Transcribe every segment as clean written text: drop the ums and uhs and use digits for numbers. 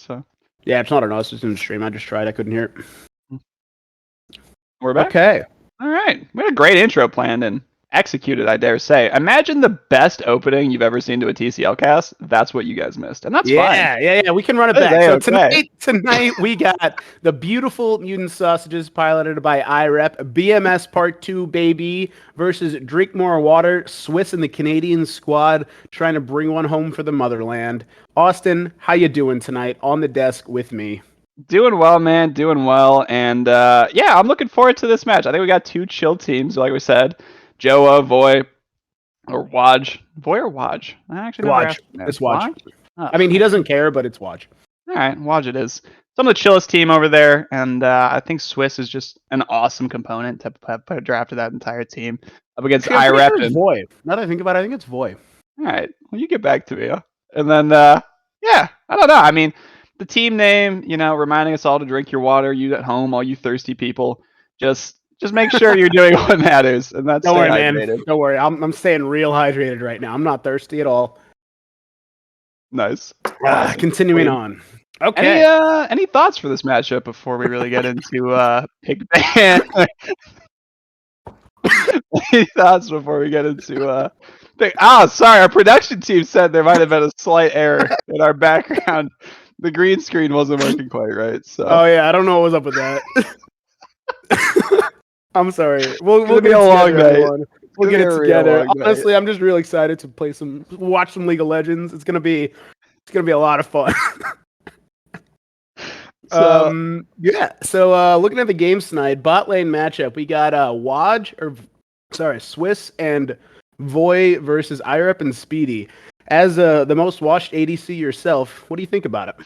So Yeah, it's not on us. It's in the stream. I just tried. I couldn't hear it. we're back. Okay. All right. We had a great intro planned and executed, I dare say. Imagine the best opening you've ever seen to a TCL cast. That's what you guys missed. And that's fine. Yeah. We can run it That is back. So A-okay. tonight we got the beautiful Mutant Sausages piloted by IREP, BMS Part 2, baby, versus Drink More Water, Swiss and the Canadian squad trying to bring one home for the motherland. Austin, how you doing tonight on the desk with me? Doing well, man. Doing well. And yeah, I'm looking forward to this match. I think we got two chill teams, like we said. Joa, Voy, or Waj. Voy or Waj? I actually never asked. It's Waj. Oh, I mean, he doesn't care, but it's Waj. all right, Waj it is. Some of the chillest team over there, and I think Swiss is just an awesome component to put a draft of that entire team up against IREP. Sure, Voy. Now that I think about it, I think it's Voy. All right, well, you get back to me. And then, yeah, I don't know. I mean, the team name, reminding us all to drink your water. You at home, all you thirsty people, just make sure you're doing what matters. And that's Don't worry, man. Don't worry. I'm staying real hydrated right now. I'm not thirsty at all. Nice. Continuing on. Okay. Any thoughts for this matchup before we really get into Pig Band? Any thoughts before we get into sorry, our production team said there might have been a slight error in our background. The green screen wasn't working quite right. So. Oh yeah, I don't know what was up with that. I'm sorry. We'll get it a long night. We'll get it together. Honestly, I'm just really excited to watch some League of Legends. It's gonna be a lot of fun. So looking at the games tonight, bot lane matchup, we got Swiss and Voy versus IREP and Speedy. As the most watched ADC yourself, what do you think about it?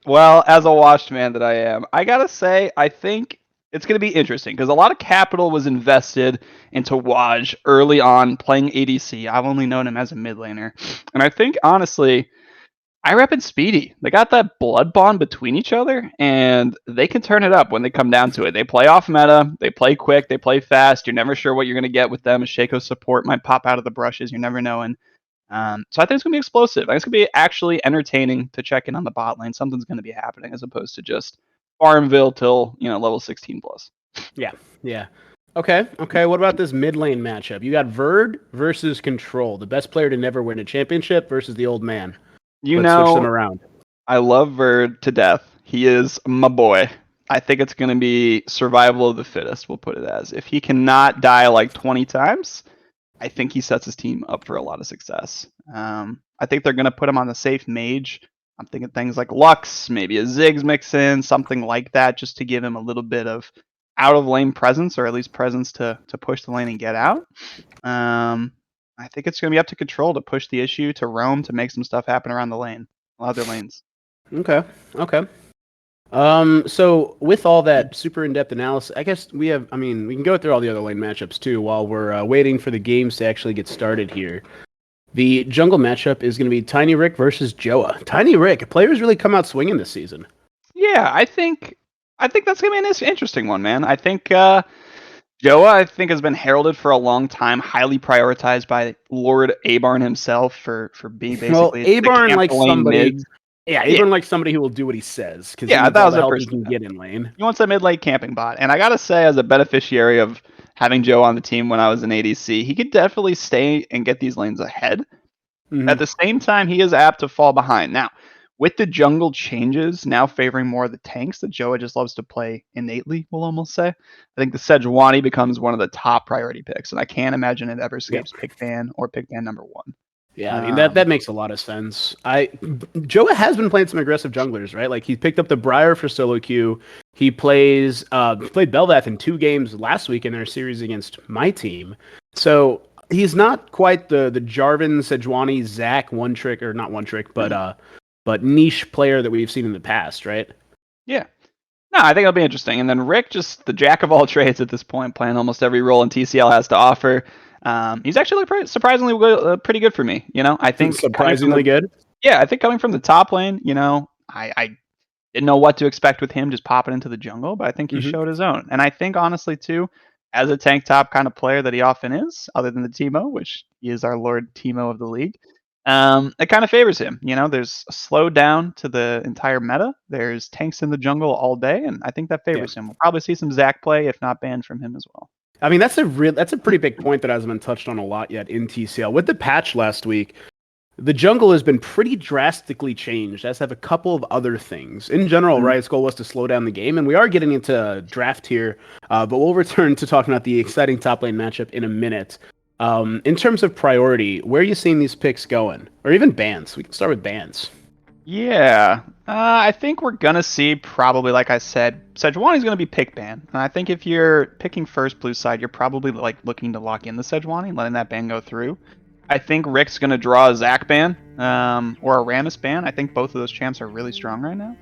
Well, as a watched man that I am, I gotta say, I think it's going to be interesting because a lot of capital was invested into Waj early on playing ADC. I've only known him as a mid laner. And I think, honestly, IREP and Speedy, they got that blood bond between each other, and they can turn it up when they come down to it. They play off meta, they play quick, they play fast. You're never sure what you're going to get with them. A Shaco support might pop out of the brushes. You're never knowing. So I think it's going to be explosive. I think it's going to be actually entertaining to check in on the bot lane. Something's going to be happening as opposed to just Farmville till, level 16 plus. Yeah. Okay. What about this mid lane matchup? You got Verd versus Control, the best player to never win a championship versus the old man. Let's switch them around. I love Verd to death. He is my boy. I think it's going to be survival of the fittest, we'll put it as. If he cannot die like 20 times, I think he sets his team up for a lot of success. I think they're going to put him on the safe mage. I'm thinking things like Lux, maybe a Ziggs mix in, something like that, just to give him a little bit of out of lane presence, or at least presence to push the lane and get out. I think it's going to be up to Control to push the issue, to roam, to make some stuff happen around the lane, other lanes. Okay. So with all that super in-depth analysis, I guess we can go through all the other lane matchups too while we're waiting for the games to actually get started here. The jungle matchup is going to be Tiny Rick versus Joa. Tiny Rick, players really come out swinging this season. Yeah, I think that's going to be an interesting one, man. I think Joa, has been heralded for a long time, highly prioritized by Lord Abarn himself for being basically Abarn like somebody. Mid. Yeah, even like somebody who will do what he says. Yeah, that was a help he can get in lane. He wants a mid lane camping bot, and I gotta say, as a beneficiary of having Joe on the team when I was in ADC, he could definitely stay and get these lanes ahead. Mm-hmm. At the same time, he is apt to fall behind. Now, with the jungle changes now favoring more of the tanks that Joa just loves to play innately, we'll almost say, I think the Sejuani becomes one of the top priority picks, and I can't imagine it ever escapes Pigban or Pigban number 1. Yeah, I mean, that makes a lot of sense. Joa has been playing some aggressive junglers, right? Like, he picked up the Briar for solo queue. He played Bel'Veth in 2 games last week in their series against my team. So he's not quite the Jarvan, Sejuani, Zac but niche player that we've seen in the past, right? Yeah. No, I think it'll be interesting. And then Rick, just the jack of all trades at this point, playing almost every role in TCL has to offer. He's actually surprisingly pretty good for me. I think surprisingly good. Yeah, I think coming from the top lane, I didn't know what to expect with him just popping into the jungle, but I think he showed his own. And I think honestly too, as a tank top kind of player that he often is, other than the Teemo, which he is our Lord Teemo of the league, it kind of favors him. There's a slow down to the entire meta. There's tanks in the jungle all day, and I think that favors him. We'll probably see some Zac play, if not banned from him as well. I mean, that's a pretty big point that hasn't been touched on a lot yet in TCL. With the patch last week, the jungle has been pretty drastically changed, as have a couple of other things. In general, Riot's goal was to slow down the game, and we are getting into draft here, but we'll return to talking about the exciting top lane matchup in a minute. In terms of priority, where are you seeing these picks going? Or even bans? We can start with bans. Yeah, I think we're going to see probably, like I said, Sejuani's going to be pick ban. And I think if you're picking first blue side, you're probably looking to lock in the Sejuani, letting that ban go through. I think Rick's going to draw a Zac ban or a Rammus ban. I think both of those champs are really strong right now.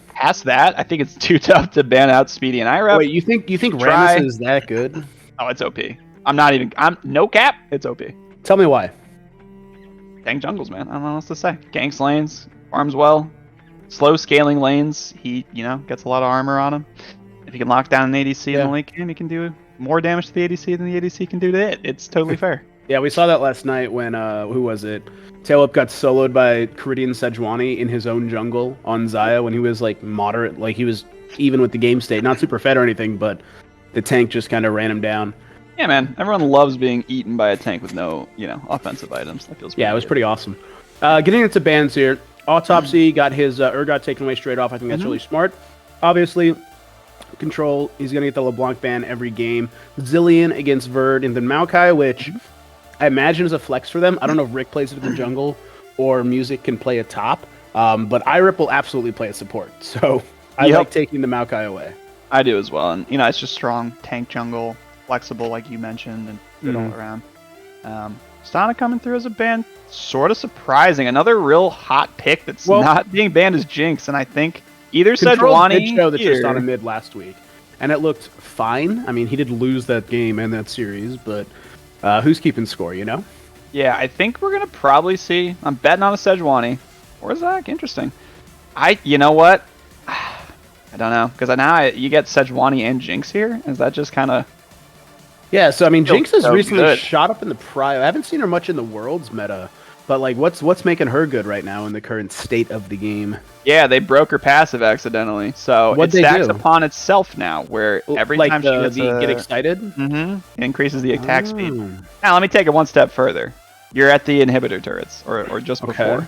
Past that, I think it's too tough to ban out Speedy and IREP. Wait, you think Rammus is that good? Oh, it's OP. I'm no cap. It's OP. Tell me why. Tank jungles, man. I don't know what else to say. Ganks lanes, farms well, slow scaling lanes. He, gets a lot of armor on him. If he can lock down an ADC in the late game, he can do more damage to the ADC than the ADC can do to it. It's totally fair. Yeah, we saw that last night when, who was it? Tailwhip got soloed by Caridian Sejuani in his own jungle on Xayah when he was, moderate. He was even with the game state. Not super fed or anything, but the tank just kind of ran him down. Yeah, man. Everyone loves being eaten by a tank with no, offensive items. That feels it was pretty awesome. Getting into bans here. Autopsy got his Urgot taken away straight off. I think that's really smart. Obviously, Control, he's going to get the LeBlanc ban every game. Zillion against Verd, and then Maokai, which I imagine is a flex for them. I don't know if Rick plays it in the jungle or Music can play a top, but IRIP will absolutely play a support. So I like taking the Maokai away. I do as well. And, it's just strong tank jungle, flexible like you mentioned, and good all around. Stana coming through as a ban, sort of surprising. Another real hot pick that's not being banned is Jinx, and I think either Sejuani did show the Tristana mid last week, and it looked fine. I mean, he did lose that game and that series, but who's keeping score, Yeah, I think we're going to probably see... I'm betting on a Sejuani or Zac. Interesting. You know what? I don't know, because now you get Sejuani and Jinx here. Is that just kind of... Yeah, so I mean, Jinx has recently shot up in the prio. I haven't seen her much in the Worlds meta, but what's making her good right now in the current state of the game? Yeah, they broke her passive accidentally, so it stacks upon itself now, where every time she get excited, it increases the attack speed. Now let me take it one step further. You're at the inhibitor turrets, or just before.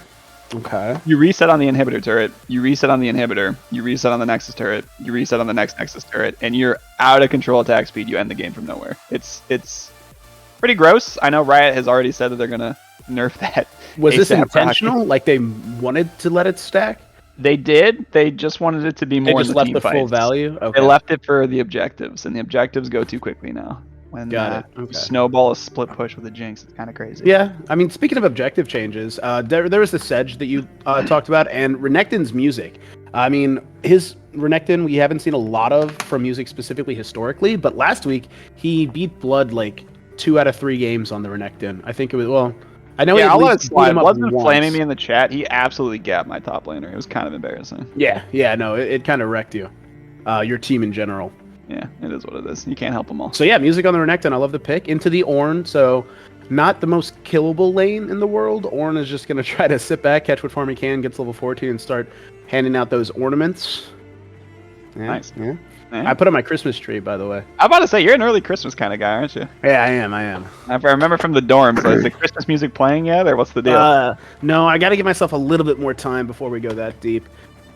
Okay. You reset on the inhibitor turret, you reset on the inhibitor, you reset on the Nexus turret, you reset on the next Nexus turret, and you're out of control attack speed. You end the game from nowhere. It's pretty gross. I know Riot has already said that they're gonna nerf that. Was this intentional? Like they wanted to let it stack? They did. They just wanted it to be more. They just left the full value. Okay. They left it for the objectives, and the objectives go too quickly now. When snowball a split push with a Jinx, it's kind of crazy. Yeah, I mean, speaking of objective changes, there was the Sedge that you talked about, and Renekton's Music. I mean, his Renekton we haven't seen a lot of from Music specifically historically, but last week he beat Blood 2 out of 3 games on the Renekton. I think it was I know. Yeah, I'll let it slide. Wasn't flaming me in the chat. He absolutely gapped my top laner. It was kind of embarrassing. Yeah, no, it kind of wrecked you, your team in general. Yeah, it is what it is. You can't help them all. So yeah, Music on the Renekton. I love the pick. Into the Ornn, so not the most killable lane in the world. Ornn is just going to try to sit back, catch what farm he can, gets level 14, and start handing out those ornaments. Yeah, nice. Yeah. I put on my Christmas tree, by the way. I'm about to say, you're an early Christmas kind of guy, aren't you? Yeah, I am. I remember from the dorms, is the Christmas music playing yet, or what's the deal? No, I got to give myself a little bit more time before we go that deep.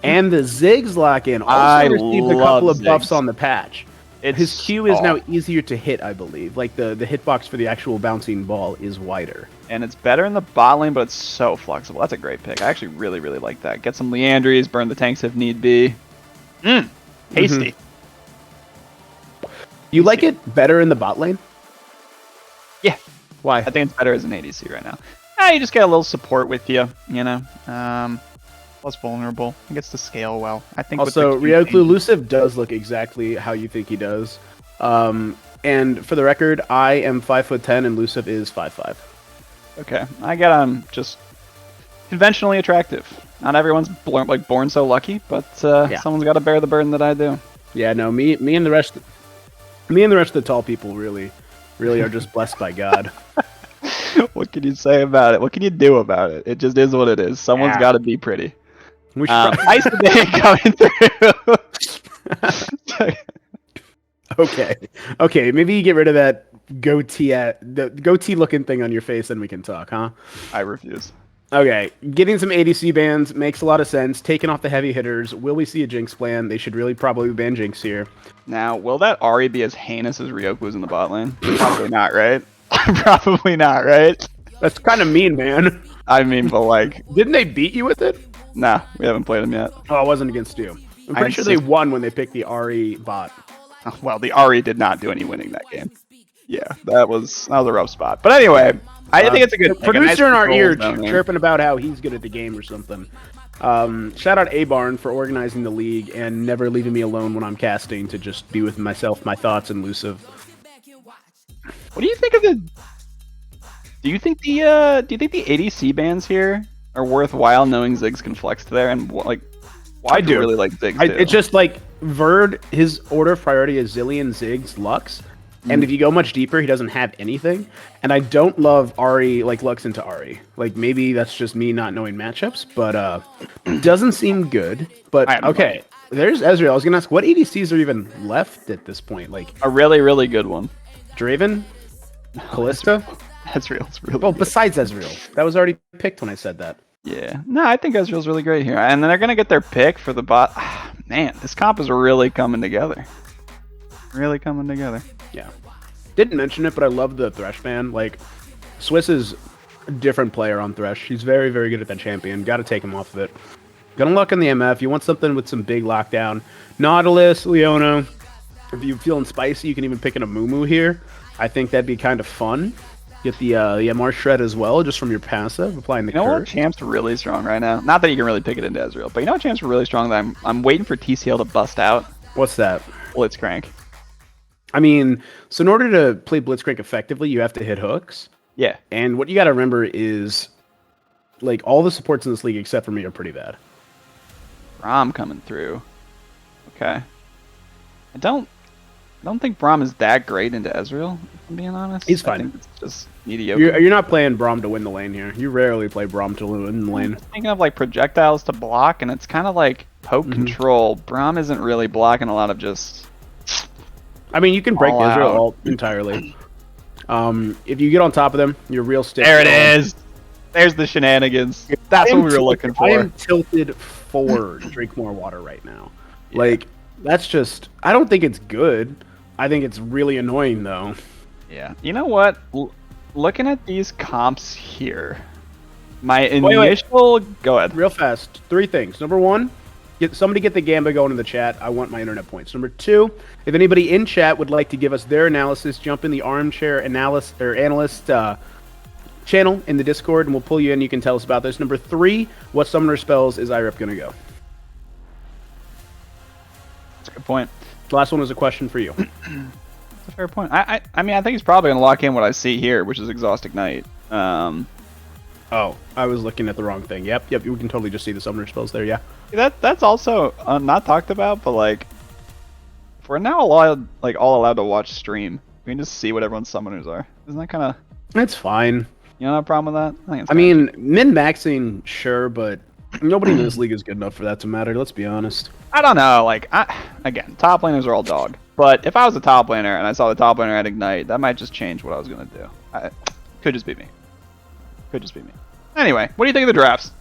And the Ziggs lock in. Also received a couple of buffs on the patch. His Q is now easier to hit, I believe. The hitbox for the actual bouncing ball is wider. And it's better in the bot lane, but it's so flexible. That's a great pick. I actually really, really like that. Get some Leandries, burn the tanks if need be. Tasty. You like it better in the bot lane? Yeah. Why? I think it's better as an ADC right now. You just get a little support with you, Less vulnerable. It gets to scale well. I think. Also, Ryoklu Loosive does look exactly how you think he does. And for the record, I am 5'10" and Loosive is 5'5". Okay, I get just conventionally attractive. Not everyone's born so lucky, but someone's got to bear the burden that I do. Yeah, no, me and the rest of the tall people really are just blessed by God. What can you say about it? What can you do about it? It just is what it is. Someone's Yeah. got to be pretty. We should Ice today coming through. Okay. Maybe you get rid of that the goatee looking thing on your face, then we can talk, huh? I refuse. Okay, getting some ADC bans makes a lot of sense. Taking off the heavy hitters. Will we see a Jinx plan? They should really probably ban Jinx here. Now, will that Ari be as heinous as Ryoku's in the bot lane? Probably not, right? Probably not, right? That's kind of mean, man. I mean, but like, Didn't they beat you with it? nah, we haven't played him yet. Oh, it wasn't against you. I'm pretty sure they won when they picked the Ari bot. Well, the Ari did not do any winning that game. Yeah, that was a rough spot. But anyway, I think it's a good producer in our ear zone there. chirping about how he's good at the game or something. Shout out Abarn for organizing the league and never leaving me alone when I'm casting to just be with myself, my thoughts, and Loosive. What do you think of the? Do you think the ADC bans here are worthwhile? Knowing Ziggs can flex to there, and like, why I do you do really like Ziggs? It's just like Verd. His order of priority is Zillion, Ziggs, Lux. And if you go much deeper, he doesn't have anything. And I don't love Ari, like Lux into Ari. Like maybe that's just me not knowing matchups, but doesn't seem good. But okay, there's Ezreal. I was gonna ask, what ADCs are even left at this point? Like a really, really good one. Draven, Callista. Ezreal's really Well, good. besides Ezreal, that was already picked when I said that. Yeah, no, I think Ezreal's really great here, and then they're gonna get their pick for the bot. Man, this comp is really coming together. Really coming together. Yeah. Didn't mention it, but I love the Thresh ban. Like, Swiss is a different player on Thresh. He's very, very good at that champion. Got to take him off of it. Gonna luck in the MF. You want something with some big lockdown. Nautilus, Leona. If you're feeling spicy, you can even pick in a Mumu here. I think that'd be kind of fun. Get the MR shred as well, just from your passive, applying the You know what? curse. Champ's really strong right now. Not that you can really pick it into Ezreal, but you know what? Champ's really strong. That I'm waiting for TCL to bust out. What's that? Blitzcrank. I mean, so in order to play Blitzcrank effectively, you have to hit hooks. Yeah. And what you got to remember is, like, all the supports in this league except for me are pretty bad. Braum coming through. Okay. I don't think Braum is that great into Ezreal, if I'm being honest. He's I fine. think it's just mediocre. You're not playing Braum to win the lane here. You rarely play Braum to win the lane. Thinking of like projectiles to block, and it's kind of like poke control. Braum isn't really blocking a lot of just. I mean, you can break All Israel out. ult entirely. If you get on top of them, you're real stiff. There it is. There's the shenanigans. That's what we were looking for. I am tilted for drink more water right now. Yeah. Like, that's just... I don't think it's good. I think it's really annoying, though. Yeah. You know what? Looking at these comps here, my Wait. Go ahead. Real fast. 3 things. Number 1, somebody get the Gamba going in the chat. I want my internet points. Number 2, if anybody in chat would like to give us their analysis, jump in the armchair analyst channel in the Discord, and we'll pull you in. You can tell us about this. Number 3, what summoner spells is IREP going to go? That's a good point. The last one was a question for you. That's a fair point. I mean, I think he's probably going to lock in what I see here, which is Exhaust Ignite. Oh, I was looking at the wrong thing. Yep, we can totally just see the summoner spells there, yeah. That's also not talked about, but like, if we're now all allowed to watch stream, we can just see what everyone's summoners are. Isn't that kind of... It's fine. You don't have a problem with that? I mean, min-maxing, sure, but nobody in this league is good enough for that to matter, let's be honest. I don't know. Like, again, top laners are all dog. But if I was a top laner and I saw the top laner at Ignite, that might just change what I was going to do. Could just be me. Anyway, what do you think of the drafts?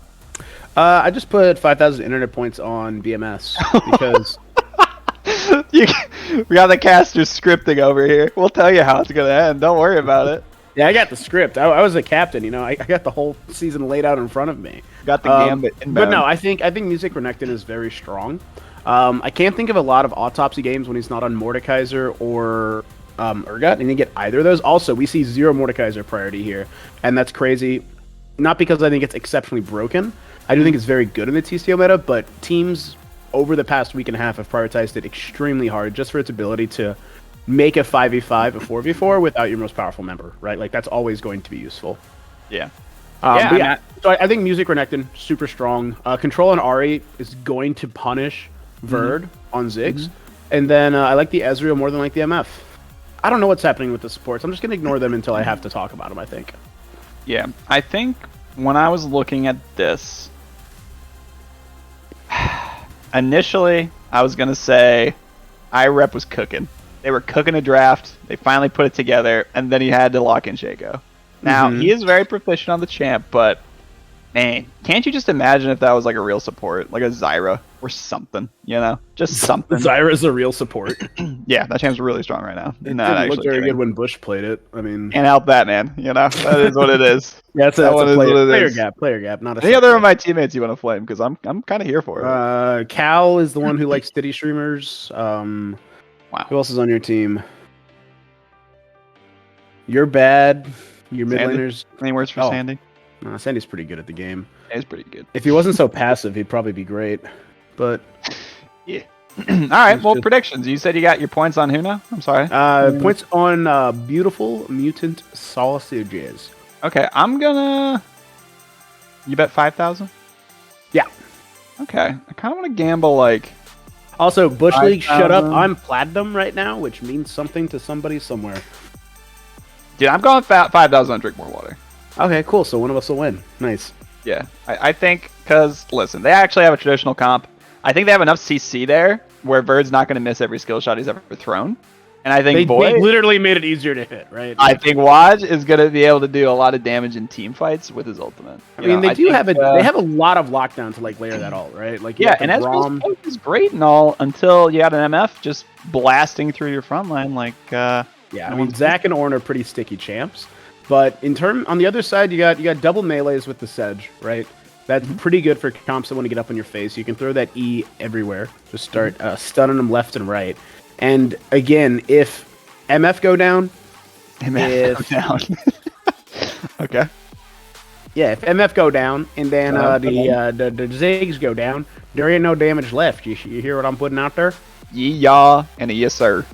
I just put 5,000 internet points on BMS because... We got the caster scripting over here. We'll tell you how it's going to end. Don't worry about it. Yeah, I got the script. I was a captain, you know. I got the whole season laid out in front of me. Got the gambit inbound. But no, I think Music Renekton is very strong. I can't think of a lot of autopsy games when he's not on Mordekaiser or Urgot, and you get either of those. Also, we see 0 Mordekaiser priority here, and that's crazy. Not because I think it's exceptionally broken. I do think it's very good in the TCL meta, but teams over the past week and a half have prioritized it extremely hard just for its ability to make a 5v5 a 4v4 without your most powerful member, right? Like, that's always going to be useful. Yeah. So I think Music Renekton, super strong. Control on Ari is going to punish Verd on Ziggs. And then I like the Ezreal more than like the MF. I don't know what's happening with the supports. I'm just going to ignore them until I have to talk about them, I think. Yeah, I think when I was looking at this, initially I was gonna say IREP was cooking. They were cooking a draft. They finally put it together, and then he had to lock in Shaco. Now he is very proficient on the champ, but man, can't you just imagine if that was like a real support, like a Zyra or something? You know, just something. Zyra's a real support. Yeah, that champ's really strong right now. It didn't look very good when Bush played it. I mean, can't help that, man. You know, that is what it is. Yeah, that's a player gap, not a. Any other of my teammates you want to flame? Because I'm kind of here for it. Cal is the one who likes Diddy streamers. Wow. Who else is on your team? You're bad. Your mid laners. Any words for Sandy? No, Sandy's pretty good at the game. He's pretty good. If he wasn't so passive, he'd probably be great. But yeah. All right. Well, predictions. You said you got your points on who now? I'm sorry. Points on beautiful mutant sausages. Okay, I'm gonna. You bet 5,000? Yeah. Okay, I kind of want to gamble like. Also, Bush League, shut up. I'm platinum right now, which means something to somebody somewhere. Dude, I'm going 5,000 on Drink More Water. Okay, cool. So one of us will win. Nice. Yeah, I think because listen, they actually have a traditional comp. I think they have enough CC there where Bird's not going to miss every skill shot he's ever thrown. And I think they literally made it easier to hit, right? I think Waj is going to be able to do a lot of damage in team fights with his ultimate. I mean, they have a lot of lockdown to like layer that ult, right? Like yeah, and Ezreal's poke is great and all until you got an MF just blasting through your front line. Like yeah, I mean, Zac and Ornn are pretty sticky champs, but on the other side, you got double melees with the Sedge, right? That's pretty good for comps that want to get up in your face. You can throw that E everywhere, just start stunning them left and right. And again, if MF go down, go down. Okay. Yeah, if MF go down and then the Ziggs go down, there ain't no damage left. You hear what I'm putting out there? Yee-yaw and a yes sir.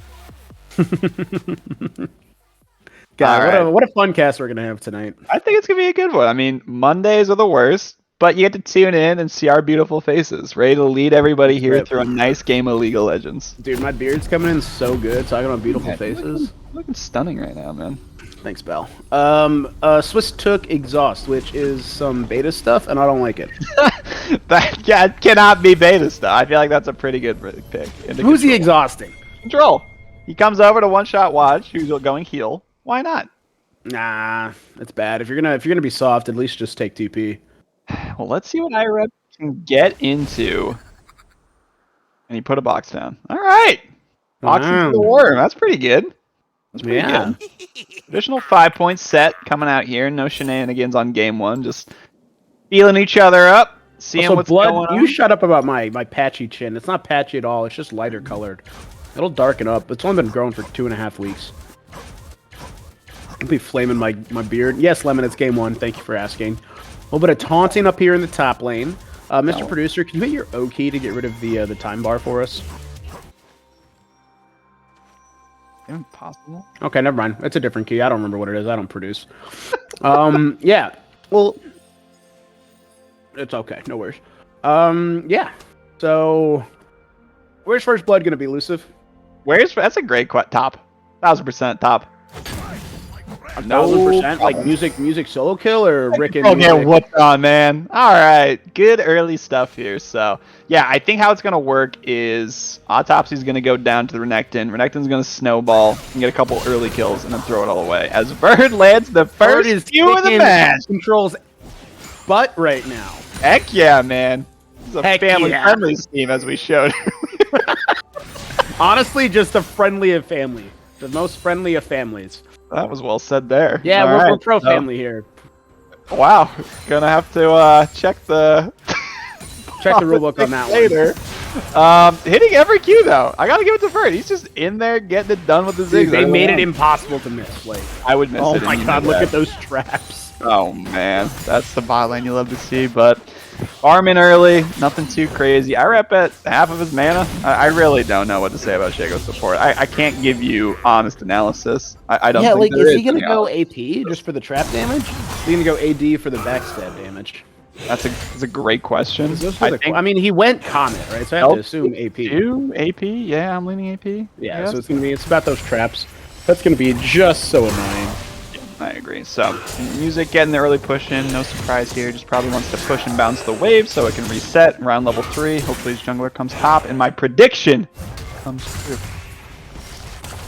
God, what a fun cast we're gonna have tonight. I think it's gonna be a good one. I mean, Mondays are the worst, but you get to tune in and see our beautiful faces, ready to lead everybody here through a nice game of League of Legends. Dude, my beard's coming in so good, talking about beautiful faces. Looking stunning right now, man. Thanks, Bell. Swiss took Exhaust, which is some beta stuff, and I don't like it. That cannot be beta stuff. I feel like that's a pretty good pick. Who's he exhausting? Control. He comes over to one-shot Waj, who's going heal. Why not? Nah, it's bad. If you're gonna be soft, at least just take TP. Well, let's see what IREP can get into. And he put a box down. All right. Box into the worm. That's pretty good. That's pretty good. Traditional 5-point set coming out here. No shenanigans on game one. Just feeling each other up. Seeing what's going on. You shut up about my patchy chin. It's not patchy at all. It's just lighter colored. It'll darken up. It's only been growing for 2.5 weeks. I'll be flaming my beard. Yes, Lemon, it's game one. Thank you for asking. A little bit of taunting up here in the top lane. Mr. Producer, can you hit your O key to get rid of the time bar for us? Impossible. Okay, never mind. It's a different key. I don't remember what it is. I don't produce. Yeah. Well, it's okay. No worries. Yeah. So, where's First Blood going to be, Loosive? That's a great top. 1,000% top. 1,000%? Like music solo kill or Rick and okay, what's on, man? All right, good early stuff here. So yeah, I think how it's gonna work is Autopsy's gonna go down to the Renekton. Renekton's gonna snowball and get a couple early kills and then throw it all away. As Bird lands the first few of the match. Controls butt right now. Heck yeah, man. It's a family-friendly team, as we showed. Honestly, just the friendly of family. The most friendly of families. That was well said there. Yeah, we're pro family here. Wow, gonna have to check the rulebook on that later. Hitting every Q though. I gotta give it to Bird. He's just in there getting it done with the zigzag. They made it impossible to miss. Like I would miss it. Oh my god, look at those traps. Oh man, that's the bot lane you love to see. But Armin early, nothing too crazy. I rep at half of his mana. I really don't know what to say about Shaco's support. I can't give you honest analysis. I don't. Yeah, think like is he gonna go AP just for the trap damage? Is he gonna go AD for the backstab damage? That's a great question. I mean, he went Comet, right? So I have to assume AP. AP? Yeah, I'm leaning AP. Yeah, so it's about those traps. That's gonna be just so annoying. I agree. So, Music getting the early push in, no surprise here. Just probably wants to push and bounce the wave so it can reset around level 3. Hopefully his jungler comes top, and my prediction comes true.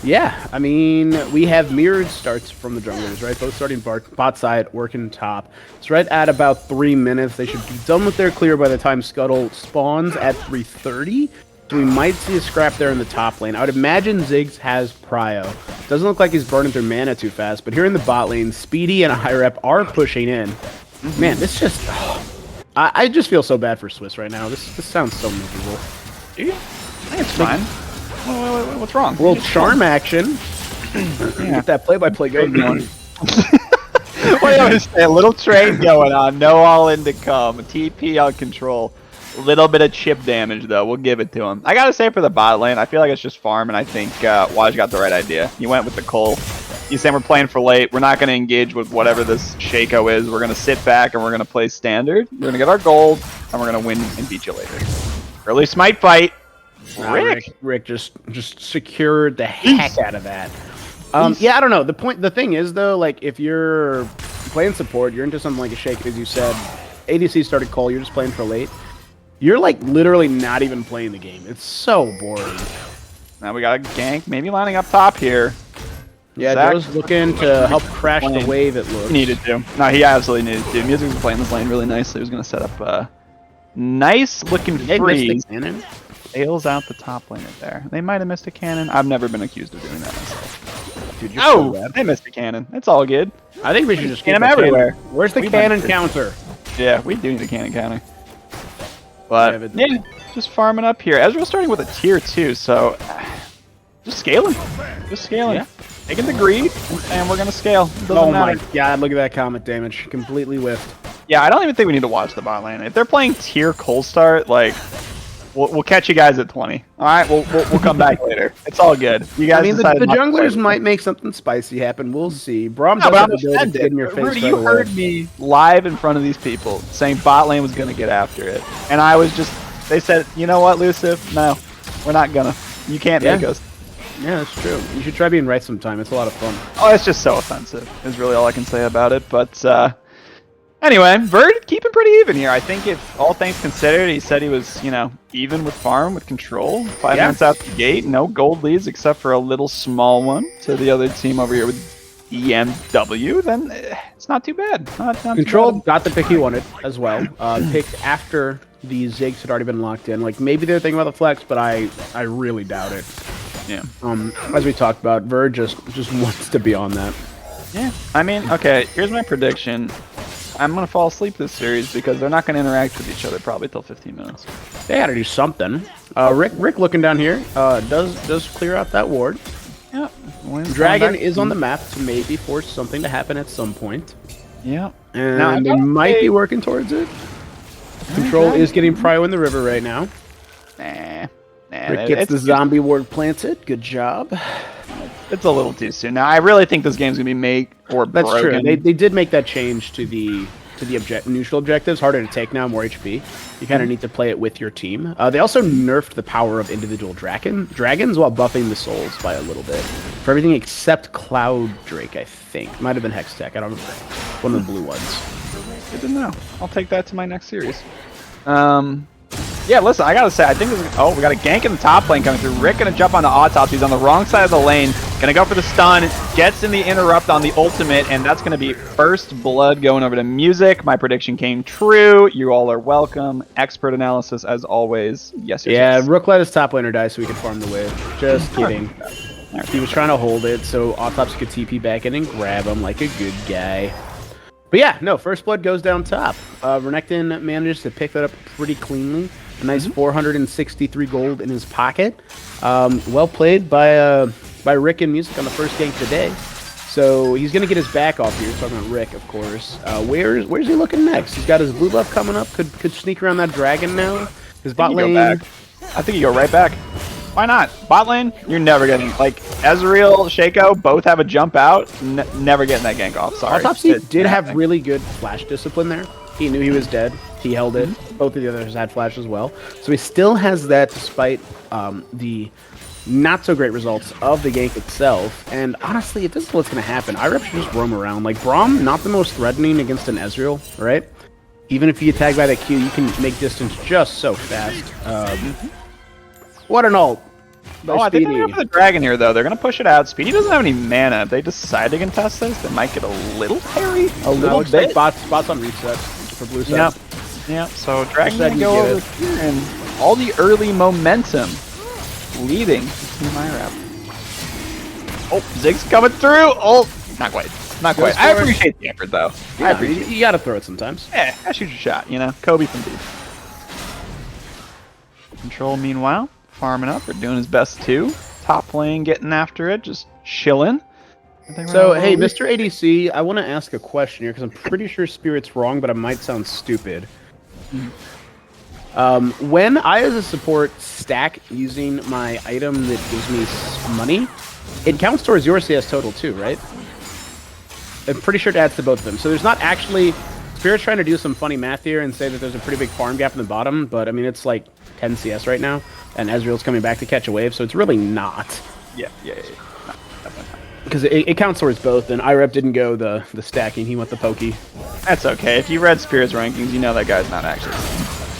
Yeah, I mean, we have mirrored starts from the junglers, right? Both starting bot side, working top. It's right at about 3 minutes. They should be done with their clear by the time Scuttle spawns at 3:30. So we might see a scrap there in the top lane. I would imagine Ziggs has prio. Doesn't look like he's burning through mana too fast, but here in the bot lane, Speedy and a high rep are pushing in. Man, this just... I just feel so bad for Swiss right now. This sounds so miserable. Do you? I think it's fine. What's wrong? A little charm action. Get that play-by-play going on. What do you always say? A little trade going on. No all-in to come. TP on control. A little bit of chip damage, though. We'll give it to him. I gotta say, for the bot lane, I feel like it's just farm, and I think Waj got the right idea. He went with the Cole. He's saying we're playing for late. We're not going to engage with whatever this Shaco is. We're going to sit back, and we're going to play standard. We're going to get our gold, and we're going to win and beat you later. Early smite fight. Rick just secured the heck out of that. Yeah, I don't know. The thing is, though, like, if you're playing support, you're into something like a Shake, as you said. ADC started Cole, you're just playing for late. You're, like, literally not even playing the game. It's so boring. Now we got a gank, maybe lining up top here. Yeah, Joe's looking to help crash the wave, it looks. He needed to. No, he absolutely needed to. Music was playing this lane really nicely. He was going to set up a nice-looking freeze. Sails out the top lane there. They might have missed a cannon. I've never been accused of doing that myself. Dude, so they missed a cannon. It's all good. I think we should just keep them everywhere. Where's the cannon counter? Yeah, we do need a cannon counter. But yeah, just farming up here. Ezreal's starting with a tier 2, so just scaling. Just scaling. Yeah. Taking the greed, and we're gonna scale. Oh my god, look at that comet damage. Completely whiffed. Yeah, I don't even think we need to watch the bot lane. If they're playing tier cold start, like, we'll catch you guys at 20. All right, we'll come back later. It's all good. You guys. I mean, the junglers might make something spicy happen. We'll see. Braum does have the ability to get in your face. Rudy, you heard me live in front of these people saying bot lane was gonna get after it, and I was just. They said, you know what, Loosive? No, we're not gonna. You can't make us. Yeah, that's true. You should try being right sometime. It's a lot of fun. Oh, it's just so offensive, is really all I can say about it. But anyway, Verd keeping pretty even here. I think if all things considered, he said he was, even with farm, with control. 5 minutes out the gate, no gold leads except for a little small one to the other team over here with EMW. Then it's not too bad. Not control too bad. Got the pick he wanted as well. Picked after the Ziggs had already been locked in. Like, maybe they're thinking about the flex, but I really doubt it. Yeah. As we talked about, Verd just wants to be on that. Yeah. I mean, okay, here's my prediction. I'm going to fall asleep this series because they're not going to interact with each other probably till 15 minutes. They got to do something. Rick looking down here does clear out that ward. Yeah. Dragon is on the map to maybe force something to happen at some point. Yeah. And now, they might be working towards it. Control is getting prio in the river right now. Nah. Rick gets the zombie ward planted. Good job. It's a little too soon. Now, I really think this game's going to be make or broken. That's true. They did make that change to the neutral objectives. Harder to take now, more HP. You kind of need to play it with your team. They also nerfed the power of individual dragons while buffing the souls by a little bit. For everything except Cloud Drake, I think. Might have been Hextech. I don't know. One of the blue ones. Good to know. I'll take that to my next series. Yeah, listen, I gotta say, I think this is, we got a gank in the top lane coming through. Rick gonna jump onto Autopsy. He's on the wrong side of the lane. Gonna go for the stun. Gets in the interrupt on the ultimate, and that's gonna be first blood going over to Music. My prediction came true. You all are welcome. Expert analysis, as always. Yes, yes. Rook let his top laner die so we could farm the wave. Just kidding. He was trying to hold it so Autopsy could TP back in and grab him like a good guy. But yeah, no, first blood goes down top. Renekton manages to pick that up pretty cleanly. A nice 463 gold in his pocket. Well played by Rick and Music on the first gank today. So he's going to get his back off here. Talking about Rick, of course. Where's he looking next? He's got his blue buff coming up. Could sneak around that dragon now. His bot lane. I think you go right back. Why not? Bot lane, you're never getting, like, Ezreal, Shaco, both have a jump out. Never getting that gank off. Sorry. Autopsy did have really good flash discipline there. He knew he was dead. He held it. Both of the others had flash as well. So he still has that despite the not so great results of the gank itself. And honestly, if this is what's going to happen, IREP should just roam around. Like, Braum, not the most threatening against an Ezreal, right? Even if you get tagged by the Q, you can make distance just so fast. What an ult. Oh, I think they're going for the dragon here, though. They're going to push it out. Speedy doesn't have any mana. If they decide to contest this, they might get a little hairy. A little bit. Like bots on reset for blue side. Yep. So dragon going to go over here, and all the early momentum leading to Team IRAP. Oh, Zig's coming through. Oh, not quite. Not quite. I appreciate the effort, though. Yeah, you got to throw it sometimes. Yeah, I shoot your shot, you know? Kobe from deep. Control, meanwhile, farming up or doing his best too. Top lane getting after it, just chilling. So, hey, Mr. ADC, I want to ask a question here because I'm pretty sure Spirit's wrong, but it might sound stupid. When I, as a support, stack using my item that gives me money, it counts towards your CS total too, right? I'm pretty sure it adds to both of them. So there's not actually... Spirit's trying to do some funny math here and say that there's a pretty big farm gap in the bottom, but I mean, it's like 10 CS right now, and Ezreal's coming back to catch a wave, so it's really not. Yeah. No, definitely not. Because it counts towards both, and IREP didn't go the stacking, he went the pokey. That's okay. If you read Spirit's rankings, you know that guy's not actually...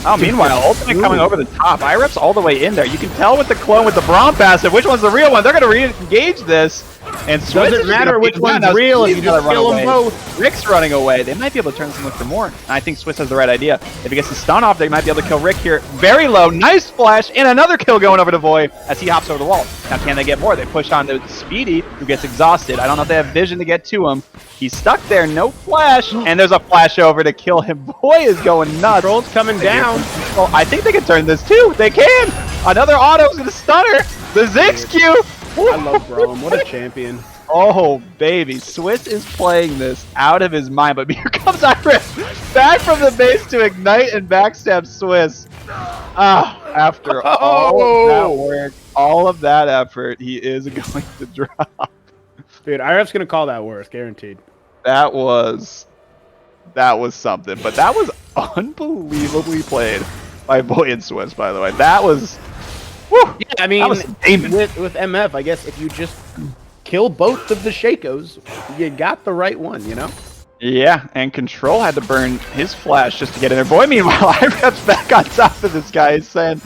Oh, meanwhile, Ultimate coming over the top. IREP's all the way in there. You can tell with the clone with the Braum passive which one's the real one. They're going to re-engage this. And doesn't matter which one's real if you just kill them both. Rick's running away. They might be able to turn something for more. I think Swiss has the right idea. If he gets the stun off, they might be able to kill Rick here. Very low. Nice flash. And another kill going over to Void as he hops over the wall. Now, can they get more? They push on to Speedy, who gets exhausted. I don't know if they have vision to get to him. He's stuck there. No flash. And there's a flash over to kill him. Boy is going nuts. Control's coming down. Oh, I think they can turn this too. They can. Another auto is going to stun her. The Ziggs Q. I love Braum. What a champion. Oh, baby. Swiss is playing this out of his mind. But here comes IREP back from the base to ignite and backstab Swiss. After all of that work, all of that effort, he is going to drop. Dude, IREP's going to call that worth, guaranteed. That was something. But that was unbelievably played by Boy and Swiss, by the way. That was... Whew, yeah, I mean, with MF, I guess if you just kill both of the Shakos, you got the right one, you know? Yeah, and Control had to burn his flash just to get in there. Boy, meanwhile, IREP's back on top of this guy. He's saying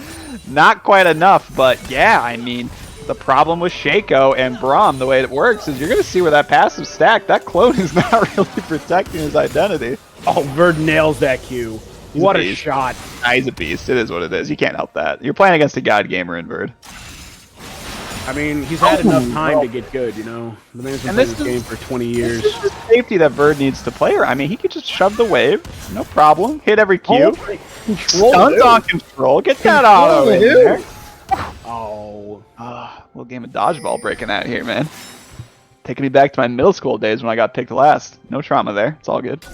not quite enough, but yeah, I mean, the problem with Shaco and Braum, the way it works, is you're going to see where that passive stack, that clone is not really protecting his identity. Oh, Verd nails that Q. What a shot. Nah, he's a beast. It is what it is. You can't help that. You're playing against a god gamer in Verd. I mean, he's had enough time to get good, you know? The man's been playing this game for 20 years. This is the safety that Verd needs to play her. I mean, he could just shove the wave. No problem. Hit every Q. Stuns on Control. Get that auto in there. Oh. Little game of dodgeball breaking out here, man. Taking me back to my middle school days when I got picked last. No trauma there. It's all good.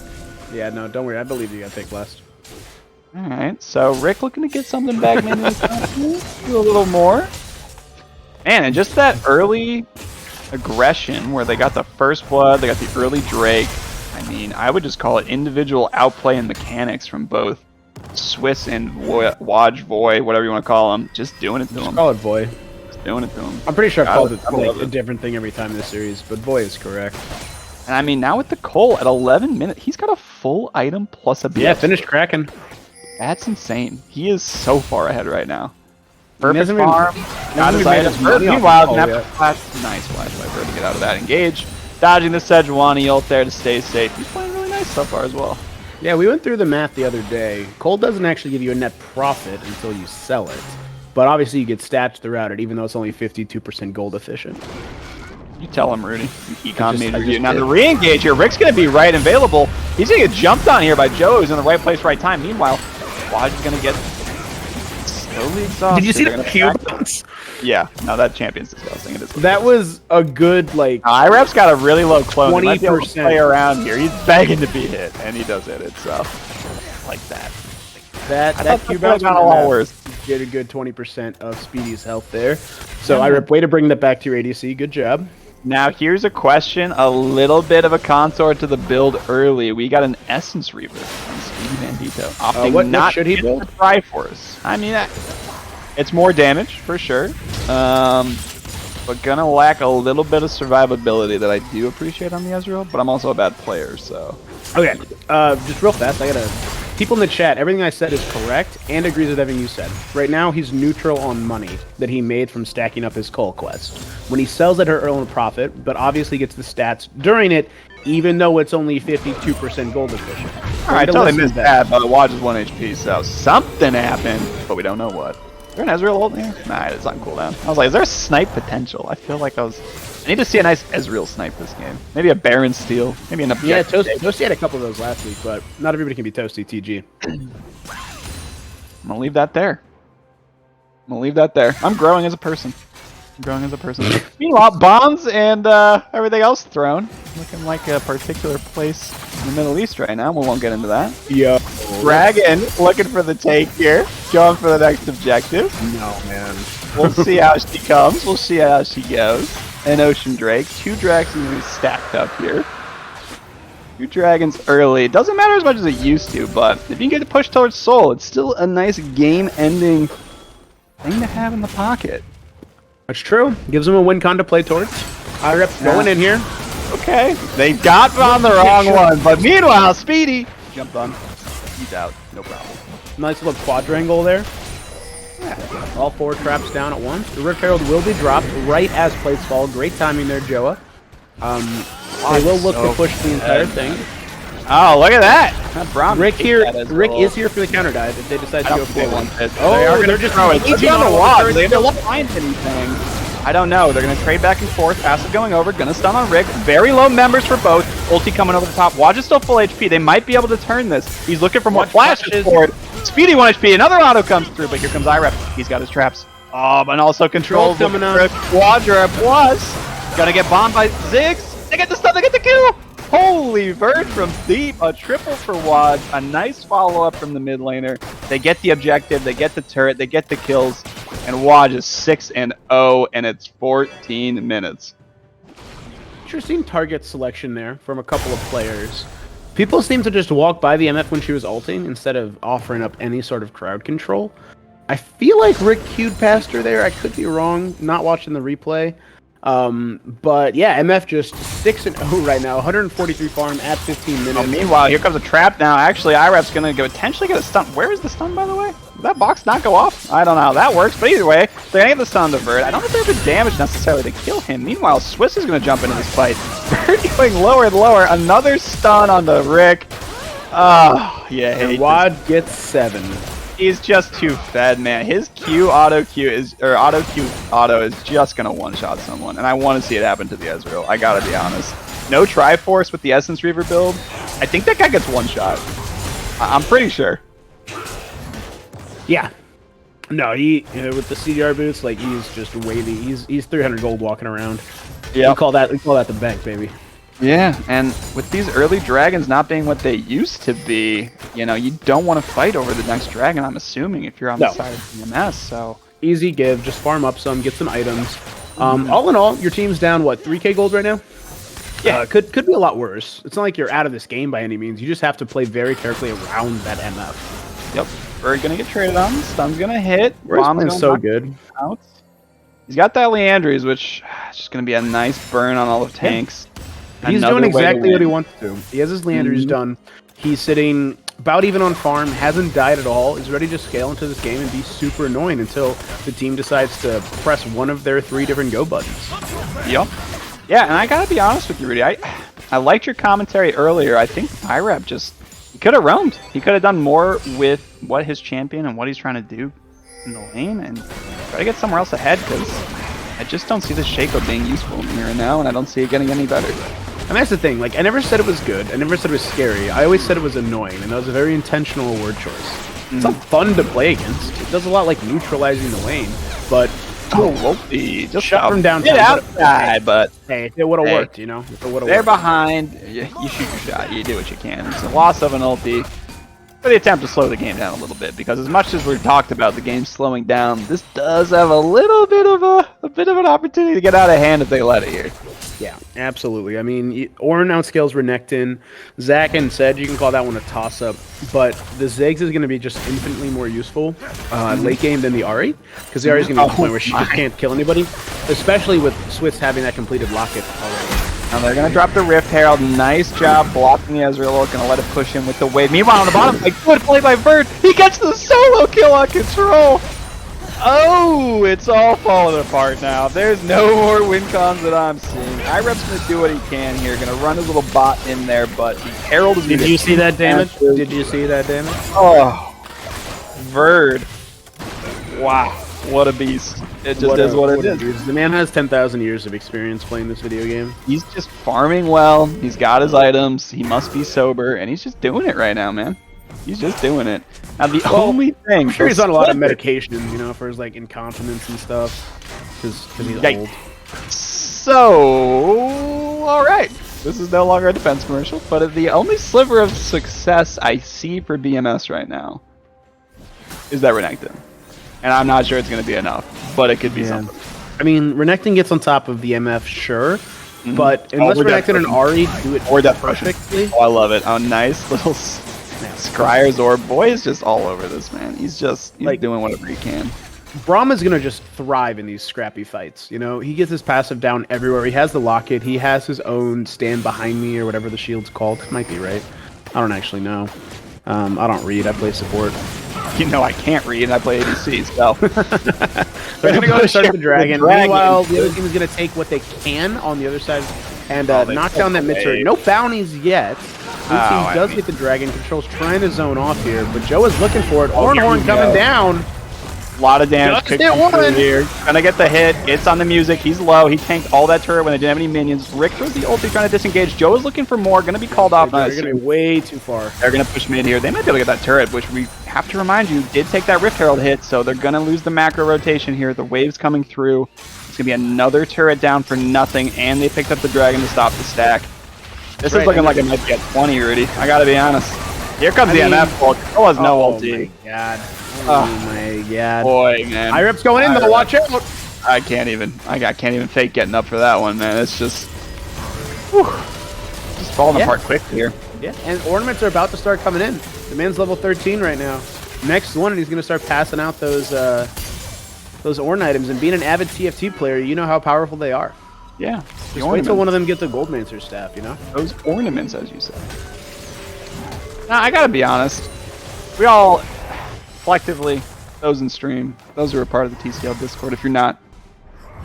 Yeah, no, don't worry. I believe you got picked last. Alright, so Rick looking to get something back, maybe do a little more. Man, and just that early aggression where they got the first blood, they got the early Drake. I mean, I would just call it individual outplay and mechanics from both Swiss and Waj Voy, whatever you want to call them. Just doing it to them. Call it Voy. Just doing it to them. I'm pretty sure I've called it like a different thing every time in this series, but Voy is correct. And I mean, now with the Cole at 11 minutes, he's got a full item plus a BF. Yeah, finished cracking. That's insane. He is so far ahead right now. Perfect farm. Got his items. Meanwhile, nice flash by Bird to get out of that engage. Dodging the Sejuani ult there to stay safe. He's playing really nice so far as well. Yeah, we went through the math the other day. Cold doesn't actually give you a net profit until you sell it. But obviously you get stats throughout it, even though it's only 52% gold efficient. You tell him, Rudy. Econ major you. Now the re-engage here. Rick's going to be right and available. He's going to get jumped on here by Joe, who's in the right place, right time. Meanwhile, Waj is going to get slowly exhausted. Did you see the Q bounce? Yeah. No, that champion's disgusting. It is. That was a good, like... IREP's got a really low clone. 20%. He might be able to play around here. He's begging to be hit, and he does hit it, so... Like that. That Q bounce got a lot worse. Get a good 20% of Speedy's health there. So, IREP, way to bring that back to your ADC. Good job. Now, here's a question, a little bit of a consort to the build early. We got an Essence Reaver from Speedy Bandito. Opting what not should he build? Triforce. I mean, It's more damage for sure, but gonna lack a little bit of survivability that I do appreciate on the Ezreal. But I'm also a bad player, so. Okay, just real fast, I gotta... People in the chat, everything I said is correct and agrees with everything you said. Right now, he's neutral on money that he made from stacking up his Cull quest. When he sells it, he'll earn a profit, but obviously gets the stats during it, even though it's only 52% gold efficient. Alright, I totally missed that, but the watch is 1 HP, so something happened, but we don't know what. Is there an Ezreal ult there? Nah, it's on cooldown. I was like, is there a snipe potential? I feel like I need to see a nice Ezreal snipe this game. Maybe a Baron steal. Maybe an objective. Yeah, Toasty had a couple of those last week, but not everybody can be Toasty, TG. I'm gonna leave that there. I'm growing as a person. Meanwhile, bombs and everything else thrown. Looking like a particular place in the Middle East right now. We won't get into that. Yo. Dragon looking for the take here. Going for the next objective. No, man. We'll see how she comes. We'll see how she goes. An Ocean Drake. 2 Draxes stacked up here. 2 dragons early. It doesn't matter as much as it used to, but if you can get the push towards Soul, it's still a nice game-ending thing to have in the pocket. That's true. Gives him a win con to play towards. Irep's going in here. Okay. They got on the wrong one, but meanwhile, Speedy jumped on. He's out. No problem. Nice little quadrangle there. Yeah. All 4 traps down at once. The Rift Herald will be dropped right as plates fall. Great timing there, Joa. They will look to push the entire thing. Oh, look at that! Rick is here for the counter dive if they decide to go for one. Oh, they're just throwing it. They're on the wall. They don't find anything. I don't know. They're going to trade back and forth. Passive going over. Going to stun on Rick. Very low members for both. Ulti coming over the top. Watch is still full HP. They might be able to turn this. He's looking for more flashes forward. Speedy 1 HP. Another auto comes through, but here comes Irep. He's got his traps. Oh, but also controls coming out. Quadra plus. Gonna get bombed by Ziggs. They get the stun. They get the kill. Holy Verge from deep, a triple for Wad, a nice follow-up from the mid laner. They get the objective, they get the turret, they get the kills, and Wad is 6-0, and it's 14 minutes. Interesting target selection there from a couple of players. People seem to just walk by the MF when she was ulting instead of offering up any sort of crowd control. I feel like Rick queued past her there. I could be wrong, not watching the replay. But yeah, MF just 6-0 right now, 143 farm at 15 minutes. Oh, meanwhile, here comes a trap now. Actually, Irep's gonna potentially get a stun. Where is the stun, by the way? Did that box not go off? I don't know how that works, but either way, they're gonna get the stun on the Verd. I don't know if there's the damage necessarily to kill him. Meanwhile, Swiss is gonna jump into this fight. Verd going lower and lower. Another stun on the Rick. Oh, yeah. And Wad gets 7. He's just too fed, man. His auto Q is just gonna one-shot someone, and I want to see it happen to the Ezreal. I gotta be honest. No Triforce with the Essence Reaver build. I think that guy gets one shot. I'm pretty sure. Yeah. No, he with the CDR boots, like he's just wavy. He's 300 gold walking around. Yeah. We call that the bank, baby. Yeah, and with these early dragons not being what they used to be, you don't want to fight over the next dragon, I'm assuming, if you're on the side of EMS, so... Easy give, just farm up some, get some items. All in all, your team's down, what, 3k gold right now? Yeah. Could be a lot worse. It's not like you're out of this game by any means. You just have to play very carefully around that MF. Yep. We're going to get traded on, stun's going to hit. Bomb's so good. Out. He's got that Leandries, which is just going to be a nice burn on all the tanks. He's doing exactly what he wants to. He has his Leandries done. He's sitting about even on farm, hasn't died at all, is ready to scale into this game and be super annoying until the team decides to press one of their 3 different go buttons. Yep. Yeah, and I gotta be honest with you, Rudy. I liked your commentary earlier. I think Irep he could have roamed. He could have done more with what his champion and what he's trying to do in the lane and try to get somewhere else ahead, because I just don't see the Shaco being useful here and now, and I don't see it getting any better. And that's the thing, like, I never said it was good, I never said it was scary, I always said it was annoying, and that was a very intentional word choice. It's not fun to play against, it does a lot like neutralizing the lane, but... just shut from downtown. Get outside, but... Hey, it would've worked, It would've they're worked. behind, you shoot your shot, you do what you can. It's a loss of an ulti. for the attempt to slow the game down a little bit, because as much as we've talked about the game slowing down, this does have a little bit of an opportunity to get out of hand if they let it here. Yeah, absolutely. I mean, Orin outscales Renekton. Zach and said you can call that one a toss-up, but the Ziggs is going to be just infinitely more useful late game than the Ahri, because the Ahri is going to be at the point where she just can't kill anybody, especially with Swiss having that completed locket already. Now they're going to drop the Rift Herald. Nice job blocking the Ezreal. Going to let it push him with the wave. Meanwhile, on the bottom, like, good play by Bird. He gets the solo kill on control. Oh, it's all falling apart now. There's no more win cons that I'm seeing. IREP's going to do what he can here. Going to run his little bot in there, but the Herald is going to... Did you see that damage? Did you see that damage? Oh, Bird. Wow, what a beast. It just is what it is. The man has 10,000 years of experience playing this video game. He's just farming well. He's got his items. He must be sober, and he's just doing it right now, man. He's just doing it. Now, the only thing... I'm sure he's on a lot of medication, you know, for his, like, incontinence and stuff, because he's old. So, alright. This is no longer a defense commercial, but the only sliver of success I see for BMS right now is that Renekton. And I'm not sure it's going to be enough, but it could be something. I mean, Renekton gets on top of the MF, sure, but unless Renekton and Ahri do it perfectly... Oh, I love it. Oh, nice little... Scryer's Orb. Boy is just all over this, man. He's like, doing whatever he can. Brahma's going to just thrive in these scrappy fights. You know, he gets his passive down everywhere. He has the locket. He has his own stand behind me or whatever the shield's called. Might be right. I don't actually know. I don't read. I play support. You know I can't read, and I play ADC, so... They're going to go to start the dragon. Meanwhile, the other team is going to take what they can on the other side and knock down that mid turret. No bounties yet. Blue team does get the dragon. Control's trying to zone off here, but Joe is looking for it. Horn coming down. A lot of damage could come through here. Gonna get the hit. It's on the music. He's low. He tanked all that turret when they didn't have any minions. Rick throws the ulti trying to disengage. Joe is looking for more. Gonna be called off. They're gonna be way too far. They're gonna push mid here. They might be able to get that turret, which we have to remind you did take that Rift Herald hit, so they're gonna lose the macro rotation here. The wave's coming through. It's gonna be another turret down for nothing, and they picked up the dragon to stop the stack. This is looking like it might be at 20, Rudy. I gotta be honest. Here comes the MF. Control has no ulti. Oh my god. Boy, man. IREP's going in though, watch out! I can't even fake getting up for that one, man. It's just... Whew, just falling apart quickly here. Yeah, and ornaments are about to start coming in. The man's level 13 right now. Next one, and he's going to start passing out those Orn items. And being an avid TFT player, you know how powerful they are. Yeah. Just wait till one of them gets a Goldmancer staff, you know? Those ornaments, as you said. Now, I gotta be honest. We all, collectively, those in stream, those who are part of the TCL Discord, if you're not,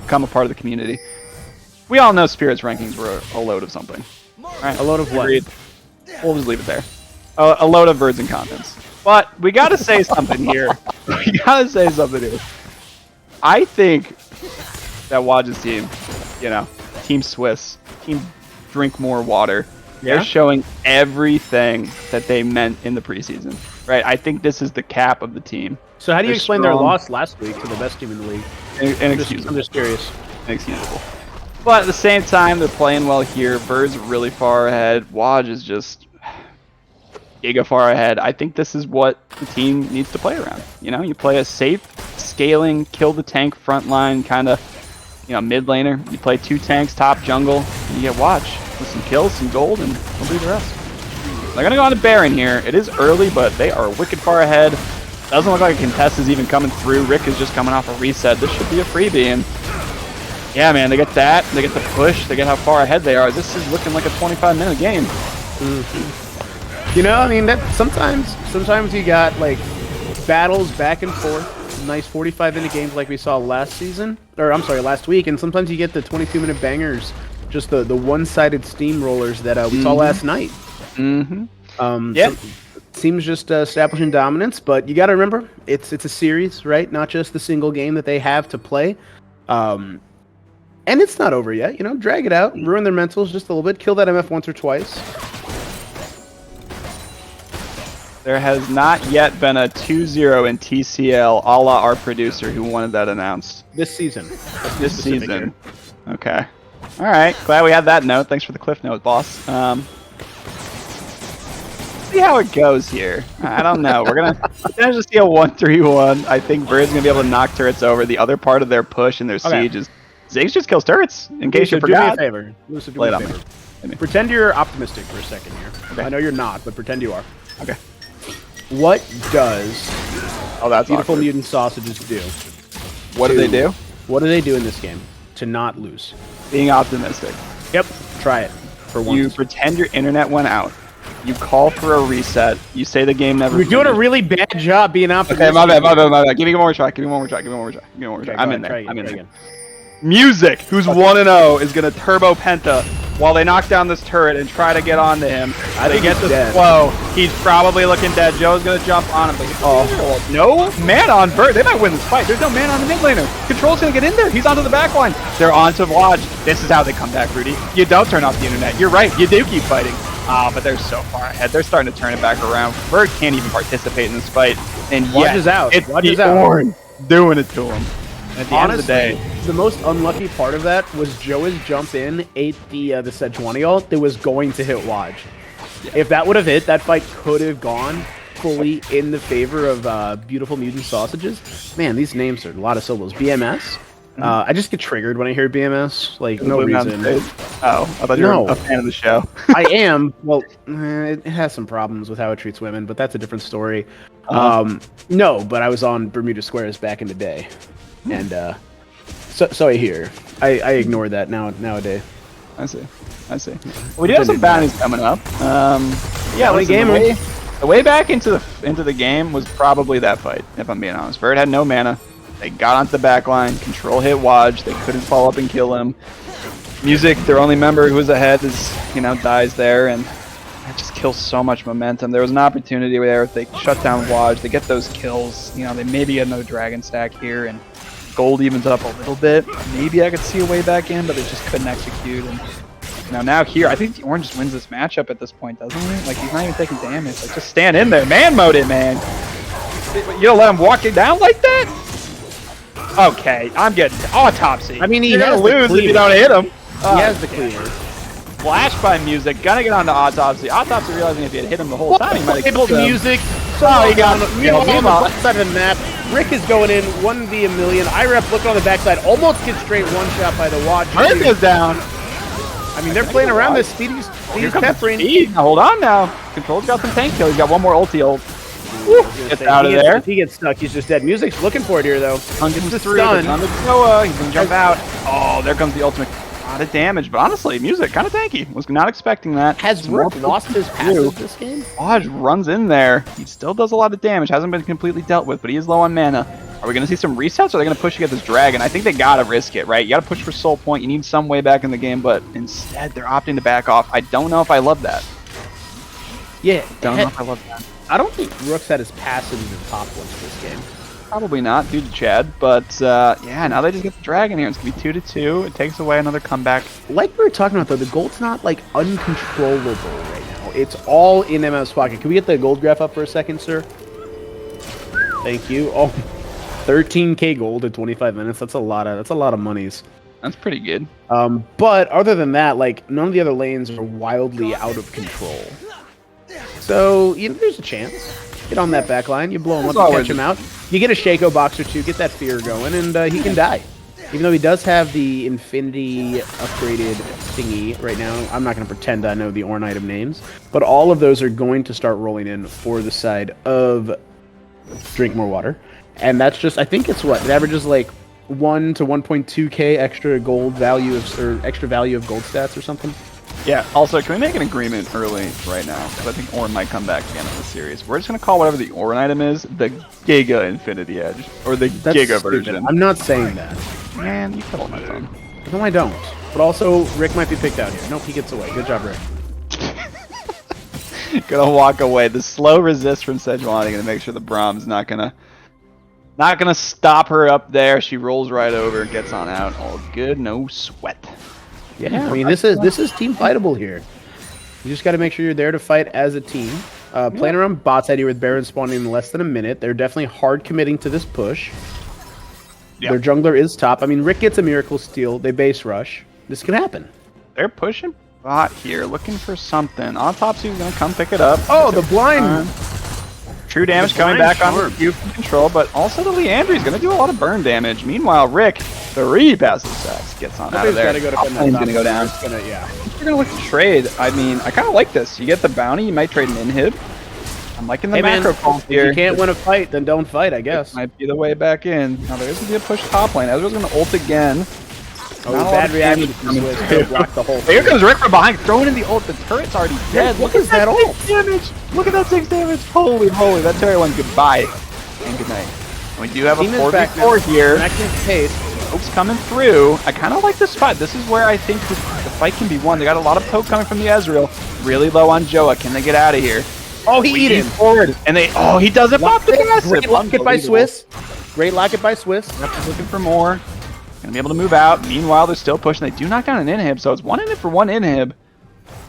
become a part of the community. We all know Spirit's rankings were a load of something. Right? A load of what? We'll just leave it there. A load of birds and contents. But we gotta say something here. We gotta say something here. I think that Waj's team, you know, Team Swiss, Team Drink More Water, they're showing everything that they meant in the preseason. Right? I think this is the cap of the team. So how do you explain their loss last week to the best team in the league? Inexcusable. I'm just curious. Inexcusable. But at the same time, they're playing well here. Bird's really far ahead. Waj is just giga far ahead. I think this is what the team needs to play around. You know, you play a safe, scaling, kill the tank frontline kind of, you know, mid laner. You play 2 tanks, top jungle, and you get Waj with some kills, some gold, and we'll do the rest. They're gonna go on to Baron here. It is early, but they are wicked far ahead. Doesn't look like a contest is even coming through. Rick is just coming off a reset. This should be a freebie, and yeah, man, they get that. They get the push. They get how far ahead they are. This is looking like a 25-minute game. You know, I mean, that sometimes you got like battles back and forth, nice 45-minute games like we saw last season, or I'm sorry, last week, and sometimes you get the 22-minute bangers, just the one-sided steamrollers that we saw last night. Teams just establishing dominance, but you got to remember it's a series, right? Not just the single game that they have to play. And it's not over yet, you know. Drag it out, ruin their mentals just a little bit, kill that MF once or twice. There has not yet been a 2-0 in TCL, a la our producer who wanted that announced. This season. This season. Okay. All right. Glad we had that note. Thanks for the cliff note, boss. see how it goes here. I don't know. We're gonna just see a 1-3-1. I think Bird's gonna be able to knock turrets over. The other part of their push and their siege is Ziggs just kills turrets. In case you forgot. Do me a favor. Lucive, do me a favor. Pretend you're optimistic for a second here. Okay. I know you're not, but pretend you are. Okay. What does beautiful awkward. mutant sausages do? What do they do? What do they do in this game to not lose? Being optimistic. Yep. Try it for once. You pretend your internet went out. You call for a reset. You say the game never. You're doing a really bad job being optimistic. Okay, my bad. Give me one more try. I'm in there. I'm in there. Music, who's 1-0, is gonna turbo penta while they knock down this turret and try to get onto him. They get the slow. He's probably looking dead. Joe's gonna jump on him, but no man on Bert. They might win this fight. There's no man on the mid laner. Control's gonna get in there. He's onto the back line. They're onto Lodge. This is how they come back, Rudy. You don't turn off the internet. You're right. You do keep fighting. But they're so far ahead. They're starting to turn it back around. Bert can't even participate in this fight. And Watch is out. It's Watch is the out. Abarn doing it to him. At the end of the day, the most unlucky part of that was Joe's jump in, ate the Sejuani ult that was going to hit Waj. Yeah. If that would have hit, that fight could have gone fully in the favor of beautiful mutant sausages. Man, these names are a lot of syllables. BMS. I just get triggered when I hear BMS. Like, no reason. Oh, I thought you were a fan of the show. I am. Well, it has some problems with how it treats women, but that's a different story. No, but I was on Bermuda Squares back in the day. And so I hear. I ignore that nowadays. I see. We do have some bounties coming up. Yeah, the way back into the game was probably that fight, if I'm being honest. Bird had no mana. They got onto the back line. Control hit Waj. They couldn't follow up and kill him. Music, their only member who was ahead, dies there, and that just kills so much momentum. There was an opportunity there if they shut down Waj, they get those kills. They maybe get another dragon stack here, and gold evens up a little bit. Maybe I could see a way back in, but they just couldn't execute. And now here, I think the Orange just wins this matchup at this point, doesn't he? Like, he's not even taking damage. Like, just stand in there, man mode it, man. You don't let him walk it down like that? Okay, I'm getting autopsy. I mean, you're gonna lose if you don't hit him. He has the cleaver. Flash by Music, gonna get onto autopsy. Autopsy realizing if he had hit him the whole time, he might have killed him. Music. He got him. On the left side of the map. Rick is going in 1v1,000,000. IREP looking on the backside, almost gets straight one shot by the Watch. Rick is down. I mean, they're playing around this. Speedy's peppering. Hold on now. Control's got some tank kill. He's got one more ulti ult. Gets out of there. If he gets stuck, he's just dead. Music's looking for it here, though. He's gonna jump out. Oh, there comes the ultimate. A lot of damage, but honestly, Music kind of tanky. Was not expecting that. Has Rick lost his passive this game? Waj runs in there. He still does a lot of damage. Hasn't been completely dealt with, but he is low on mana. Are we going to see some resets, or are they going to push to get this dragon? I think they got to risk it, right? You got to push for soul point. You need some way back in the game, but instead they're opting to back off. I don't know if I love that. Yeah, don't know if I love that. I don't think Rook's had his passive even top once this game. Probably not, due to Chad, but yeah, now they just get the dragon here. It's going to be 2-2. It takes away another comeback. Like we were talking about, though, the gold's not, like, uncontrollable right now. It's all in MM's pocket. Can we get the gold graph up for a second, sir? Thank you. Oh, 13k gold in 25 minutes. That's a lot of monies. That's pretty good. But other than that, like, none of the other lanes are wildly out of control. So, there's a chance. Get on that back line, you blow him up, catch him out. You get a Shaco box or two, get that fear going, and he can die. Even though he does have the Infinity upgraded thingy right now, I'm not going to pretend I know the Ornn item names, but all of those are going to start rolling in for the side of Drink More Water. And that's just, I think it's what? It averages like 1 to 1.2k extra gold value or extra value of gold stats or something. Yeah, also, can we make an agreement early right now? Because I think Ornn might come back again in the series. We're just going to call whatever the Ornn item is the Giga Infinity Edge. Or the Giga version. I'm not saying that. Man, you hold my tongue. No, I don't. But also, Rick might be picked out here. Nope, he gets away. Good job, Rick. Gonna walk away. The slow resist from Sejuani gonna make sure the Brahm's not gonna stop her up there. She rolls right over, gets on out. All good, no sweat. Yeah, I mean, this is team fightable here. You just got to make sure you're there to fight as a team. Playing around bot side here with Baron spawning in less than a minute. They're definitely hard committing to this push. Their jungler is top. I mean, Rick gets a Miracle Steal. They base rush. This can happen. They're pushing Bot here, looking for something. Autopsy's gonna come pick it up. Oh, the blind. True damage coming back on the Q from control, but also the Leandry's gonna do a lot of burn damage. Meanwhile, Rick, 3 passive stacks, gets on out of there. He's gonna go down. Yeah. You're gonna look to trade. I mean, I kind of like this. You get the bounty, you might trade an inhib. I'm liking the macro calls here. If you can't win a fight, then don't fight, I guess. This might be the way back in. Now there's gonna be a push top lane. Ezreal's gonna ult again. Oh, bad reaction to Switch. Block the whole thing. Here comes Rick from behind, throwing in the ult. The turret's already dead. Look at that ult damage. Look at that 6 damage. Holy moly, that turret went goodbye and good night. We do have a 4v4 here. Folks coming through. I kind of like this spot. This is where I think the fight can be won. They got a lot of poke coming from the Ezreal. Really low on Joa. Can they get out of here? Oh, he eat him forward, and they. Oh, he doesn't pop the passive. Great locket by Swiss. Great locket by Swiss. Just looking for more. Gonna be able to move out. Meanwhile, they're still pushing. They do knock down an inhib, so it's 1 inhib for 1 inhib.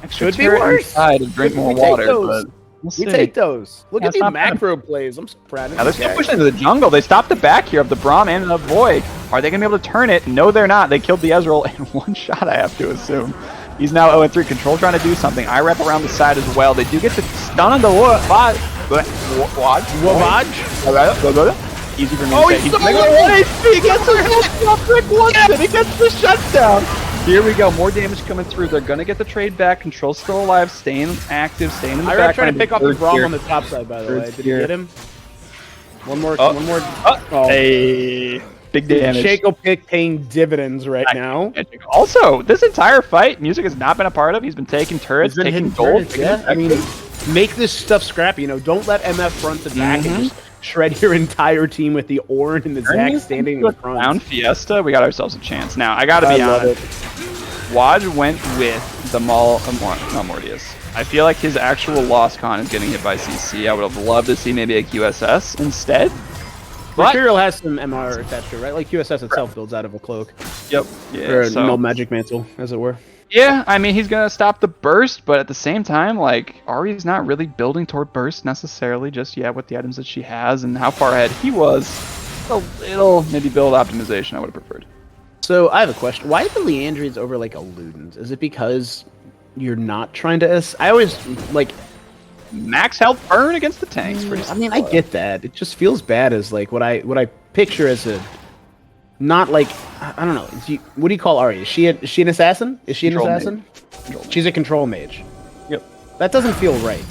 Extra Could be worse. Inside to drink more water, but we'll see. We take those. Look at these macro plays. I'm so proud of Now they're still pushing into the jungle. They stopped the back here of the Braum and the Void. Are they gonna be able to turn it? No, they're not. They killed the Ezreal in 1 shot, I have to assume. He's now 0-3. Control trying to do something. I rep around the side as well. They do get the stun on the Waj. Easy for me to say. He's like, he gets the he gets the shutdown. Here we go. More damage coming through. They're going to get the trade back. Control's still alive. Staying active. Staying in the back. I'm trying to pick off the Braum on the top side, by the way. Did you get him? One more. Oh. Hey. Big damage. Shaco pick paying dividends right now. Also, this entire fight, Music has not been a part of. He's been taking turrets, taking gold. Yeah. I mean, make this stuff scrappy. You know, don't let MF front to back and just shred your entire team with the Ornn and the Zac standing in the front. Down Fiesta, we got ourselves a chance. Now, I gotta be honest. Waj went with the Mortius. I feel like his actual lost con is getting hit by CC. I would have loved to see maybe a QSS instead. Material has some MR attached to it, right? Like QSS itself builds out of a cloak. Yep. Yeah. Or no magic mantle, as it were. Yeah, I mean, he's going to stop the burst, but at the same time, like, Ahri's not really building toward burst necessarily just yet with the items that she has and how far ahead he was. A little, maybe build optimization I would have preferred. So, I have a question. Why the Leandry's over, like, a Ludens? Is it because you're not trying to... I always, like... Max health burn against the tanks. I mean, I get that. It just feels bad as, like, what I picture as a... Not like, I don't know. What do you call Ahri? Is she an assassin? Is she an assassin? She's a control mage. Yep. That doesn't feel right.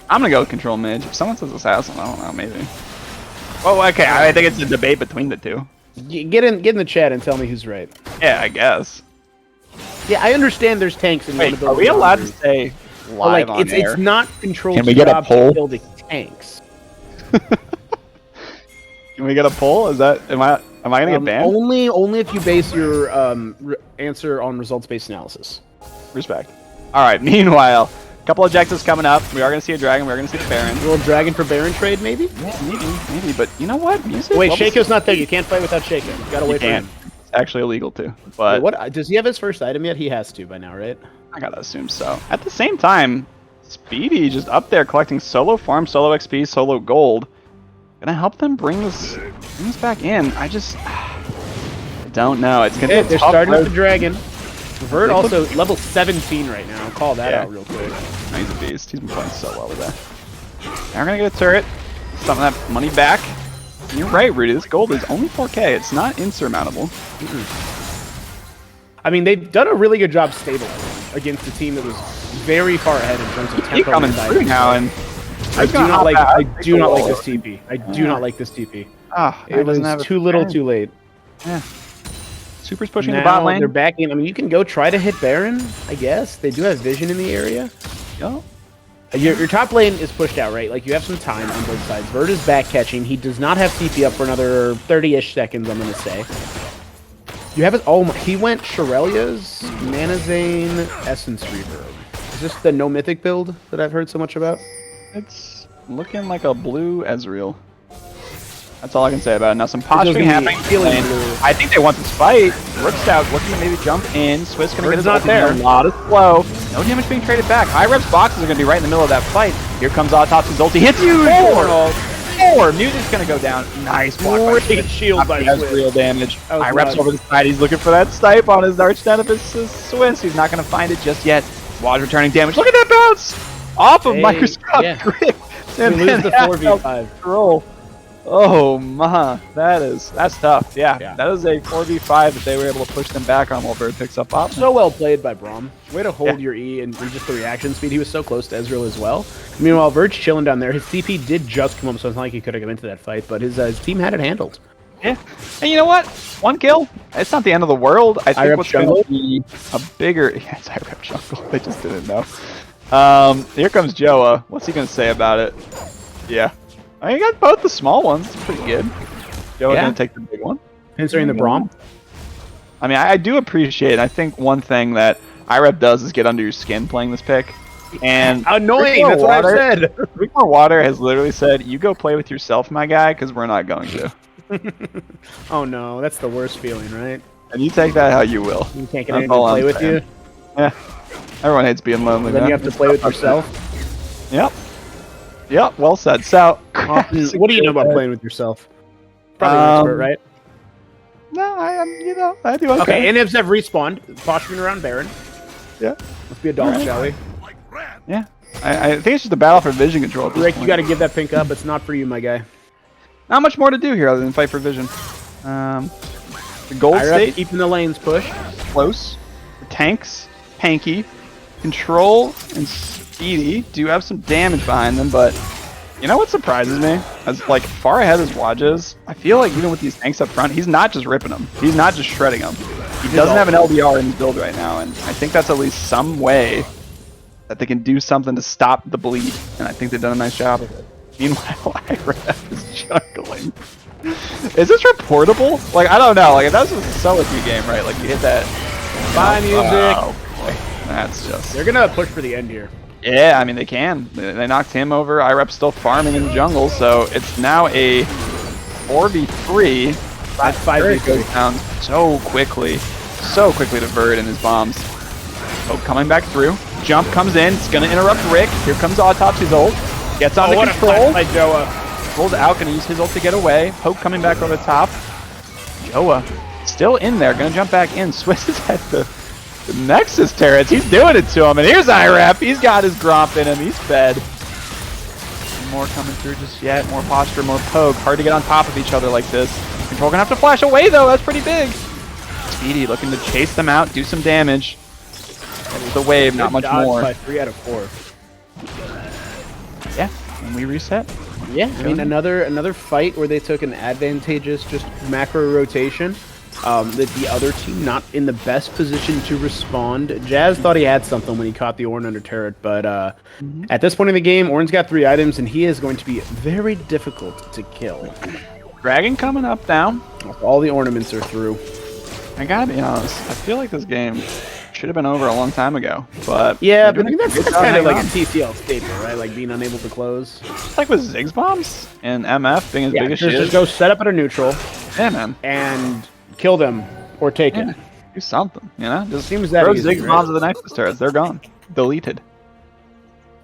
I'm gonna go with control mage. If someone says assassin, I don't know, maybe. Oh, okay. I think it's a debate between the two. Get in the chat and tell me who's right. Yeah, I guess. Yeah, I understand there's tanks in Wait, are we allowed to say live on air? It's not control. Can we get a poll? Building tanks. Can we get a poll? Is that am I gonna get banned? Only if you base your answer on results-based analysis. Respect. All right. Meanwhile, a couple objectives coming up. We are gonna see a dragon. We are gonna see the Baron. A little dragon for Baron trade, maybe? Yeah, maybe. But you know what? Music. Wait, Shaco's not there. You can't fight without Shaco. You gotta wait for him. It's actually illegal too. But wait, what? Does he have his first item yet? He has to by now, right? I gotta assume so. At the same time, Speedy just up there collecting solo farm, solo XP, solo gold. Gonna help them bring this back in. I don't know. It's gonna. They're starting with the dragon. Vert also level 17 right now. I'll call that out real quick. No, he's a beast. He's been playing so well with that. Now we're gonna get a turret. Some of that money back. And you're right, Rudy. This gold is only 4K. It's not insurmountable. I mean, they've done a really good job stabilizing against a team that was very far ahead in terms of tempo. Coming through now, and I do not like this TP. I do not like this TP. It was too little, too late. Yeah. Super's pushing now, the bot lane. They're backing. I mean, you can go try to hit Baron, I guess. They do have vision in the area. Yo. Your top lane is pushed out, right? Like, you have some time on both sides. Vert is back catching. He does not have TP up for another 30-ish seconds, I'm going to say. You have it. Oh, my. He went Shirelia's Manazane Essence Reverb. Is this the no mythic build that I've heard so much about? It's looking like a blue Ezreal. That's all I can say about it. Now some posturing happening. I think they want this fight. Rook's out, looking to maybe jump in. Swiss gonna get his not there. A lot of slow. No damage being traded back. Irep's boxes are gonna be right in the middle of that fight. Here comes Autopsy's ulti. Hits you! Four! Music's gonna go down. Nice block. Great shield by Swiss. Real damage. Irep's over the side. He's looking for that stipe on his arch nemesis Swiss. He's not gonna find it just yet. Waj returning damage. Look at that bounce! Off of Microsoft yeah. Grip. We And lose then the that 4v5. roll. Oh my, that's tough. Yeah, Yeah. that is a 4v5 that they were able to push them back on while Bird picks up op. So well played by Braum. Way to hold Yeah. your E and just the reaction speed. He was so close to Ezreal as well. Meanwhile, Verge chilling down there. His TP did just come up, so it's not like he could have come into that fight, but his team had it handled. Yeah, and you know what? 1 kill. It's not the end of the world. I think rep what's going jungle? to be a bigger. Yes, I rep jungle. They just didn't know. Here comes Joa. What's he going to say about it? Yeah. I mean, you got both the small ones. It's pretty good. Joa Yeah. going to take the big one. Answering the Braum. I mean, I do appreciate it. I think one thing that IREP does is get under your skin playing this pick. And Annoying, that's what I said. Rickmore Water has literally said, you go play with yourself, my guy, because we're not going to. Oh no, that's the worst feeling, right? And you take that how you will. You can't get That's anyone all to play I'm with saying. you. Yeah. Everyone hates being lonely, Then man. you have to play with yourself. Yep. Yep, well said. So, What do you know about playing with yourself? Probably an expert, right? No, I am, I do okay. Okay, Inhibs have respawned, posturing around Baron. Yeah. Let's be adults, shall we? Yeah. I think it's just a battle for vision control at this Rick, point. you got to give that pink up. It's not for you, my guy. Not much more to do here other than fight for vision. The gold IRF state, keeping the lanes pushed. close. The tanks, Panky, Control, and Speedy do have some damage behind them, but you know what surprises me? As like far ahead as Waj is, I feel like even with these tanks up front, he's not just ripping them. He's not just shredding them. He doesn't have an LBR in his build right now, and I think that's at least some way that they can do something to stop the bleed, and I think they've done a nice job of it. Meanwhile, IRF is juggling. Is this reportable? Like, I don't know. Like, if that's a solo queue game, right? Like, you hit that. Bye, music. Oh, boy. That's just. They're gonna push for the end here. Yeah, I mean, they can. They knocked him over. IREP's still farming in the jungle, so it's now a 4v3. That's 5v3. Goes down so quickly to Verd and his bombs. Oh, coming back through. Jump comes in. It's gonna interrupt Rick. Here comes Autopsy's ult. Gets on the What control. a fight by Joa. Rolls out, gonna use his ult to get away. Poke coming back over the top. Joa still in there, gonna jump back in. Swiss is at the Nexus turrets. He's doing it to him. And here's IREP. He's got his Gromp in him. He's fed. More coming through just yet. More posture, more poke. Hard to get on top of each other like this. Control gonna have to flash away though. That's pretty big. Speedy looking to chase them out, do some damage. The wave, not much more. By 3 out of 4. Yeah, and we reset. Yeah, I mean another fight where they took an advantageous just macro rotation. That the other team not in the best position to respond. Jazz thought he had something when he caught the Ornn under turret, but at this point in the game, Ornn's got 3 items and he is going to be very difficult to kill. Dragon coming up down. All the ornaments are through. I gotta be honest, I feel like this game should have been over a long time ago, but Yeah, they're but I doing mean, a that's good job kind of hanging like a on. TCL staple, right? Like being unable to close. Just like with Ziggs bombs and MF being as big as she just is. go set up at a neutral Yeah, man. and kill them or take Yeah. it. Do something, you know? Just Seems that throw easy, Ziggs right? bombs at the Nexus turrets. They're gone. Deleted.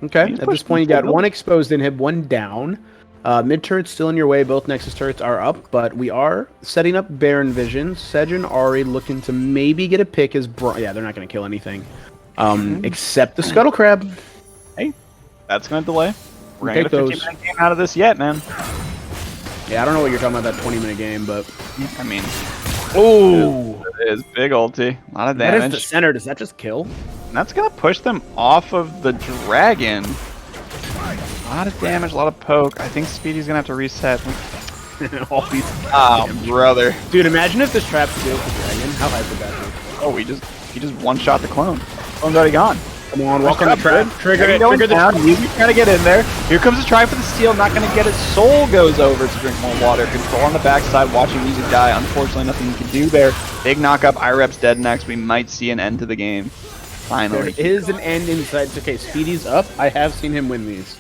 Okay, He's at this pushing point you the got field. 1 exposed inhib, 1 down. Mid turret's still in your way, both Nexus turrets are up, but we are setting up Baron Vision. Sedge and Ari looking to maybe get a pick as yeah, they're not going to kill anything. Except the Scuttle Crab. Hey, that's going to delay. We're going to Take get a those. 15-minute game out of this yet, man. Yeah, I don't know what you're talking about, that 20-minute game, but... I mean, Oh! it is big ulti. A lot of That is damage. the center. Does that just kill? And that's going to push them off of the dragon. A lot of damage, a lot of poke. I think Speedy's going to have to reset. All these... Oh, brother. Dude, imagine if this trap steals the dragon. How hype would that be? Oh, he just one-shot the clone. Clone's already gone. Come on, welcome to trap. Trigger it, Going trigger the... down. Music's trying to get in there. Here comes the try for the steal. Not going to get it. Soul goes over to drink more water. Control on the backside. Watching Music die. Unfortunately, nothing you can do there. Big knock-up. IREP's dead next. We might see an end to the game. Finally. There is an end inside. It's okay, Speedy's up. I have seen him win these.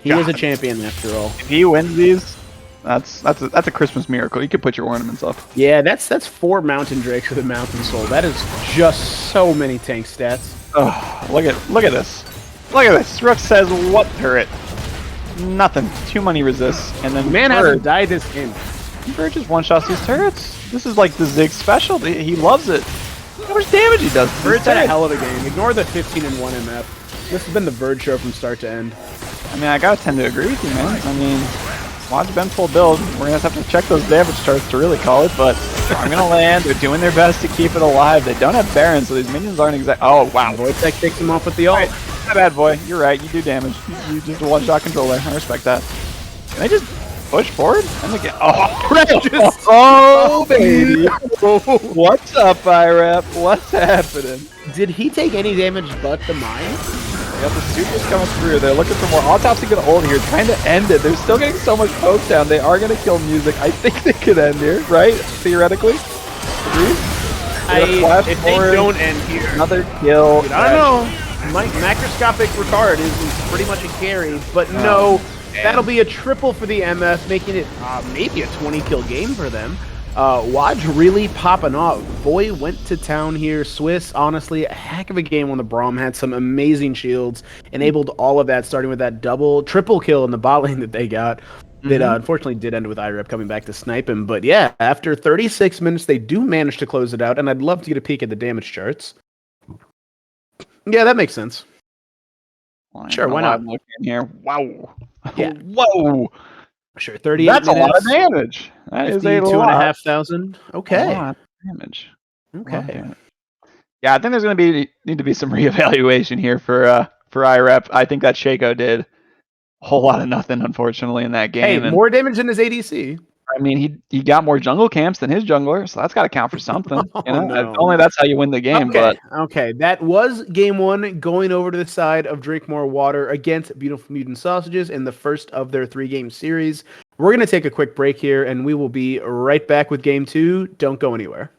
He is a God. champion after all. If he wins these, that's a Christmas miracle. You could put your ornaments up. Yeah, that's 4 Mountain Drakes with a Mountain Soul. That is just so many tank stats. Oh, look at this. Look at this. Rook says, what turret? Nothing. Too many resists. And then Man Bird, hasn't died this in. Bird just one-shots these turrets. This is like the Ziggs specialty. He loves it. how much damage he does. Verge had a hell of a game. Ignore the 15-1 MF. This has been the Verge show from start to end. I mean, I gotta tend to agree with you, man. I mean, Wod's been full build. We're gonna have to check those damage charts to really call it, but I'm gonna land. They're doing their best to keep it alive. They don't have Baron, so these minions aren't exact. Oh, wow. Wojtek takes him off with the ult. Right. My bad, boy. You're right. You do damage. You just a one-shot controller. I respect that. Can they just push forward? And they get. Oh, baby. What's up, IREP? What's happening? Did he take any damage but the mine? They got the supers coming through. They're looking for more. Autopsy gonna ult here, trying to end it. They're still getting so much poke down. They are gonna kill music. I think they could end here, right? Theoretically. If they don't end here, another kill. Dude, I don't know. Macroscopic Ricard is pretty much a carry, but no, that'll be a triple for the MF, making it maybe a 20-kill game for them. Waj really popping off. Boy went to town here. Swiss, honestly, a heck of a game on the Braum. Had some amazing shields. Enabled all of that, starting with that triple kill in the bot lane that they got. That unfortunately did end with IREP coming back to snipe him. But yeah, after 36 minutes, they do manage to close it out. And I'd love to get a peek at the damage charts. Yeah, that makes sense. Well, sure, why not? Looking here. Wow. Yeah. Whoa. Sure, 38 That's minutes. A lot of damage. That is a lot. 2,500. Okay. A lot of damage. Okay. Yeah, I think there's going to need to be some reevaluation here for IREP. I think that Shaco did a whole lot of nothing, unfortunately, in that game. Hey, more damage than his ADC. I mean, he got more jungle camps than his jungler, so that's got to count for something. No. Only that's how you win the game. Okay, that was game one, going over to the side of Drink More Water against Beautiful Mutant Sausages in the first of their 3-game series. We're going to take a quick break here, and we will be right back with game two. Don't go anywhere.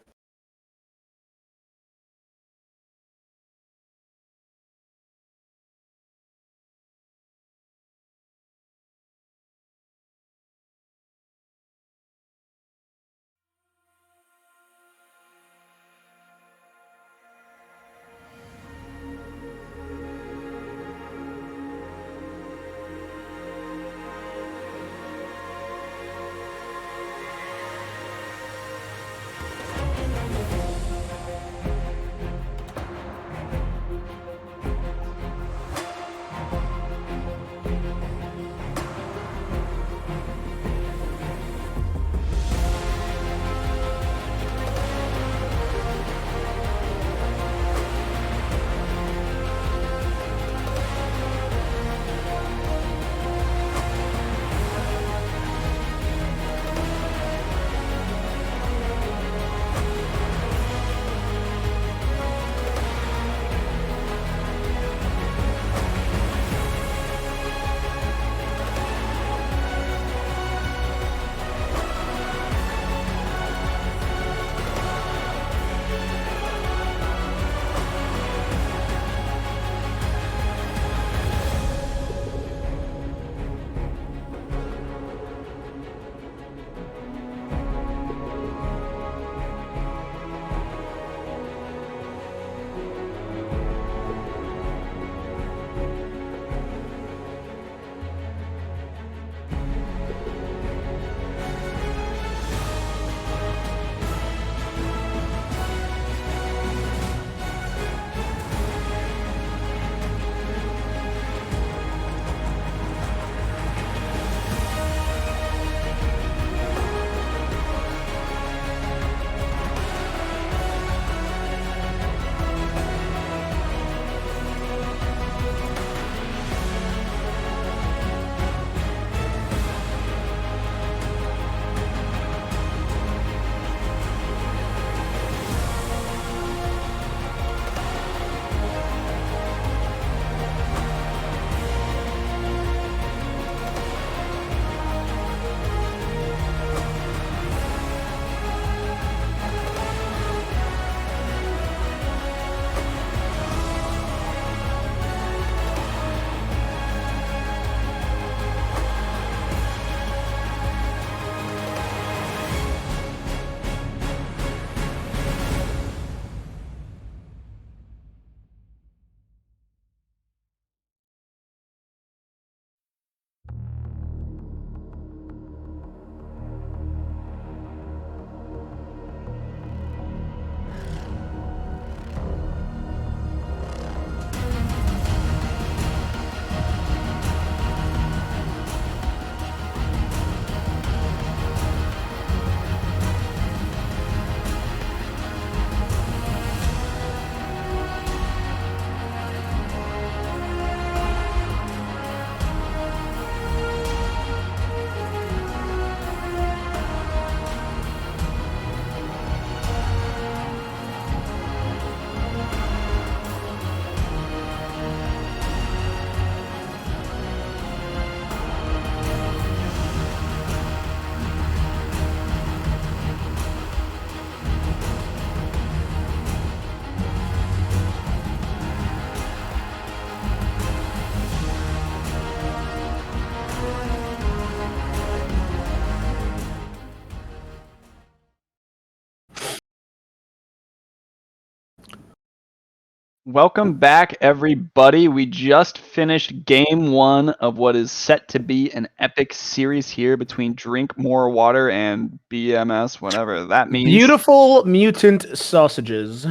Welcome back, everybody. We just finished game 1 of what is set to be an epic series here between Drink More Water and BMS, whatever that means. Beautiful mutant sausages.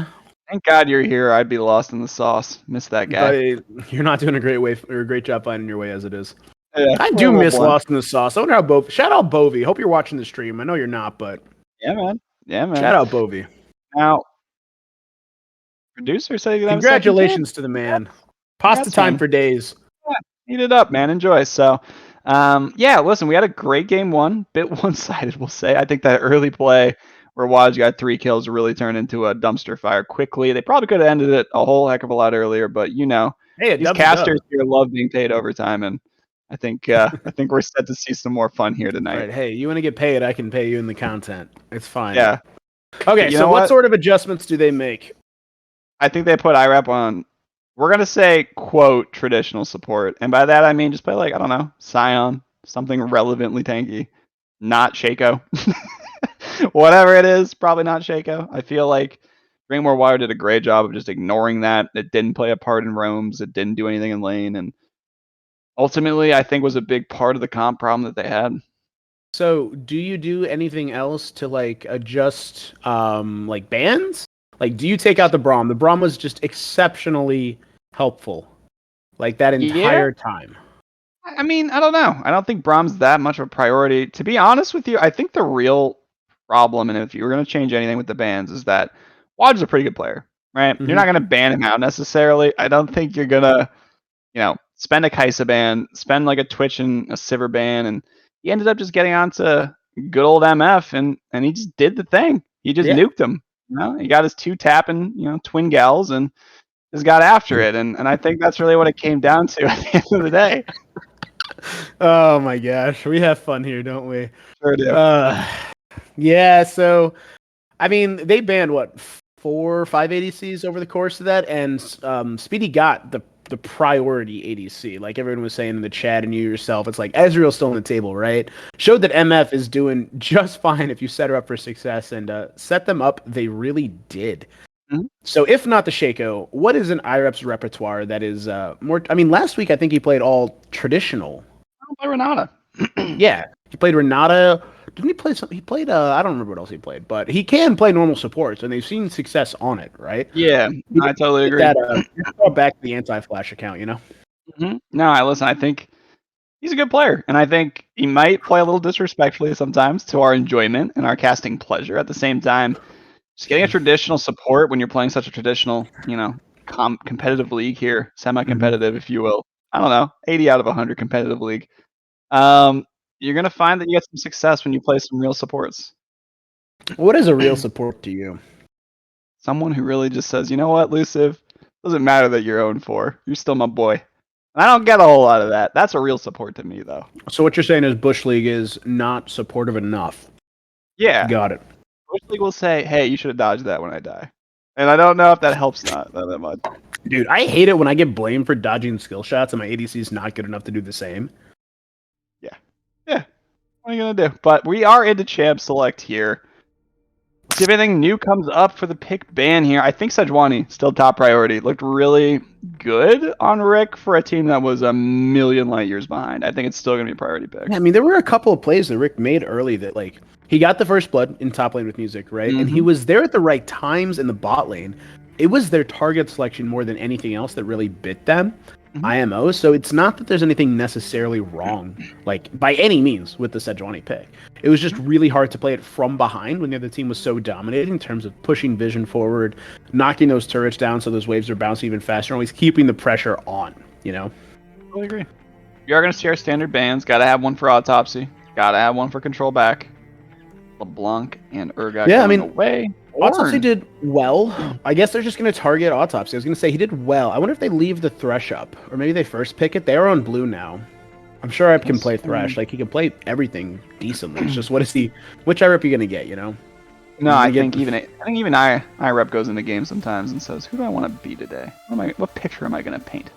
Thank God you're here. I'd be lost in the sauce. Miss that guy. But you're not doing a great job finding your way as it is. Yeah, I do miss Lost in the Sauce. I wonder how shout out Bovey. Hope you're watching the stream. I know you're not, but Yeah, man. Yeah, man. shout out Bovey. Now, producer said you have Congratulations to the man. Pasta time for days. Yeah, eat it up, man. Enjoy. So, yeah, listen, we had a great game 1. Bit one-sided, we'll say. I think that early play where Waj got 3 kills really turned into a dumpster fire quickly. They probably could have ended it a whole heck of a lot earlier, but hey, these casters here love being paid overtime, and I think we're set to see some more fun here tonight. Right. Hey, you want to get paid? I can pay you in the content. It's fine. Yeah. Okay. So what sort of adjustments do they make? I think they put IREP on. We're gonna say quote traditional support, and by that I mean just play like I don't know Scion, something relevantly tanky, not Shaco. Whatever it is, probably not Shaco. I feel like Drink More Water did a great job of just ignoring that. It didn't play a part in roams. It didn't do anything in lane, and ultimately, I think was a big part of the comp problem that they had. So, do you do anything else to like adjust, like bans? Like, do you take out the Braum? The Braum was just exceptionally helpful, like that entire time. I mean, I don't know. I don't think Braum's that much of a priority. To be honest with you, I think the real problem, and if you were going to change anything with the bans, is that Waj is a pretty good player, right? Mm-hmm. You're not going to ban him out necessarily. I don't think you're going to, spend a Kaisa ban, spend like a Twitch and a Sivir ban, and he ended up just getting onto good old MF, and he just did the thing. He just nuked him. He got his 2 tapping, twin gals, and just got after it. And I think that's really what it came down to at the end of the day. Oh my gosh, we have fun here, don't we? Sure do. Yeah, so I mean, they banned what 4 or 5 ADCs over the course of that, and Speedy got the priority ADC. Like everyone was saying in the chat, and you yourself, it's like Ezreal's still on the table, right? Showed that MF is doing just fine if you set her up for success, and set them up. They really did. Mm-hmm. So if not the Shaco, what is an IREP's repertoire that is more? I mean, last week I think he played all traditional. Play Renata. Yeah, he played Renata. Didn't he play something? He played, I don't remember what else he played, but he can play normal supports, and they've seen success on it, right? Yeah, I totally agree. Back to the anti-flash account, Mm-hmm. No, I think he's a good player, and I think he might play a little disrespectfully sometimes to our enjoyment and our casting pleasure. At the same time, just getting a traditional support when you're playing such a traditional, competitive league here, semi-competitive, if you will. I don't know, 80 out of 100 competitive league. You're going to find that you get some success when you play some real supports. What is a real support to you? Someone who really just says, you know what, Loosive, doesn't matter that you're 0-4. You're still my boy. And I don't get a whole lot of that. That's a real support to me, though. So what you're saying is Bush League is not supportive enough. Yeah. Got it. Bush League will say, hey, you should have dodged that when I die. And I don't know if that helps not that much. Dude, I hate it when I get blamed for dodging skill shots and my ADC is not good enough to do the same. Yeah. What are you going to do? But we are into Champ Select here. See if anything new comes up for the pick ban here. I think Sejuani, still top priority. Looked really good on Rick for a team that was a million light years behind. I think it's still going to be a priority pick. Yeah, I mean, there were a couple of plays that Rick made early that, like, he got the first blood in top lane with music, right? Mm-hmm. And he was there at the right times in the bot lane. It was their target selection more than anything else that really bit them. Mm-hmm. IMO, so it's not that there's anything necessarily wrong, like by any means, with the Sejuani pick. It was just really hard to play it from behind when the other team was so dominating in terms of pushing vision forward, knocking those turrets down so those waves are bouncing even faster, always keeping the pressure on, I totally agree. You are going to see our standard bans. Got to have one for Autopsy. Got to have one for Control Back. LeBlanc and Urgot away. Autopsy did well. I guess they're just going to target Autopsy. I was going to say he did well. I wonder if they leave the Thresh up, or maybe they first pick it. They're on blue now. I'm sure I can play Thresh. Like, he can play everything decently. It's just, which IREP are you going to get, No, I think even IREP goes into games sometimes and says, who do I want to be today? What picture am I going to paint?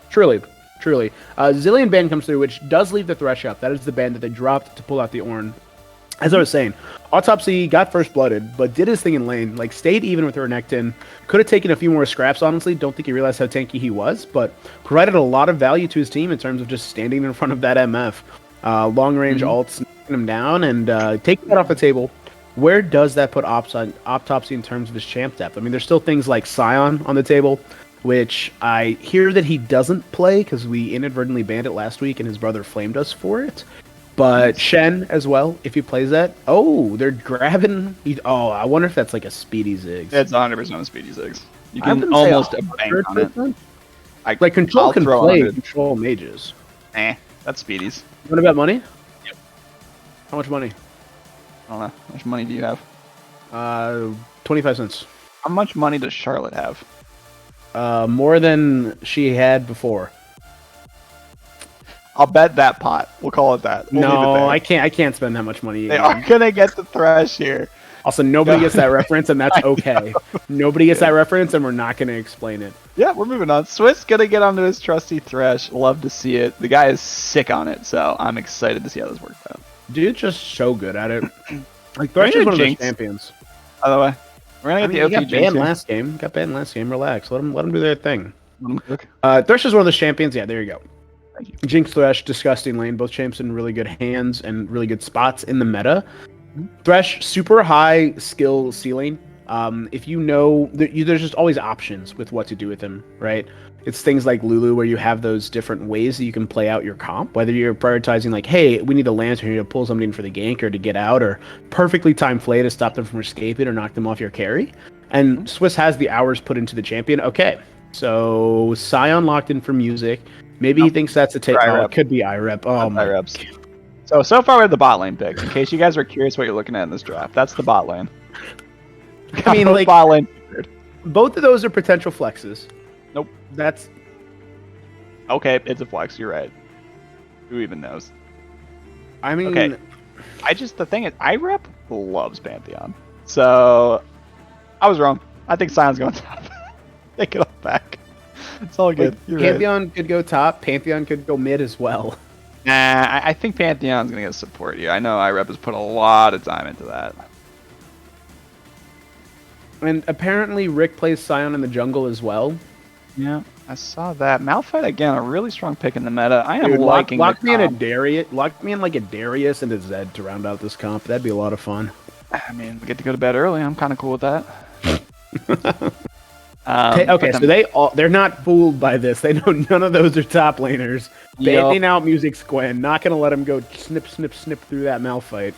Truly. Zillion ban comes through, which does leave the Thresh up. That is the ban that they dropped to pull out the Ornn. As I was saying, Autopsy got first blooded, but did his thing in lane. Like, stayed even with Renekton. Could have taken a few more scraps, honestly. Don't think he realized how tanky he was, but provided a lot of value to his team in terms of just standing in front of that MF. Long range ults, knocking him down, and taking that off the table. Where does that put Autopsy in terms of his champ depth? I mean, there's still things like Scion on the table, which I hear that he doesn't play because we inadvertently banned it last week and his brother flamed us for it. But Shen as well, if he plays that. Oh, they're grabbing. Oh, I wonder if that's like a Speedy Ziggs. It's 100% a Speedy Ziggs. You can almost bank on it. Like Control can play Control mages. That's Speedies. You want to bet money? Yep. How much money? I don't know. How much money do you have? 25 cents. How much money does Charlotte have? More than she had before. I'll bet that pot. We'll call it that. No, I can't. I can't spend that much money. They are gonna get the thresh here. Also, nobody gets that reference, and that's okay. Nobody gets that reference, and we're not gonna explain it. Yeah, we're moving on. Swiss gonna get onto his trusty thresh. Love to see it. The guy is sick on it, so I'm excited to see how this works out. Dude's just so good at it. Like Thresh is one of those champions. By the way, we're gonna get the OP got banned last game. Got banned last game. Relax. Let them do their thing. Cook. Thresh is one of those champions. Yeah, there you go. Thank you. Jinx, Thresh, disgusting lane. Both champs in really good hands and really good spots in the meta. Thresh, super high skill ceiling. If you know, there's just always options with what to do with him, right? It's things like Lulu where you have those different ways that you can play out your comp, whether you're prioritizing like, hey, we need a lantern here to pull somebody in for the gank or to get out, or perfectly timed flay to stop them from escaping or knock them off your carry. And Swiss has the hours put into the champion. Okay, so Scion locked in for music. Maybe he thinks that's a take. Oh, it could be IREP. Oh, my IREPs. So far we have the bot lane pick. In case you guys are curious what you're looking at in this draft, that's the bot lane. I mean, like, bot lane. Both of those are potential flexes. Nope. That's okay. It's a flex. You're right. Who even knows? I mean, okay. The thing is, IREP loves Pantheon, so I was wrong. I think Sion's going top. Take it all back. It's all good. Like, Pantheon could go top. Pantheon could go mid as well. Nah, I think Pantheon's gonna get support here. I know IREP has put a lot of time into that. And apparently Rick plays Scion in the jungle as well. Yeah, I saw that. Malphite again, a really strong pick in the meta. I am liking lock me in a Darius. Lock me in like a Darius and a Zed to round out this comp. That'd be a lot of fun. I mean, we get to go to bed early. I'm kind of cool with that. Okay, so they're not fooled by this. They know none of those are top laners. Banning out Music's Gwen. Not gonna let him go snip, snip, snip through that Malphite.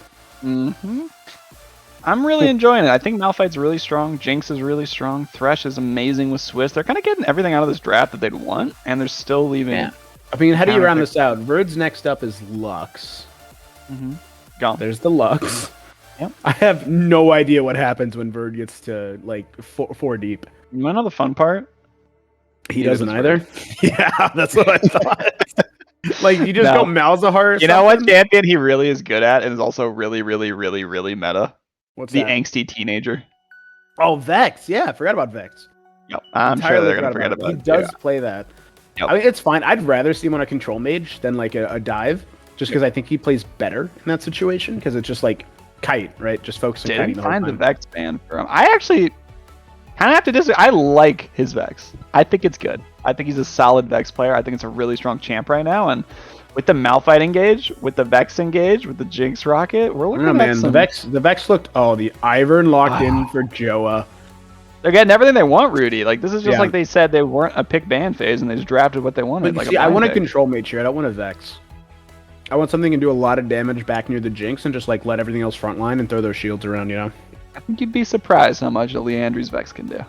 I'm really enjoying it. I think Malphite's really strong. Jinx is really strong. Thresh is amazing with Swiss. They're kind of getting everything out of this draft that they'd want, and they're still leaving. Yeah. I mean, how do you round this out? Verd's next up is Lux. Gone. There's the Lux. Yep. I have no idea what happens when Verd gets to like four deep. You want to know the fun part? He doesn't either. Yeah, that's what I thought. Like, you just go Malzahar. You know what champion he really is good at and is also really, really, really, really meta? What's the that? Angsty teenager. Oh, Vex. Yeah, I forgot about Vex. Yep. I'm sure they're going to forget about it. He does play that. Yep. I mean, it's fine. I'd rather see him on a control mage than like a dive, just because I think he plays better in that situation, because it's just like kite, right? Just focusing on kiting the whole time. Didn't find the Vex ban for him. I actually kind of have to disagree. I like his Vex. I think it's good. I think he's a solid Vex player. I think it's a really strong champ right now, and with the Malphite engage, with the Vex engage, with the Jinx rocket, we're looking at man. The Vex looked. Oh, the Ivern locked in for Joa. They're getting everything they want, Rudy. Like, this is just like they said they weren't a pick ban phase, and they just drafted what they wanted. But see, I want a control mage here. I don't want a Vex. I want something that can do a lot of damage back near the Jinx and just like let everything else frontline and throw those shields around. You know. I think you'd be surprised how much a Leandry's Vex can do.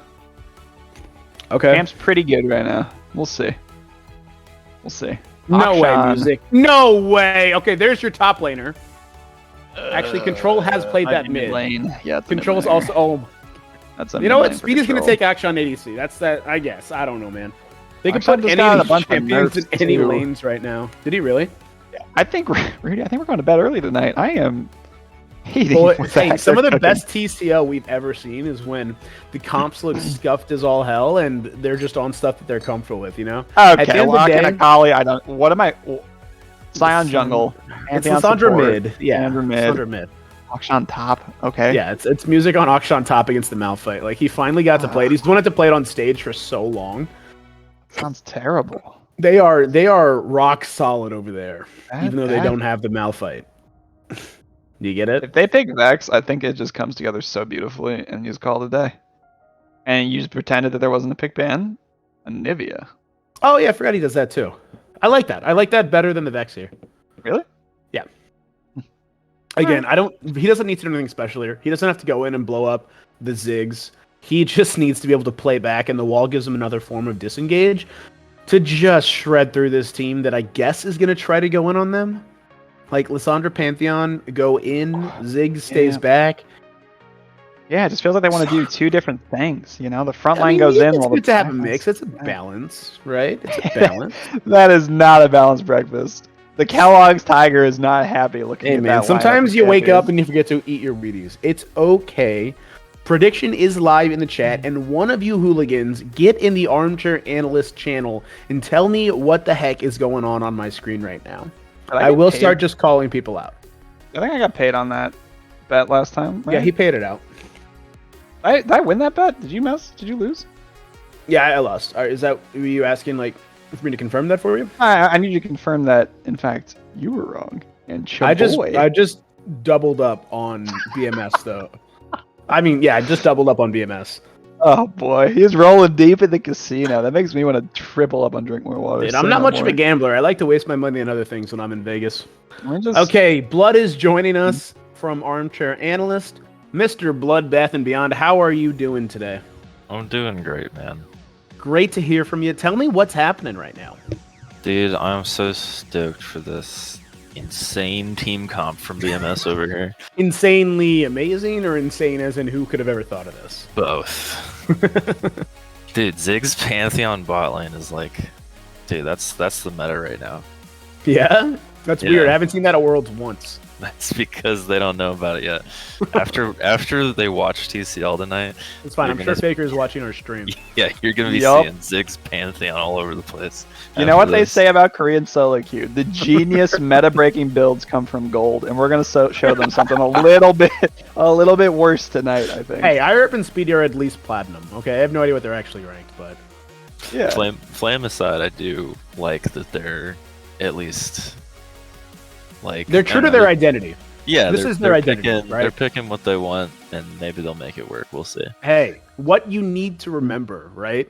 Okay. Camp's pretty good right now. We'll see. We'll see. No way, Music. No way. Okay, there's your top laner. Actually, Control has played that mid. Lane. Yeah, Control's also. Oh, that's you know what? Speedy's gonna take action on ADC. That's that. I guess. I don't know, man. They can put any of these champions in any lanes right now. Did he really? Yeah. I think Rudy. I think we're going to bed early tonight. I am hating. Hey, some of the best TCL we've ever seen is when the comps look scuffed as all hell and they're just on stuff that they're comfortable with, you know? Okay, locking Akali, I don't... What am I... Scion jungle. It's Lissandra mid. Yeah, Lissandra mid. Auction top. Okay. Yeah, it's music on Auction top against the Malphite. Like he finally got to play it. He's wanted to play it on stage for so long. Sounds terrible. They are rock solid over there, even though they That- don't have the Malphite. Do you get it? If they pick Vex, I think it just comes together so beautifully, and you just call it a day. And you just pretended that there wasn't a pick ban. Anivia. Oh yeah, I forgot he does that too. I like that. I like that better than the Vex here. Really? Yeah. Again, he doesn't need to do anything special here. He doesn't have to go in and blow up the Ziggs. He just needs to be able to play back, and the wall gives him another form of disengage to just shred through this team that I guess is going to try to go in on them. Like, Lissandra Pantheon, go in, Ziggs stays back. Yeah, it just feels like they want to do two different things. You know, the front line goes in. It's While good the to have a back mix. line's- It's a balance, right? It's a balance. That is not a balanced breakfast. The Kellogg's Tiger is not happy looking Hey at man, that sometimes lineup you of wake up champions. and you forget to eat your Wheaties. It's okay. Prediction is live in the chat, and one of you hooligans get in the Armchair Analyst channel and tell me what the heck is going on my screen right now. Did I get will paid? start just calling people out. I think I got paid on that bet last time. Right? Yeah, he paid it out. Did I win that bet? Did you mess? Did you lose? Yeah, I lost. Were you asking like for me to confirm that for you? I need you to confirm that. In fact, you were wrong. And I Chaboy- just doubled up on BMS though. I mean, yeah, I just doubled up on BMS. Oh boy, he's rolling deep in the casino. That makes me want to triple up on drink more water. Dude, Say I'm not no much of more. a gambler. I like to waste my money on other things when I'm in Vegas. We're just- Okay, Blood is joining us from Armchair Analyst. Mr. Bloodbath and Beyond, how are you doing today? I'm doing great, man. Great to hear from you. Tell me what's happening right now. Dude, I'm so stoked for this insane team comp from BMS over here. Insanely amazing, or insane as in who could have ever thought of this? Both. Dude, Ziggs Pantheon bot lane is like, dude, that's the meta right now. Yeah? That's Yeah. weird. I haven't seen that at Worlds once. That's because they don't know about it yet. After they watch TCL tonight, It's fine. You're I'm sure gonna- Faker's watching our stream. yeah, you're gonna be Yup. seeing Ziggs Pantheon all over the place. You know after what they this. say about Korean solo queue? The genius meta-breaking builds come from gold, and we're gonna show them something a little bit worse tonight. I think. Hey, IRIP and Speedy are at least platinum. Okay, I have no idea what they're actually ranked, but yeah. Flame aside, I do like that they're at least like they're I true don't to know, their they're- identity. Yeah, This they're- is their they're identity, picking, right? They're picking what they want, and maybe they'll make it work. We'll see. Hey, what you need to remember, right?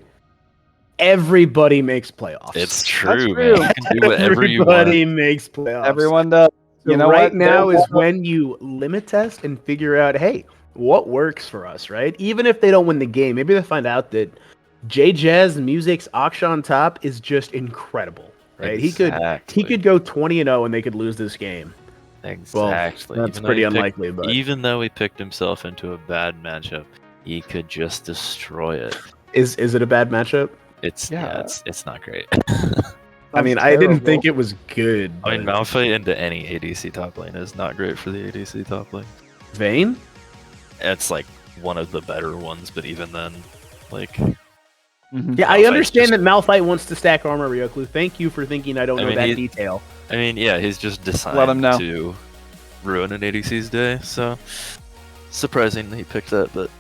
Everybody makes playoffs. It's true, true. man. You can do whatever you Everybody want. makes playoffs. Everyone does. So You know right what? now They're- is when you limit test and figure out, hey, what works for us, right? Even if they don't win the game, maybe they find out that J Jazz Music's Auction top is just incredible, right? He Exactly. could go 20-0 and they could lose this game. Exactly. That's Even though pretty he picked- unlikely, but even though he picked himself into a bad matchup, he could just destroy it. is it a bad matchup? It's Yeah. it's not great. I mean, Sounds I didn't terrible. think it was good. I mean, but- Malphite into any ADC top lane is not great for the ADC top lane. Vayne? It's like one of the better ones, but even then, like, Mhm. Yeah, I Malphite's understand just- that Malphite wants to stack armor, Ryoklu. Thank you for thinking I don't I know mean, that he- detail. I mean, yeah, he's just Let him designed know. to ruin an ADC's day. So surprising that he picked that, but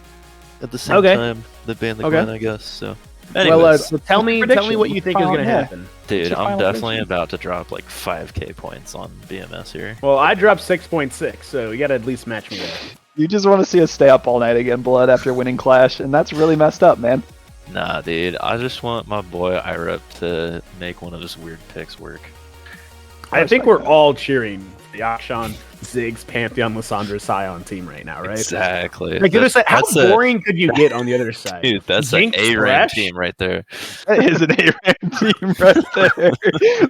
at the same Okay. time, the banned the Okay. Gwen, I guess. So, Well, anyways, so tell me prediction. what you think is Final- going to yeah. happen. dude, your I'm final definitely prediction? about to drop like 5k points on BMS here. Well, I dropped 6.6, so you got to at least match me there. You just want to see us stay up all night again, Blood, after winning Clash, and that's really messed up, man. Nah, dude, I just want my boy Irep to make one of his weird picks work. I think respect we're that. all cheering for the Akshan, Ziggs, Pantheon, Lissandra, Scion team right now, right? Exactly. Like, the other side, how That's a- boring could you get on the other side? Dude, that's an Jinx A-rank Thresh? team right there. That is an A-rank team right there.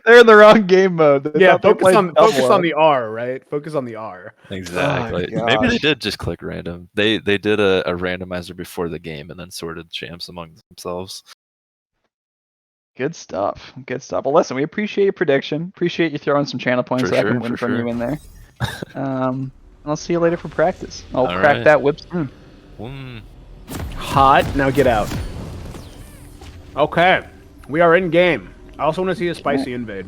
They're in the wrong game mode. They Yeah, thought they focus played on double. the R, right? Focus on the R. Exactly. Oh, Maybe they gosh. did just click random. They did a randomizer before the game and then sorted champs among themselves. Good stuff. Good stuff. Well, listen, we appreciate your prediction. Appreciate you throwing some channel points For so I sure, can win for from sure. you in there. And I'll see you later for practice. I'll All crack right. that whip soon. Mm. Hot. Now get out. Okay, we are in game. I also want to see a spicy invade.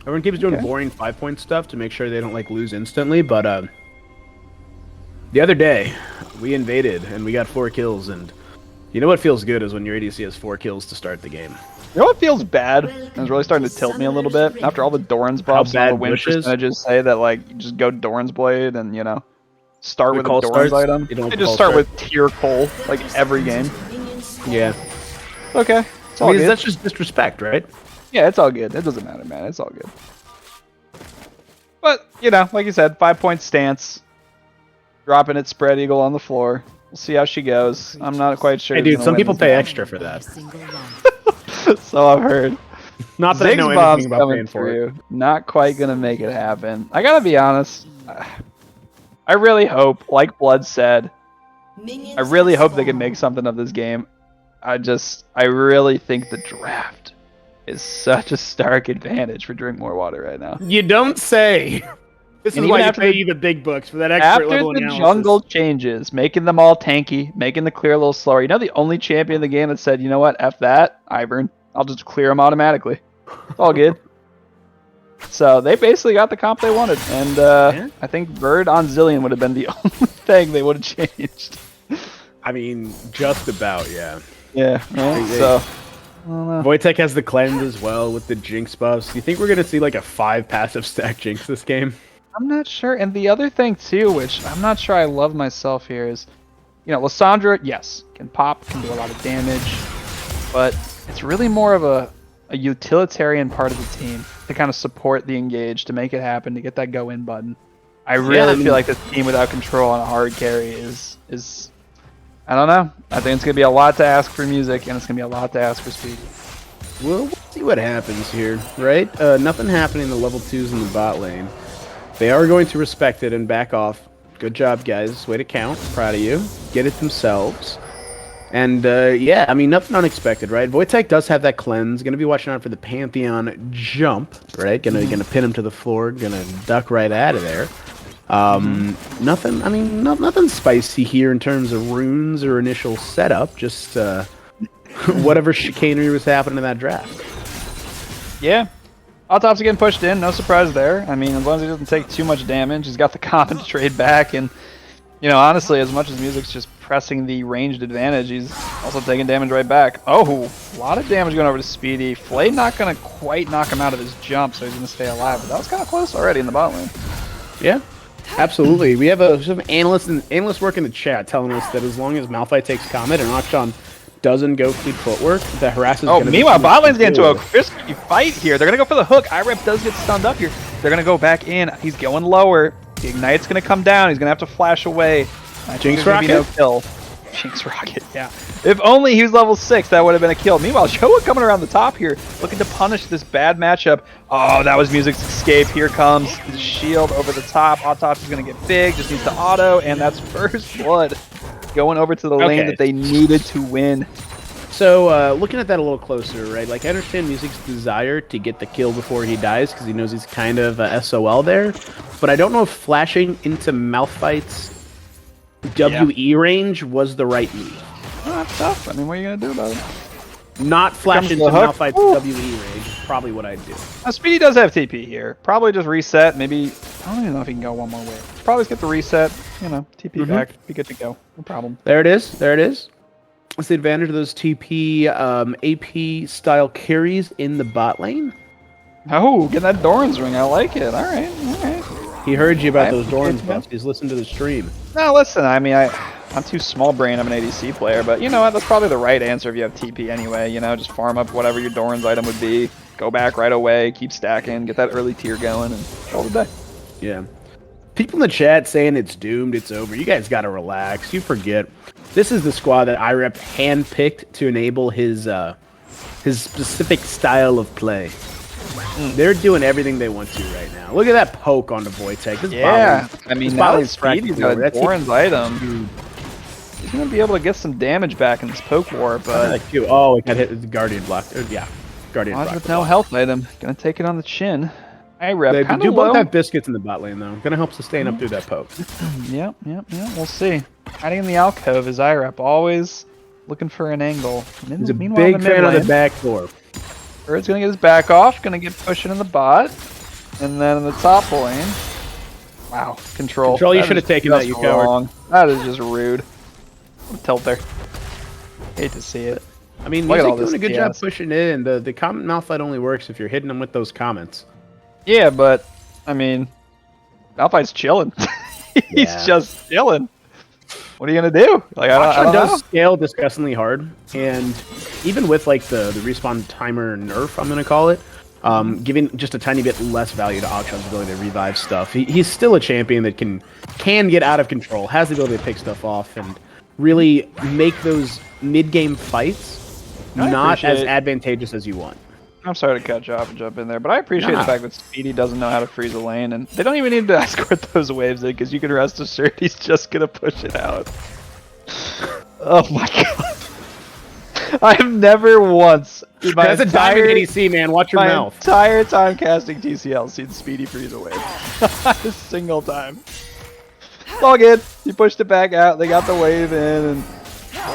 Everyone keeps doing Okay. boring 5-point stuff to make sure they don't like lose instantly, but The other day, we invaded and we got 4 kills, and you know what feels good is when your ADC has 4 kills to start the game. You know what feels bad? And it's really starting to tilt me a little bit after all the Doran's buffs and all the bad win Bush is? percentages say that like you just go Doran's blade and start We with a call Doran's starts? item. You don't They call just start start? with tier Cole like every game. Yeah. Okay, it's all good. That's just disrespect, right? Yeah, it's all good. It doesn't matter, man. It's all good. But like you said, 5-point stance, dropping it spread eagle on the floor. We'll see how she goes. I'm not quite sure. Hey, who's dude, gonna some win people this pay match. extra for that. So I've heard. Not that I know Ziggs anything bomb's about coming paying for it. through. Not quite gonna make it happen. I gotta be honest. I really hope, like Blood said, I really hope they can make something of this game. I really think the draft is such a stark advantage for Drink More Water right now. You don't say. This And is even why you after pay the- you the big bucks for that expert After level the analysis. jungle changes, making them all tanky, making the clear a little slower. The only champion in the game that said, you know what, F that, Abarn. I'll just clear them automatically. It's all good. So they basically got the comp they wanted. And I think Bird on Zillion would have been the only thing they would have changed. I mean, just about, yeah. Yeah, right? They- So, I don't know. Wojtek has the cleanse as well with the Jinx buffs. Do you think we're going to see like a 5 passive stack Jinx this game? I'm not sure. And the other thing, too, which I'm not sure I love myself here is, Lysandra, yes, can pop, can do a lot of damage, but it's really more of a utilitarian part of the team to kind of support the engage, to make it happen, to get that go in button. I really feel like this team without control on a hard carry is I don't know. I think it's going to be a lot to ask for music, and it's going to be a lot to ask for speed. We'll see what happens here, right? Nothing happening in the level 2s in the bot lane. They are going to respect it and back off. Good job, guys. Way to count. Proud of you. Get it themselves. And, yeah, I mean, nothing unexpected, right? Wojtek does have that cleanse. Going to be watching out for the Pantheon jump, right? Gonna pin him to the floor. Gonna duck right out of there. Nothing, I mean, nothing spicy here in terms of runes or initial setup. Just, whatever chicanery was happening in that draft. Yeah. Autopsy getting pushed in, no surprise there. I mean, as long as he doesn't take too much damage, he's got the comp to trade back, and honestly, as much as Music's just pressing the ranged advantage, he's also taking damage right back. Oh, a lot of damage going over to Speedy. Flay not gonna quite knock him out of his jump, so he's gonna stay alive, but that was kind of close already in the bot lane. Yeah, absolutely. We have some analyst work in the chat telling us that as long as Malphite takes Comet and Akshan doesn't go fleet footwork, the harass is Oh, gonna meanwhile, be bot lane's getting into a crispy fight here. They're gonna go for the hook. IREP does get stunned up here. They're gonna go back in. He's going lower. The Ignite's gonna come down. He's gonna have to flash away. Jinx Rocket? No kill. Jinx Rocket, yeah. If only he was level 6, that would have been a kill. Meanwhile, Showa coming around the top here, looking to punish this bad matchup. Oh, that was Music's escape. Here comes the shield over the top. Autopsy's gonna get big, just needs to auto, and that's first blood. Going over to the lane that they needed to win. So, looking at that a little closer, right? Like, I understand Music's desire to get the kill before he dies because he knows he's kind of SOL there, but I don't know if flashing into Malphite's WE range was the right move. Oh, that's tough. I mean, what are you gonna do about it? Not flash Comes into the hook. Malphite's Ooh. WE range is probably what I'd do. Now, Speedy does have TP here. Probably just reset. Maybe, I don't even know if he can go one more way. Probably just get the reset, TP back, be good to go. No problem. There it is. There it is. What's the advantage of those TP AP style carries in the bot lane? Oh, get that Doran's ring. I like it. All right, all right. He heard you about I those appreciate Doran's that. buffs. He's listened to the stream. No, listen, I mean, I'm too small brain. I'm an ADC player, but you know what? That's probably the right answer if you have TP anyway. Just farm up whatever your Doran's item would be. Go back right away, keep stacking, get that early tier going, and call it a day. Yeah. People in the chat saying it's doomed, it's over. You guys got to relax. You forget. This is the squad that IREP handpicked to enable his specific style of play. They're doing everything they want to right now. Look at that poke on the Wojtek. This Yeah, bot lane- I mean, this now bot that lane's Speedy's practically got over. a That's Doran's item, he's going to be able to get some damage back in this poke war, but oh, it got hit with the Guardian block. Yeah, Guardian Watch block. with no health item. Gonna take it on the chin. IREP They kind do of both low. have biscuits in the bot lane, though. Gonna help sustain up through that poke. Yep. We'll see. Hiding in the alcove is IREP, always looking for an angle. He's a Meanwhile, in big the fan mid of the lane, back door. Bird's gonna get his back off, gonna get pushing in the bot, and then in the top lane, Wow, control. Control, you That should have is taken that, just you coward. wrong. That is just rude. Tilt there. Hate to see it. I mean, Look at all Music doing a this good job TS. pushing it in. The comment Malphite only works if you're hitting them with those comments. Yeah, but I mean, Malphite's chilling. He's Yeah. just chilling. What are you gonna do? Like, I Akshan don't does know. scale disgustingly hard, and even with like the respawn timer nerf, I'm gonna call it, giving just a tiny bit less value to Akshan's ability to revive stuff. He's still a champion that can get out of control, has the ability to pick stuff off, and really make those mid-game fights I not as appreciate- advantageous as you want. I'm sorry to cut you off and jump in there, but I appreciate Nah. the fact that Speedy doesn't know how to freeze a lane, and they don't even need to escort those waves in, because you can rest assured he's just gonna push it out. Oh my god. I have never once in my That's a entire, diamond ADC, man. Watch your my mouth. entire time casting TCL seen Speedy freeze a wave. Not a single time. It's all good. He pushed it back out, they got the wave in, and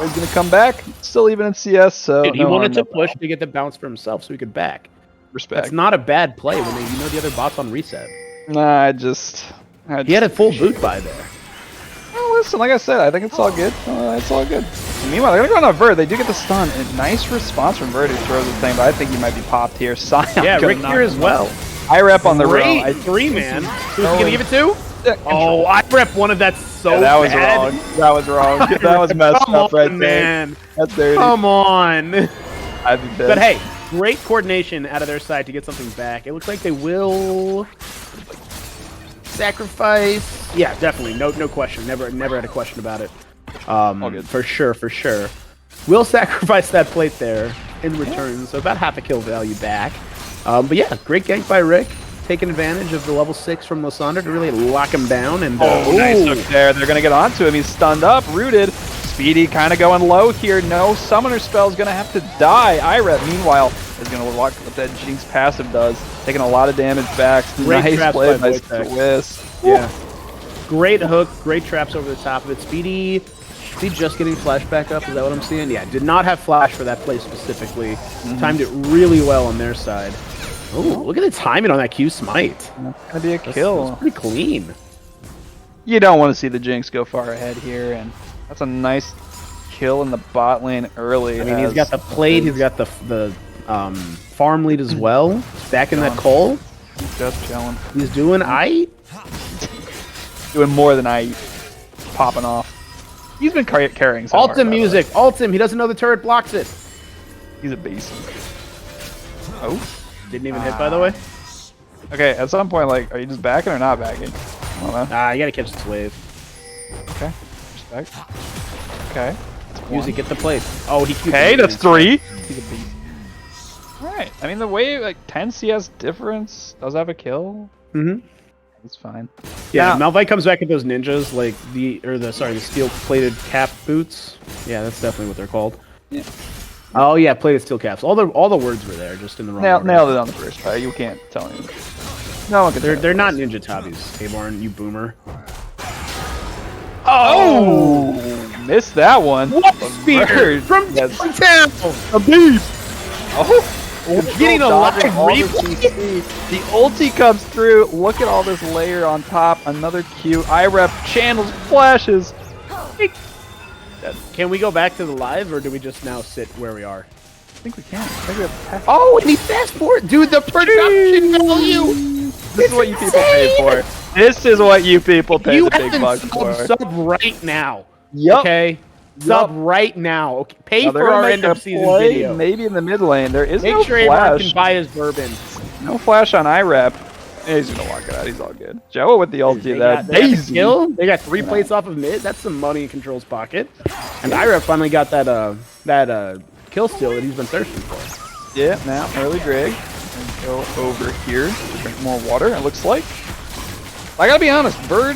he's gonna come back. Still even in CS, so Dude, he no wanted harm, to no push foul. to get the bounce for himself so he could back. Respect. That's not a bad play when you know the other bot's on reset. Nah, I He had a full boot by there. Well, listen, like I said, I think it's all good. It's all good. And meanwhile, they're gonna go on a Verd. They do get the stun. And nice response from Verd, who throws the thing, but I think he might be popped here. Sion Yeah, gonna Rick knock here him as out. well. I rep on the Great row. three-man. Who's Oh, he gonna give it to? Oh, I rep one of that so Yeah, that was bad. wrong. That was wrong. That was messed Come up right on, there. man. That's dirty. Come on. I'd be pissed. But hey, great coordination out of their side to get something back. It looks like they will sacrifice. Yeah, definitely. No question. Never had a question about it. All good. For sure. We'll sacrifice that plate there in return, so about half a kill value back. But yeah, great gank by Rick, taking advantage of the level 6 from Lysander to really lock him down. And nice hook there. They're going to get onto him. He's stunned up, rooted. Speedy kind of going low here. No summoner spell is going to have to die. IREP, meanwhile, is going to watch what that Jinx passive does. Taking a lot of damage back. Great Nice traps play, by nice Wojtek. twist. Yeah. Great hook, great traps over the top of it. Speedy, is he just getting flash back up? Is that what I'm seeing? Yeah, did not have flash for that play specifically. Timed it really well on their side. Oh, look at the timing on that Q smite. That's going to be a kill. That's pretty clean. You don't want to see the Jinx go far ahead here, and that's a nice kill in the bot lane early. I mean, he's got the plate, he's got the farm lead as well. Stacking that coal. Just chilling. He's doing Doing more than I eat. Popping off. He's been carrying so hard, Ult by him the way. music. Ult him. He doesn't know the turret blocks it. He's a beast. Oh. Didn't even hit, by the way. Okay, at some point, like, are you just backing or not backing? I don't know. You gotta catch this wave. Okay. Respect. Okay. That's Music, one. get the plate. Oh, he Q'd Okay, the that's minions. 3. He's a beast. Alright. I mean, the way, like, 10 CS difference does have a kill. Mhm. It's fine. Yeah, Now- Malphite comes back with those ninjas, like the steel-plated cap boots. Yeah, that's definitely what they're called. Yeah. Oh yeah, plated steel caps. All the words were there, just in the wrong order. Nailed it on the first try. You can't tell me. No one can tell They're me. not ninja tabbies, Abarn, you boomer. Oh! Missed that one. What A spear bird. from Yes. town? A beast! Oh! Getting a live Dodging all this replay. CC. The ulti comes through. Look at all this layer on top. Another Q. IREP channels, flashes. Can we go back to the live, or do we just now sit where we are? I think we can. I think we have Oh, and he fast forward, dude. The production value. This is what you people pay for. This is what you people pay You the big haven't bucks for. sub right now. Yup. Okay. Sub right now. Okay. Pay Now, they're for gonna our make end of a season play, video. Maybe in the mid lane. There is Make no sure Abarn flash. can buy his bourbon. No flash on IREP. Yeah, he's gonna walk it out. He's all good. Joe with the ulti They of got, that. they got the Daisy. kill. They got 3 plates off of mid. That's some money in Control's pocket. And Ira finally got that kill steal that he's been thirsting for. Yeah, now early drag. And go over here. Drink more water, it looks like. I gotta be honest, Bird,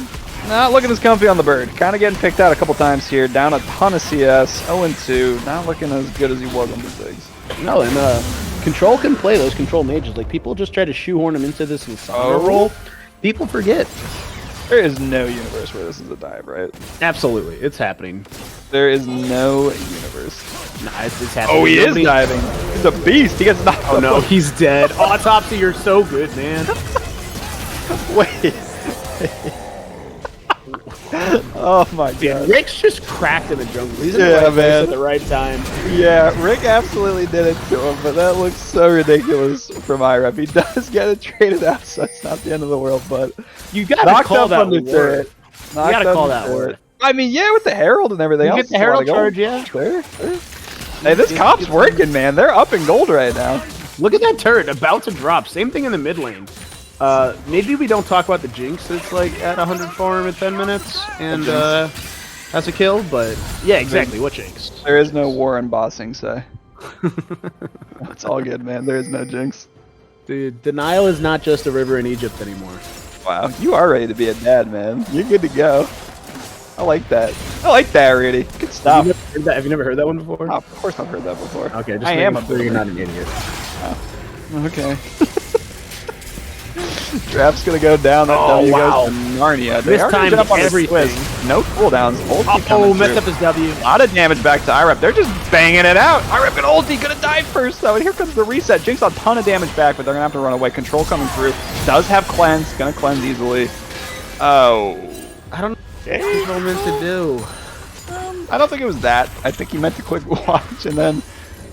not looking as comfy on the Bird. Kind of getting picked out a couple times here. Down a ton of CS. 0-2. Not looking as good as he was on the Ziggs. No, and Control can play those Control mages. Like, people just try to shoehorn him into this Lysander Oh. role. People forget. There is no universe where this is a dive, right? Absolutely. It's happening. There is no universe. Nah, it's happening. Oh, he Nobody- is diving. He's a beast. He gets knocked. Oh no, he's dead. Autopsy, you're so good, man. Wait. Oh my Dude, god. Rick's just cracked in the jungle. He's in the Yeah, right place man. at the right time. Yeah, Rick absolutely did it to him, but that looks so ridiculous from IREP. He does get it traded out, so it's not the end of the world, but You gotta knocked call up that on the turret. You gotta call that worth. worth. I mean, yeah, with the Herald and everything You else. get the Herald charge, yeah. Sure. Hey, this comp's working, man. They're up in gold right now. Look at that turret about to drop. Same thing in the mid lane. Maybe we don't talk about the Jinx that's like at 100 farm in 10 minutes and has a kill, but yeah, exactly. What Jinx? There is no war in bossing, say. It's all good, man. There is no Jinx. Dude, the Nile is not just a river in Egypt anymore. Wow, you are ready to be a dad, man. You're good to go. I like that. I like that, Rudy. Good stuff. Have you never heard that one before? Oh, of course I've heard that before. Okay, just I am a sure you're not an idiot. Okay. Draft's gonna go down. That W wow. goes to Narnia. They This are time gonna jump on the everything. Swiss. No cooldowns. Ulti Oh, coming messed through. up his W. A lot of damage back to IREP. They're just banging it out. IREP and ulti gonna die first though. And here comes the reset. Jinx a ton of damage back, but they're gonna have to run away. Control coming through. Does have cleanse. Gonna cleanse easily. Oh. I don't know what he's meant to do. I don't think it was that. I think he meant to click watch and then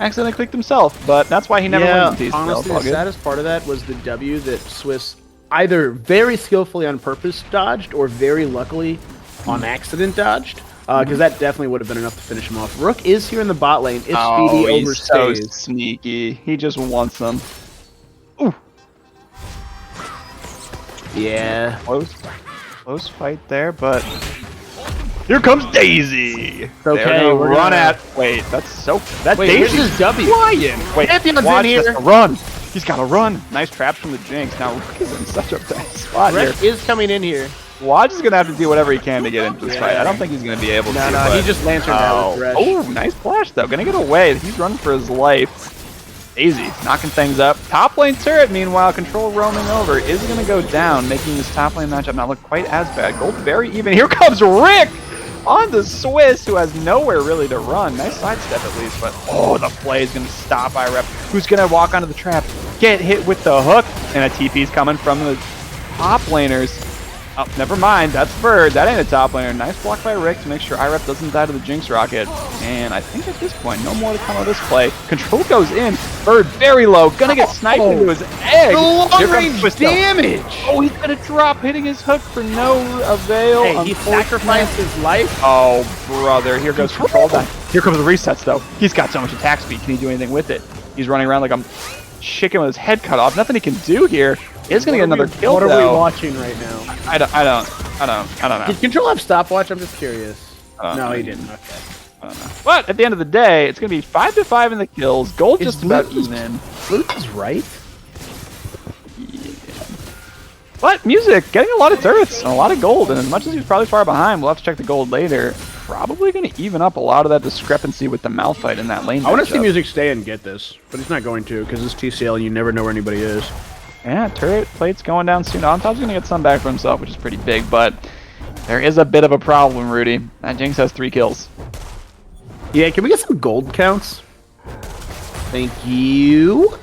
accidentally clicked himself. But that's why he never wins in TCL. Honestly, the saddest part of that was the W that Swiss either very skillfully on purpose dodged or very luckily on accident dodged. Because that definitely would have been enough to finish him off. Rook is here in the bot lane if Speedy he's so overstays. sneaky. He just wants them. Ooh. Yeah. Close fight there, but here comes Daisy. Okay, They're gonna we're run gonna- at. Wait, that's so. That Wait, where's Daisy his W? flying. Wait, Pantheon's watch in this here. run. He's got to run. Nice traps from the Jinx. Now Rook is in such a bad spot here. Rex is coming in here. Waj is gonna have to do whatever he can to get into this fight. I don't think he's gonna be able to. No, but- he just lanterned out with Thresh. Oh, nice flash though. Gonna get away. He's running for his life. Daisy knocking things up. Top lane turret, meanwhile, control roaming over is gonna go down, making this top lane matchup not look quite as bad. Gold very even. Here comes Rick on the Swiss, who has nowhere really to run. Nice sidestep at least, but oh, the play is gonna stop IREP. Who's gonna walk onto the trap, get hit with the hook, and a TP's coming from the top laners. Oh, never mind. That's Bird. That ain't a top laner. Nice block by Rick to make sure IREP doesn't die to the Jinx Rocket. And I think at this point, no more to come of this play. Control goes in. Bird very low. Gonna get sniped into his egg. The long Here comes range Twisto. damage! Oh, he's gonna drop, hitting his hook for no avail. Hey, he sacrificed his life. Oh, brother. Here goes Control down. Here comes the resets, though. He's got so much attack speed. Can he do anything with it? He's running around like a chicken with his head cut off. Nothing he can do here. He's gonna get another kill, What are though. we watching right now? I don't know. Did Control have stopwatch? I'm just curious. don't No, know. he didn't. Okay. I don't know. But at the end of the day, it's going to be 5-5 in the kills. Gold Is just about Blue- even. Flute is right. But Music getting a lot of turrets and a lot of gold. And as much as he's probably far behind, we'll have to check the gold later. Probably going to even up a lot of that discrepancy with the Malphite in that lane. I want to see matchup. Music stay and get this, but he's not going to because it's TCL and you never know where anybody is. Yeah, turret plate's going down soon. On top's going to get some back for himself, which is pretty big. But there is a bit of a problem, Rudy. That Jinx has 3 kills. Yeah, can we get some gold counts? Thank you.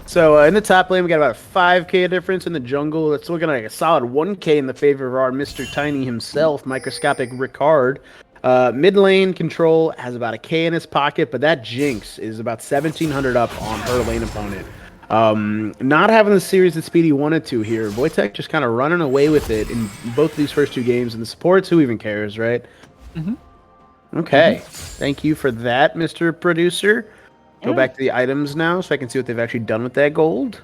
So in the top lane, we got about a 5k difference in the jungle. It's looking like a solid 1k in the favor of our Mr. Tiny himself, Microscopic Ricard. Mid lane Control has about a k in his pocket, but that Jinx is about 1700 up on her lane opponent. Not having the series that Speedy wanted to here. Wojtek just kind of running away with it in both of these first 2 games. And the supports, who even cares, right? Mm-hmm. Okay. Thank you for that, Mr. Producer. Go back to the items now so I can see what they've actually done with that gold.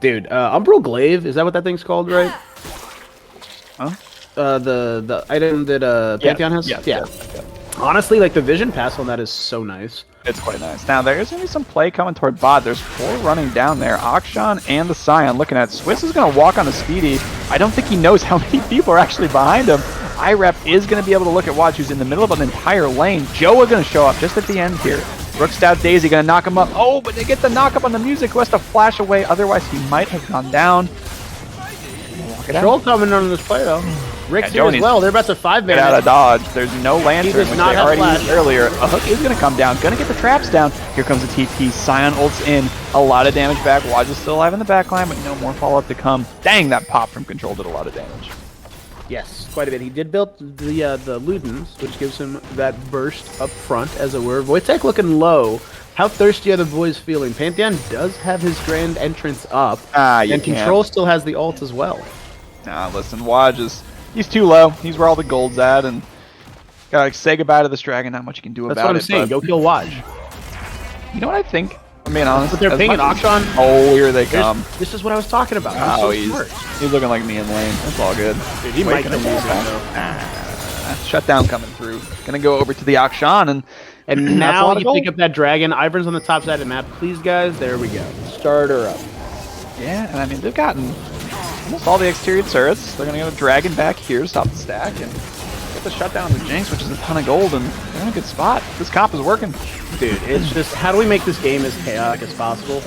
Dude, Umbral Glaive, is that what that thing's called, right? Huh? The item that Pantheon has? Yeah. Honestly, like the vision pass on that is so nice. It's quite nice. Now, there's going to be some play coming toward bot. There's 4 running down there. Akshan and the Scion looking at Swiss is going to walk on a Speedy. I don't think he knows how many people are actually behind him. IREP is going to be able to look at Watch, who's in the middle of an entire lane. Joa going to show up just at the end here. Rook's out Daisy going to knock him up. Oh, but they get the knock up on the Music, who has to flash away. Otherwise, he might have gone down. Control coming on this play, though. Rick's here Joa as needs well. They're about to 5-man. Get out of dodge. There's no lantern, does which not they have already flash. used earlier. A hook is going to come down. Going to get the traps down. Here comes the TP. Scion ults in. A lot of damage back. Waj is still alive in the backline, but no more follow-up to come. Dang, that pop from Control did a lot of damage. Yes, quite a bit. He did build the Ludens, which gives him that burst up front, as it were. Wojtek looking low. How thirsty are the boys feeling? Pantheon does have his grand entrance up, and Control still has the ult as well. Nah, listen, Waj he's too low. He's where all the gold's at, and gotta say goodbye to this dragon. Not much you can do That's about it. what I'm saying. Go kill Waj. You know what I think? I'm being honest. But they're pinging Akshan. Oh, here they come. This is what I was talking about. Oh, he's looking like me in lane. That's all good. Dude, he might kill Loosive, shutdown coming through. Gonna go over to the Akshan, and now you pick up that dragon. Abarn's on the top side of the map. Please, guys, there we go. Start her up. Yeah, and I mean, they've gotten almost all the exterior turrets. They're gonna get a dragon back here to stop the stack and get the shutdown of the Jinx, which is a ton of gold, and they're in a good spot. This comp is working. Dude, it's just, how do we make this game as chaotic as possible?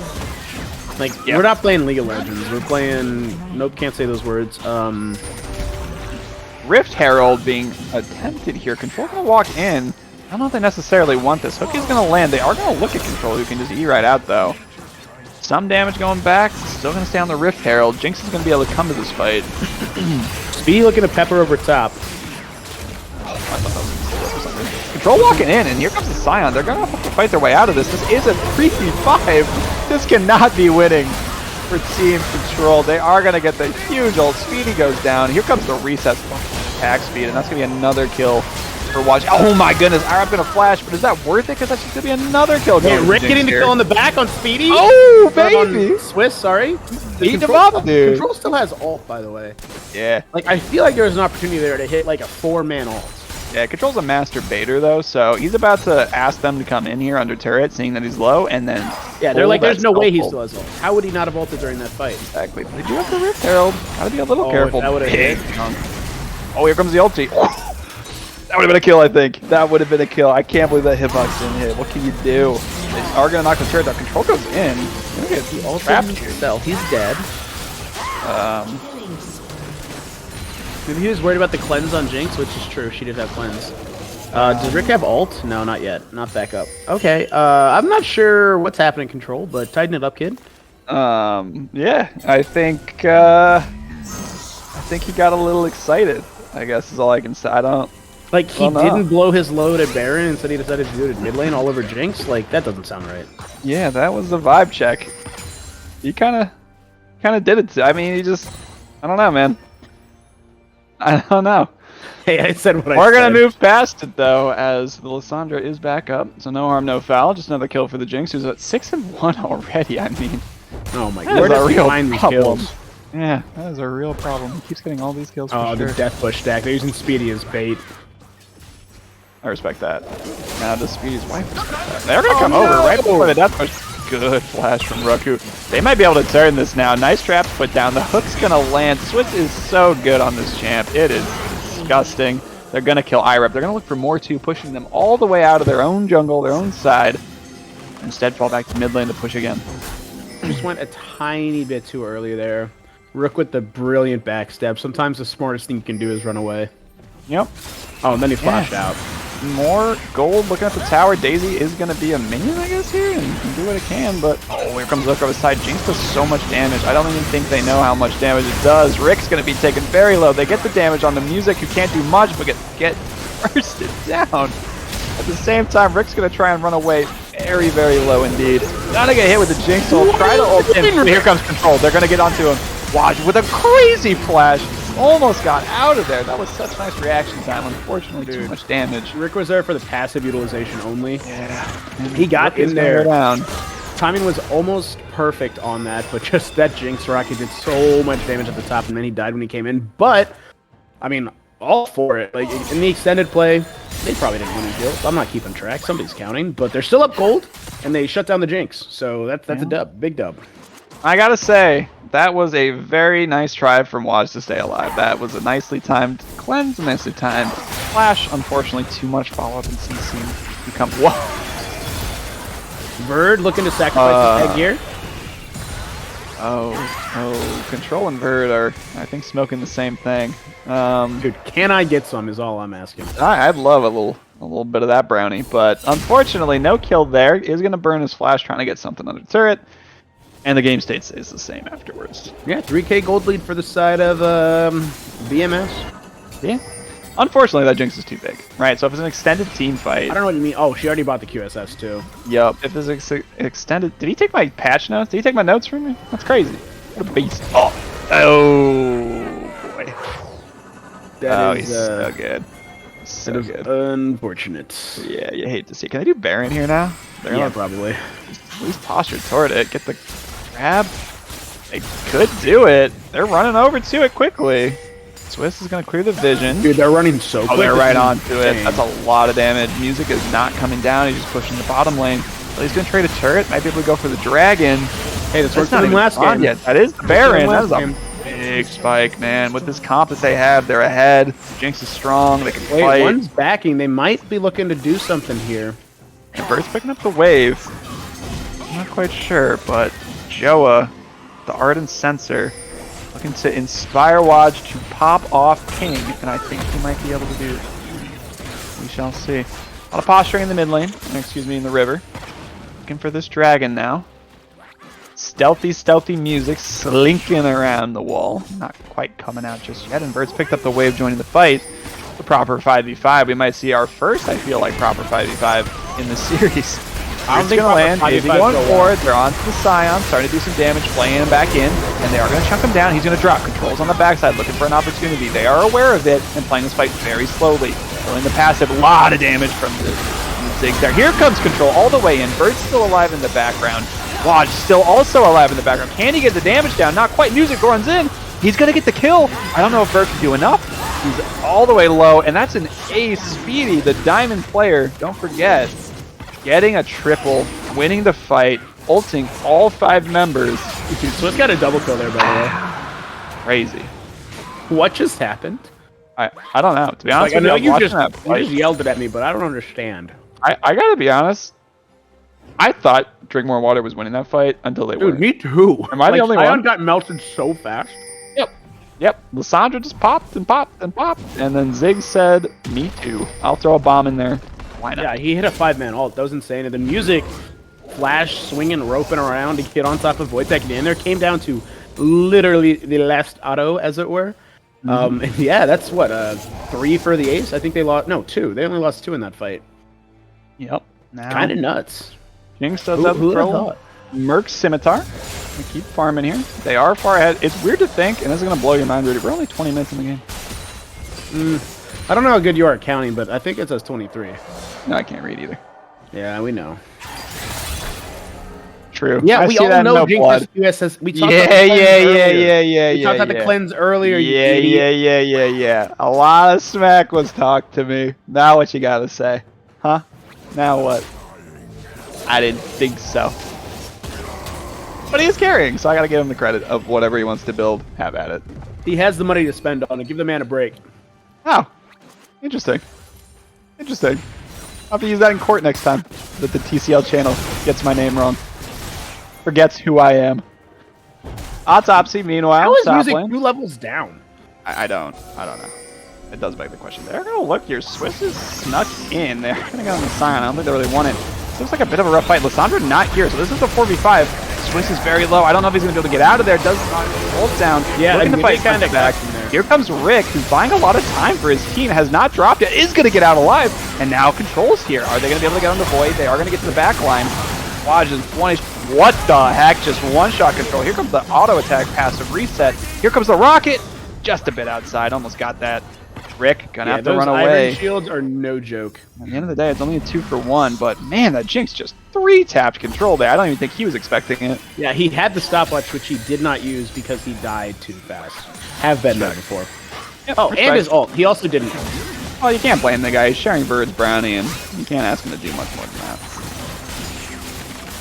Like, we're not playing League of Legends. We're playing, nope, can't say those words. Rift Herald being attempted here. Control gonna walk in. I don't know if they necessarily want this. Hook is gonna land. They are gonna look at Control, who can just eat right out though. Some damage going back. Still gonna stay on the Rift Herald. Jinx is gonna be able to come to this fight. Speedy looking to pepper over top. I thought that was Control walking in, and here comes the Scion. They're gonna have to fight their way out of this. This is a 3v5. This cannot be winning for Team Control. They are gonna get the huge ult. Speedy goes down. Here comes the reset attack speed, and that's gonna be another kill for Watch. Oh my goodness, I'm gonna flash, but is that worth it? Because that's just gonna be another kill. Yeah, Rick getting the kill on the back on Speedy. Oh baby, Swiss, sorry. Eat him up, dude. Control still has ult, by the way. Yeah. Like, I feel like there's an opportunity there to hit like a 4-man ult. Yeah, Control's a master baiter though, so he's about to ask them to come in here under turret, seeing that he's low, and then yeah, they're like, there's no way he still has ult. How would he not have ulted during that fight? Exactly. But they do have the Rift Herald. Gotta be a little careful. That would have hit. Oh, here comes the ulti. That would have been a kill, I think. That would have been a kill. I can't believe that hitbox didn't hit. What can you do? They are gonna knock the turret down. Control goes in. He ulted himself. He's dead. Maybe he was worried about the cleanse on Jinx, which is true. She did have cleanse. Does Rick have ult? No, not yet. Not back up. Okay. I'm not sure what's happening, Control, but tighten it up, kid. Yeah. I think he got a little excited, I guess is all I can say. I don't... Like, he didn't blow his load at Baron, instead he decided to do it at mid lane all over Jinx? Like, that doesn't sound right. Yeah, that was a vibe check. He kind of did it. I mean, he just... I don't know, man. I don't know. Hey, I said what I said. We're going to move past it, though, as the Lissandra is back up. So no harm, no foul. Just another kill for the Jinx, who's at 6-1 already. I mean... Oh my god. Where does he find these kills? Yeah, that is a real problem. He keeps getting all these kills for sure. The death push stack. They're using Speedy as bait. I respect that. Now does Speedy's wife respect that? They're gonna come over right before the death push. Good flash from Roku. They might be able to turn this now. Nice trap put down. The hook's gonna land. Swiss is so good on this champ. It is disgusting. They're gonna kill IREP. They're gonna look for more too, pushing them all the way out of their own jungle, their own side. Instead fall back to mid lane to push again. Just went a tiny bit too early there. Rook with the brilliant backstep. Sometimes the smartest thing you can do is run away. Yep. Oh, and then he flashed out. More gold looking at the tower. Daisy is going to be a minion, I guess, here, and can do what it can, but... Oh, here comes Look over the side. Jinx does so much damage. I don't even think they know how much damage it does. Rick's going to be taken very low. They get the damage on the music, who can't do much, but get bursted down. At the same time, Rick's going to try and run away very, very low indeed. Gonna get hit with the Jinx ult. Try to ult in. Here comes Control. They're going to get onto him. Watch with a crazy flash. Almost got out of there. That was such nice reaction time. Unfortunately, too much damage. Rick was there for the passive utilization only. Yeah. He got in there. Down. Timing was almost perfect on that, but just that Jinx rocket did so much damage at the top, and then he died when he came in. But, I mean, all for it. Like, in the extended play, they probably didn't win any kills. I'm not keeping track. Somebody's counting. But they're still up gold, and they shut down the Jinx. So that's a dub. Big dub. I gotta say, that was a very nice try from Waj to stay alive. That was a nicely timed cleanse, a nicely timed flash. Unfortunately, too much follow-up and CC become... Whoa! Bird looking to sacrifice his head here. Oh, Control and Bird are, I think, smoking the same thing. Dude, can I get some is all I'm asking. I'd love a little bit of that brownie, but unfortunately, no kill there. Is going to burn his flash trying to get something under turret. And the game state stays the same afterwards. Yeah, 3k gold lead for the side of BMS. Yeah. Unfortunately, that Jinx is too big, right? So if it's an extended team fight, I don't know what you mean. Oh, she already bought the QSS too. yup. If it's extended, did he take my patch notes? Did he take my notes from me? That's crazy. What a beast! Oh boy. That He's is, so good. So that is good. unfortunate. Yeah, you hate to see. Can I do Baron here now? They're Yeah, like, probably. at least posture toward it. Get the grab. They could do it. They're running over to it quickly. Swiss is going to clear the vision. Dude, they're running so quick. Oh, they're right This is onto it. insane. That's a lot of damage. Music is not coming down. He's just pushing the bottom lane. Well, he's going to trade a turret. Might be able to go for the dragon. Hey, this That's worked for not them even last on game. yet. That is the Baron. That is last a game. big spike, man. With this comp that they have, they're ahead. Jinx is strong. They can Wait, fight. one's backing. They might be looking to do something here. And Bert's picking up the wave. I'm not quite sure, but Joa, the Ardent Sensor, looking to inspire Waj to pop off King, and I think he might be able to do it. We shall see. A lot of posturing in the mid lane, excuse me, in the river. Looking for this dragon now. Stealthy, stealthy music slinking around the wall. Not quite coming out just yet, and Bert's picked up the wave joining the fight. The proper 5v5. We might see our first, I feel like, proper 5v5 in the series. I don't It's think gonna land. 5v5 Is he going go well. forward? They're onto the Scion, starting to do some damage, playing him back in, and they are going to chunk him down. He's going to drop. Controls on the backside, looking for an opportunity. They are aware of it and playing this fight very slowly. Filling the passive, a lot of damage from the Ziggs there. Here comes Control all the way in. Bird's still alive in the background. Waj still also alive in the background. Can he get the damage down? Not quite. Music runs in. He's going to get the kill. I don't know if Bird can do enough. He's all the way low, and that's an ace Speedy, the diamond player. Don't forget. Getting a triple, winning the fight, ulting all 5 members. Dude, Swiss got a double kill there, by the Crazy. way. What just happened? I don't know. To be honest Like, I with know you, you I'm just, watching that you fight. just yelled it at me, but I don't understand. I gotta be honest. I thought Drink More Water was winning that fight until they Dude, weren't. me too. Am I the only Scion one? got melted so fast. Yep. Lissandra just popped and popped and popped, and then Zig said, "Me too. I'll throw a bomb in there. Why not?" Yeah, he hit a 5-man ult. That was insane. And the music, flash, swinging, roping around to get on top of Wojtek in there, came down to literally the last auto, as it were. And yeah, that's what, 3 for the ace? I think they lost, no, 2. They only lost 2 in that fight. Yep. Now Kind of nuts. Jinx does Who have the would've throw. thought? Merc Scimitar. We keep farming here. They are far ahead. It's weird to think, and this is going to blow your mind, Rudy. We're only 20 minutes in the game. I don't know how good you are at counting, but I think it says 23. No, I can't read either. Yeah, we know. True. Yeah, I we see that all in know No Jinx Blood. has QSS. We talked Yeah, about the cleanse yeah, earlier. We talked about yeah. the cleanse earlier, you Yeah, idiot. yeah. A lot of smack was talked to me. Now what you gotta say? Huh? Now what? I didn't think so. But he is carrying, so I gotta give him the credit of whatever he wants to build. Have at it. He has the money to spend on it. Give the man a break. Oh. Interesting. Interesting. I'll have to use that in court next time that the TCL channel gets my name wrong. Forgets who I am. Autopsy, meanwhile, How is top music lane. 2 levels down? I don't know. It does beg the question. They're gonna look here. Swiss is snuck in. They're gonna go on the Scion. I don't think they really want it. Seems like a bit of a rough fight. Lissandra not here, so this is a 4v5. Swiss is very low. I don't know if he's gonna be able to get out of there. Does not hold down. Yeah, looking to they fight kinda back. got him there. Here comes Rick, who's buying a lot of time for his team. Has not dropped yet. Is gonna get out alive, and now Control's here. Are they gonna be able to get on the Void? They are gonna get to the back line. Waj is one. What the heck? Just one-shot Control. Here comes the auto attack passive reset. Here comes the rocket. Just a bit outside. Almost got that. Rick gonna have to those run Iron away. shields are no joke. At the end of the day, it's only a 2-for-1, but man, that Jinx just 3-tapped Control there. I don't even think he was expecting it. Yeah, he had the stopwatch, which he did not use because he died too fast. Have been there before. Yep, Oh, respect. and his ult. He also didn't. Well, you can't blame the guy. He's sharing Bird's brownie, and you can't ask him to do much more than that.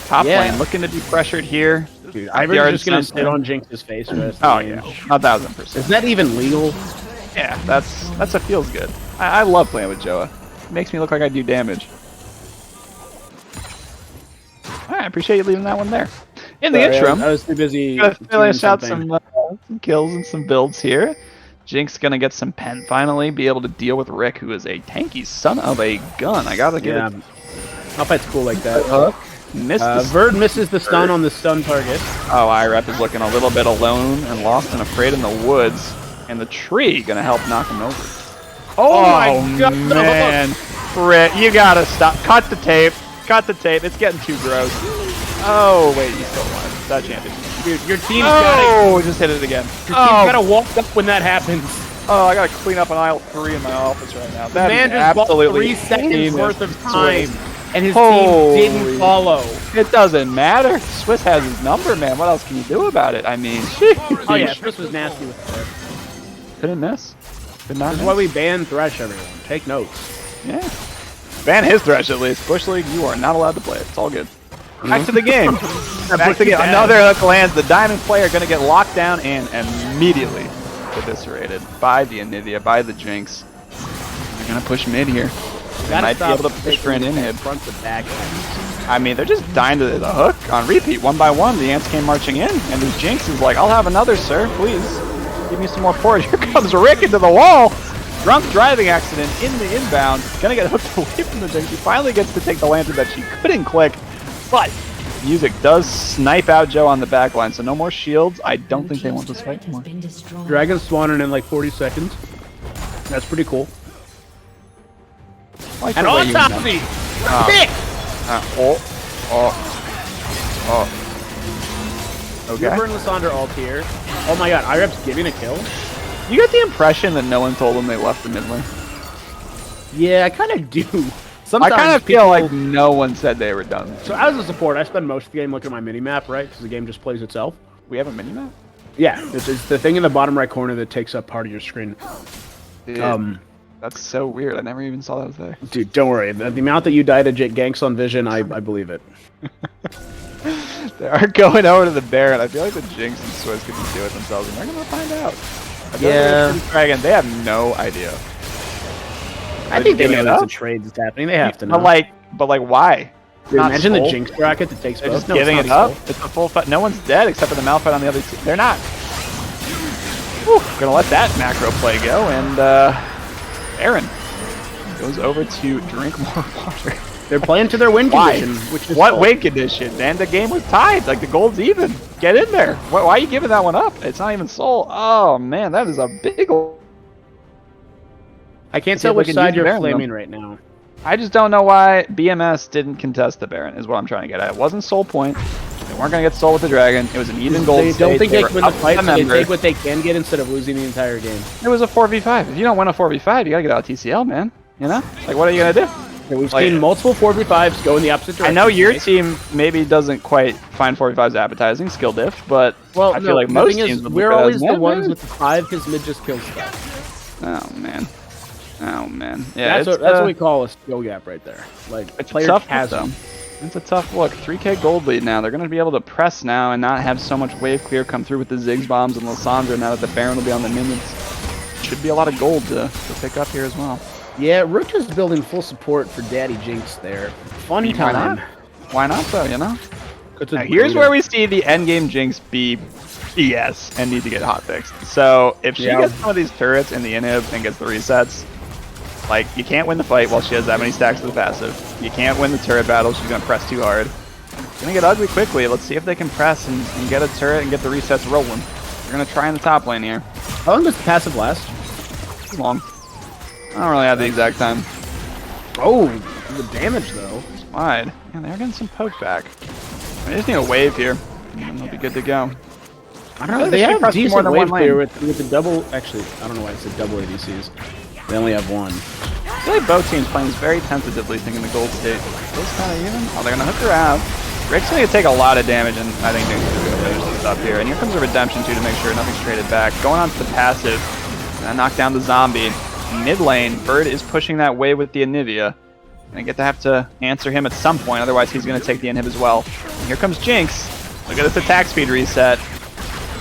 Top Yeah. lane looking to be pressured here. Dude, Ardent Ivor's just gonna Sensor. sit on Jinx's face for the rest Oh of the yeah, game. 1000%. Is that even legal? Yeah, that's what feels good. I love playing with Joa. It makes me look like I do damage. Alright, I appreciate you leaving that one there. In the Sorry, interim, I was too busy. gonna doing finish out something. some kills and some builds here. Jinx gonna get some pen finally, be able to deal with Rick, who is a tanky son of a gun. I gotta give Yeah, it. Hellfight's cool like that. Missed the Verd misses the stun on the stun target. Oh, IREP is looking a little bit alone and lost and afraid in the woods, and the tree gonna help knock him over. Oh my god! man. Crit. You gotta stop. Cut the tape. Cut the tape. It's getting too gross. Oh, wait. You still won. That champion. Dude, your team's gotta. Oh, just hit it again. Your team's gotta walk up when that happens. Oh, I gotta clean up an aisle 3 in my office right now. That Man is just bought absolutely 3 seconds heinous. worth of time, and his Holy. team didn't follow. It doesn't matter. Swiss has his number, man. What else can you do about it? I mean, Oh yeah, Chris was nasty with that. couldn't miss. Could not That's miss. why we ban Thresh, everyone. Take notes. Yeah. Ban his Thresh at least. Bush League, you are not allowed to play it. It's all good. Back to the game. Back to the game. Another hook lands. The Diamond player going to get locked down and immediately eviscerated by the Anivia, by the Jinx. They're going to push mid here. They might be able to push for an inhib. Front to back. I mean, they're just dying to the hook on repeat. One by one, the ants came marching in, and the Jinx is like, I'll have another, sir. Please. Give me some more porridge. Here comes Rick into the wall. Drunk driving accident in the inbound. Gonna get hooked away from the Jinx. She finally gets to take the lantern that she couldn't click. But music does snipe out Joe on the back line, so no more shields. I don't think they want this fight anymore. Dragon spawning in like 40 seconds. That's pretty cool. Like And the way on you top know. of me! Ah. Pick! Okay. Uber and Lissandra ult here. Oh my god, IREP's giving a kill? You get the impression that no one told them they left the mid lane. Yeah, I kind of do. I Sometimes kind of people- feel like no one said they were done. So as a support, I spend most of the game looking at my mini-map, right? Because the game just plays itself. We have a mini-map? Yeah, it's the thing in the bottom right corner that takes up part of your screen. Dude, that's so weird. I never even saw that was there. Dude, don't worry. The amount that you die to ganks on Vision, I believe it. They are going over to the Baron. I feel like the Jinx and Swiss could just do it themselves, and they're gonna find out. I feel like the Dragon, they have no idea. I think they giving know it there's a up? trade that's happening. They have to know. But like, why? Dude, Not imagine soul. the Jinx bracket that takes They're both. just No, it's giving not it up. soul. It's a full fight. No one's dead except for the Malphite on the other team. They're not. Whew, gonna let that macro play go, and Baron goes over to drink more water. They're playing to their win Why? condition, which is What soul. win condition? And the game was tied. Like, the gold's even. Get in there. Why are you giving that one up? It's not even soul. Oh, man, that is a big... I can't See tell if we which can side use you're Baron, though. flaming right now. I just don't know why BMS didn't contest the Baron, is what I'm trying to get at. It wasn't soul point. They weren't going to get soul with the Dragon. It was an even gold They state. don't think they were can win the up fight, a so they member. take what they can get instead of losing the entire game. It was a 4v5. If you don't win a 4v5, you got to get out of TCL, man. You know? Like, what are you going to do? Yeah, we've Like- seen multiple 4v5s go in the opposite direction. I know your right? team maybe doesn't quite find 4v5s appetizing, skill diff, but Well, I feel like the most thing teams is, would we're look at it always as, the "Man, ones man." with the 5 because mid just kills stuff. Oh, man. Oh, man. Yeah, That's what we call a skill gap right there. Like, It's a player tough has look, though. It's a tough look. 3k gold lead now. They're going to be able to press now and not have so much wave clear come through with the Ziggs bombs and Lissandra now that the Baron will be on the minions. Should be a lot of gold to pick up here as well. Yeah, Rook is building full support for Daddy Jinx there. Funny Why time. not? Why not, though, you know? It's a Now, here's brutal- where we see the endgame Jinx be BS and need to get hot fixed. So if she Yeah. gets some of these turrets in the inhib and gets the resets, like, you can't win the fight while she has that many stacks of the passive. You can't win the turret battle. She's going to press too hard. It's going to get ugly quickly. Let's see if they can press and get a turret and get the resets rolling. They're going to try in the top lane here. How long does the passive last? Too long. I don't really have the exact time. Oh, the damage though. It's wide. Yeah, they're getting some poke back. They just need a wave here, and they'll be good to go. I don't know. They They should have press more decent than wave one clear lane. with the double. Actually, I don't know why I said double ADCs. They only have one. I feel like both teams playing this very tentatively, thinking the gold state is kind of even. Oh, they're going to hook her out. Rick's going to take a lot of damage, and I think Jinx is going to finish this up here. And here comes a redemption, too, to make sure nothing's traded back. Going on to the passive. Gonna knock down the zombie. Mid lane, Bird is pushing that way with the Anivia. Gonna get to have to answer him at some point, otherwise he's gonna take the inhib as well. And here comes Jinx. Look at this attack speed reset.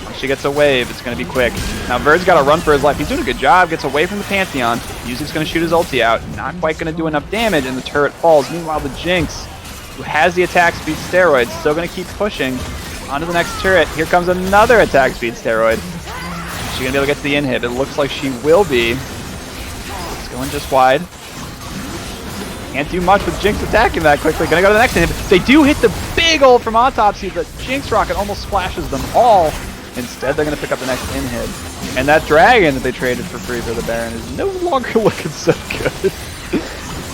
Once she gets a wave, it's gonna be quick. Now Bird's gotta run for his life. He's doing a good job, gets away from the Pantheon. Music's gonna shoot his ulti out. Not quite gonna do enough damage, and the turret falls. Meanwhile, the Jinx, who has the attack speed steroid, still gonna keep pushing onto the next turret. Here comes another attack speed steroid. Is she gonna be able to get to the inhib? It looks like she will be. It's going just wide. Can't do much with Jinx attacking that quickly. Gonna go to the next inhib. They do hit the big ult from Autopsy, but Jinx Rocket almost splashes them all. Instead, they're going to pick up the next inhib. And that dragon that they traded for free for the Baron is no longer looking so good.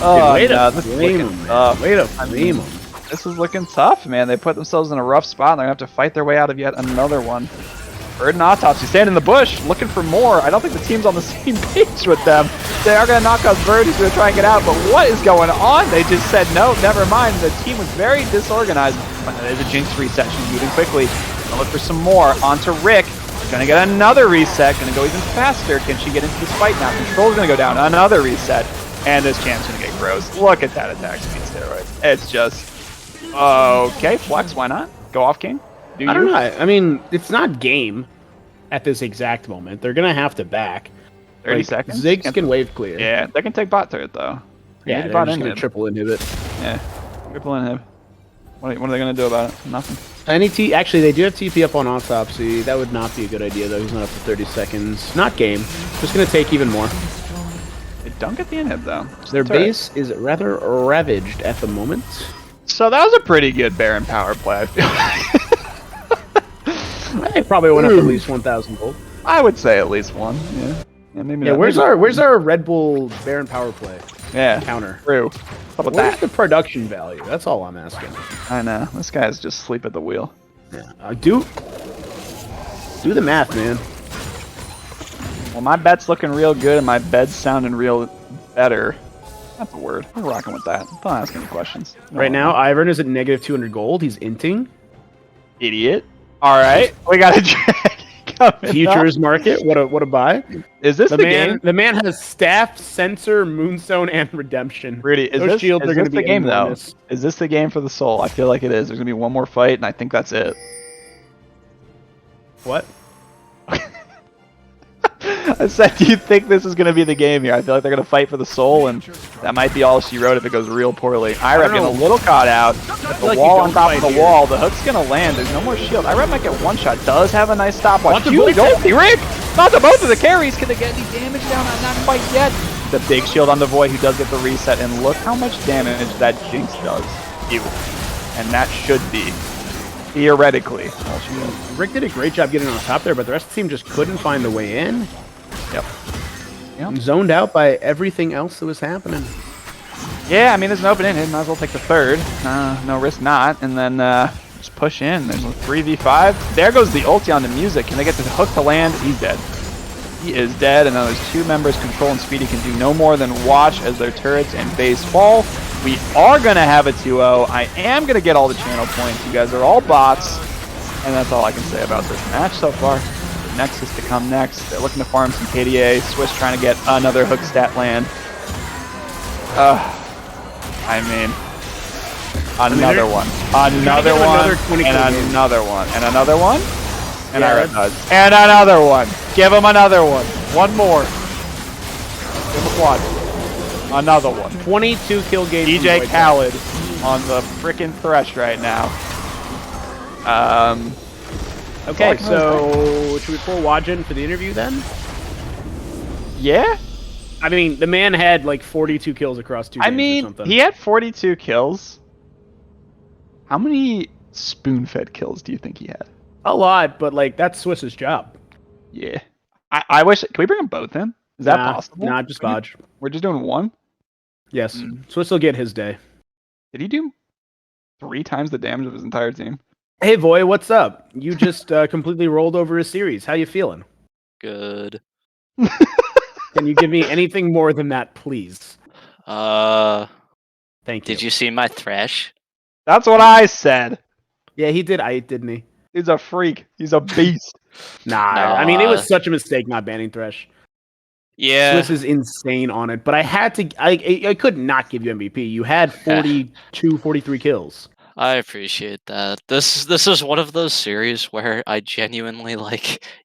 Oh, way no, to this is flame looking him, tough. man. Way to flame him. This is looking tough, man. They put themselves in a rough spot, and they're going to have to fight their way out of yet another one. Bird and Autopsy stand in the bush, looking for more. I don't think the team's on the same page with them. They are going to knock out Bird, who's going to try and get out, but what is going on? They just said, no, never mind. The team was very disorganized. But there's a Jinx reset. She's moving quickly. Gonna look for some more. Onto Rick. Gonna get another reset. Gonna go even faster. Can she get into this fight now? Control's gonna go down. Another reset. And this champ's gonna get gross. Look at that attack speed steroids. It's just... Okay, flex, why not? Go off, King. I don't know. I mean, it's not game at this exact moment. They're going to have to back. 30 seconds? Ziggs can wave clear. Yeah, they can take bot turret, though. Yeah, Maybe they're just going to triple inhibit. Yeah, triple inhib. What are they going to do about it? Nothing. Actually, they do have TP up on Autopsy. That would not be a good idea, though. He's not up for 30 seconds. Not game. Just going to take even more. They don't get the inhib, though. Their base is rather ravaged at the moment. So that was a pretty good Baron power play, I feel like. They probably went up at least 1,000 gold. I would say at least one. Yeah. Yeah, maybe. Yeah. Not. Where's our Red Bull Baron power play? Yeah. Counter. True. How about Where's that? the production value? That's all I'm asking. I know. This guy's just asleep at the wheel. Yeah. Do the math, man. Well, my bet's looking real good, and my bed's sounding real better. That's a word. We're rocking with that. Don't ask any questions. Right now, Ivern is at negative 200 gold. He's inting. Idiot. All right, we got a dragon coming Futures up. market. What a buy. Is this the game? The man has staff, sensor, moonstone, and redemption. Rudy, is Those this, shields is are this going to the be game enormous. though? Is this the game for the soul? I feel like it is. There's gonna be one more fight, and I think that's it. What? I said, do you think this is going to be the game here? I feel like they're going to fight for the soul, and that might be all she wrote if it goes real poorly. Irep getting a little caught out. The like wall you on don't top of fight the here. wall. The hook's going to land. There's no more shield. Irep might get one shot. Does have a nice stopwatch. Onto Huge Void. ulti. Rick! Not to both of the carries. Can they get any damage down? Not quite yet. The big shield on the Void, who does get the reset. And look how much damage that Jinx does. Ew. And that should be, theoretically, all she does. Rick did a great job getting on top there, but the rest of the team just couldn't find the way in. Yep. Zoned out by everything else that was happening. Yeah, I mean, there's an open in. Might as well take the third. No risk not. And then just push in. There's a 3v5. There goes the ulti on the music. Can they get the hook to land? He's dead. He is dead. And now there's two members. Control and Speedy can do no more than watch as their turrets and base fall. We are going to have a 2-0. I am going to get all the channel points. You guys are all bots. And that's all I can say about this match so far. Nexus to come next. They're looking to farm some KDA. Swiss trying to get another hook stat land. I mean, another one. Another one. And another one. And another one. And Yeah, does. And another one. Give him another one. One more. Give him one. Another one. 22 kill game. DJ Khaled on the frickin' Thresh right now. Okay, so should we pull Wajin for the interview then? Yeah? I mean, the man had like 42 kills across 2 games or mean, something. he had 42 kills. How many spoon-fed kills do you think he had? A lot, but like that's Swiss's job. Yeah. I wish... Can we bring them both in? Is that possible? Nah, just Vaj. We're just doing one? Yes, Swiss will get his day. Did he do 3 times the damage of his entire team? Hey, Voy, what's up? You just completely rolled over a series. How you feeling? Good. Can you give me anything more than that, please? Thank Thank you. Did you see my thresh? That's what I said. Yeah, he did. Didn't he? He's a freak. He's a beast. Nah, No, I mean, it was such a mistake not banning Thresh. Yeah. Swiss is insane on it, but I had to. I could not give you MVP. You had 42, 43 kills. I appreciate that. This is one of those series where I genuinely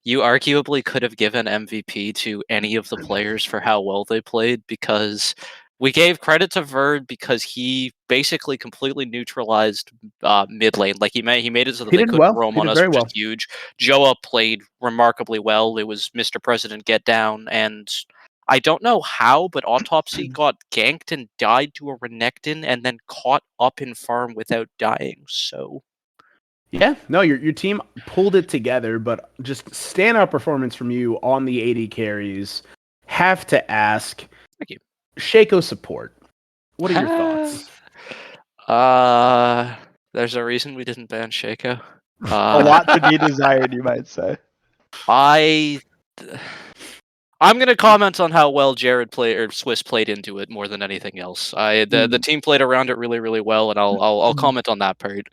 you arguably could have given MVP to any of the players for how well they played, because we gave credit to Verd because he basically completely neutralized mid lane. Like he made it so that He they did couldn't well. roam He on did us, very which well. is huge. Joa played remarkably well. It was Mr. President get down, and I don't know how, but Autopsy got ganked and died to a Renekton and then caught up in farm without dying. So Yeah, no, your team pulled it together, but just standout performance from you on the 80 carries. Have to ask, Thank you. Shaco support. What are your thoughts? There's a reason we didn't ban Shaco. A lot to be desired, you might say. I'm gonna comment on how well Jared played or Swiss played into it more than anything else. The team played around it really, really well, and I'll comment on that part.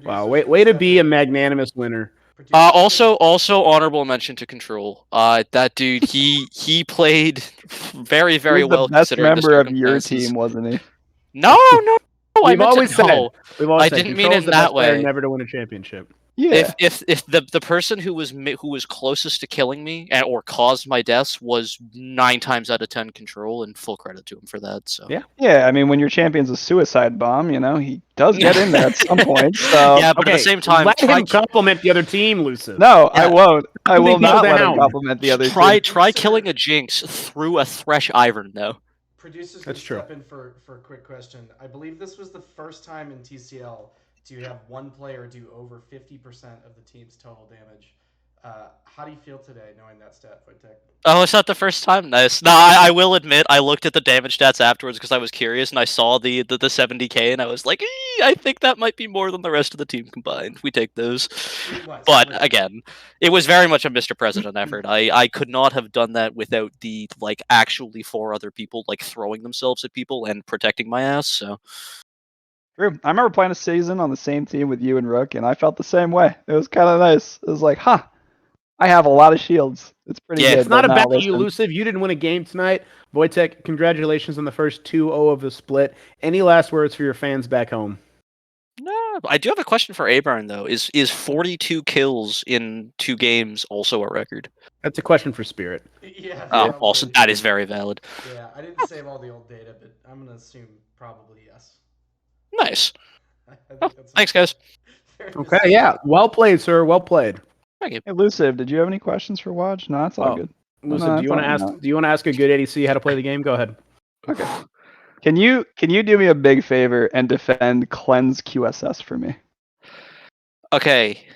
Wow, way to be a magnanimous winner. Also honorable mention to Control. That dude, he played very, He very was the well best considering the member of your circumstances. team, wasn't he? No, I We've meant always to. said, No, I didn't mean Control's it the in that best player way. never to win a championship. Yeah. If the person who was closest to killing me or caused my deaths was 9 times out of 10 Control, and full credit to him for that. So Yeah. Yeah, I mean, when your champion's a suicide bomb, he does get in there at some point. So yeah, but at the same time, let him compliment the other team, Luciv. no, I Yeah. won't. I will Calming people not let him down. compliment the other try team. killing a Jinx through a Thresh Ivern though. Producers That's can true. step in for a quick question. I believe this was the first time in TCL to have one player do over 50% of the team's total damage. How do you feel today knowing that stat, Wojtek? Oh, it's not the first time. Nice. No, I will admit, I looked at the damage stats afterwards because I was curious, and I saw the 70k, and I was like, I think that might be more than the rest of the team combined. We take those. It was, But right. again, it was very much a Mr. President effort. I could not have done that without the actually 4 other people throwing themselves at people and protecting my ass. So True. I remember playing a season on the same team with you and Rook, and I felt the same way. It was kind of nice. It was like, I have a lot of shields. It's pretty Yeah, good. It's not but now about you, listen. Luciv. You didn't win a game tonight. Wojtek, congratulations on the first 2-0 of the split. Any last words for your fans back home? no, I do have a question for Abarn though. Is 42 kills in 2 games also a record? That's a question for Spirit. Yeah. Oh, probably. also that is very valid. Yeah, I didn't save all the old data, but I'm gonna assume probably yes. Nice. I think Oh, that's thanks, guys. fair to Okay, say. yeah. Well played, sir. Well played. Thank you. Hey, Loosive, did you have any questions for Waj? No, that's all Oh, good. Luciv, do you want to ask? Do you want to ask a good ADC how to play the game? Go ahead. Okay. Can you do me a big favor and defend Cleanse QSS for me? Okay,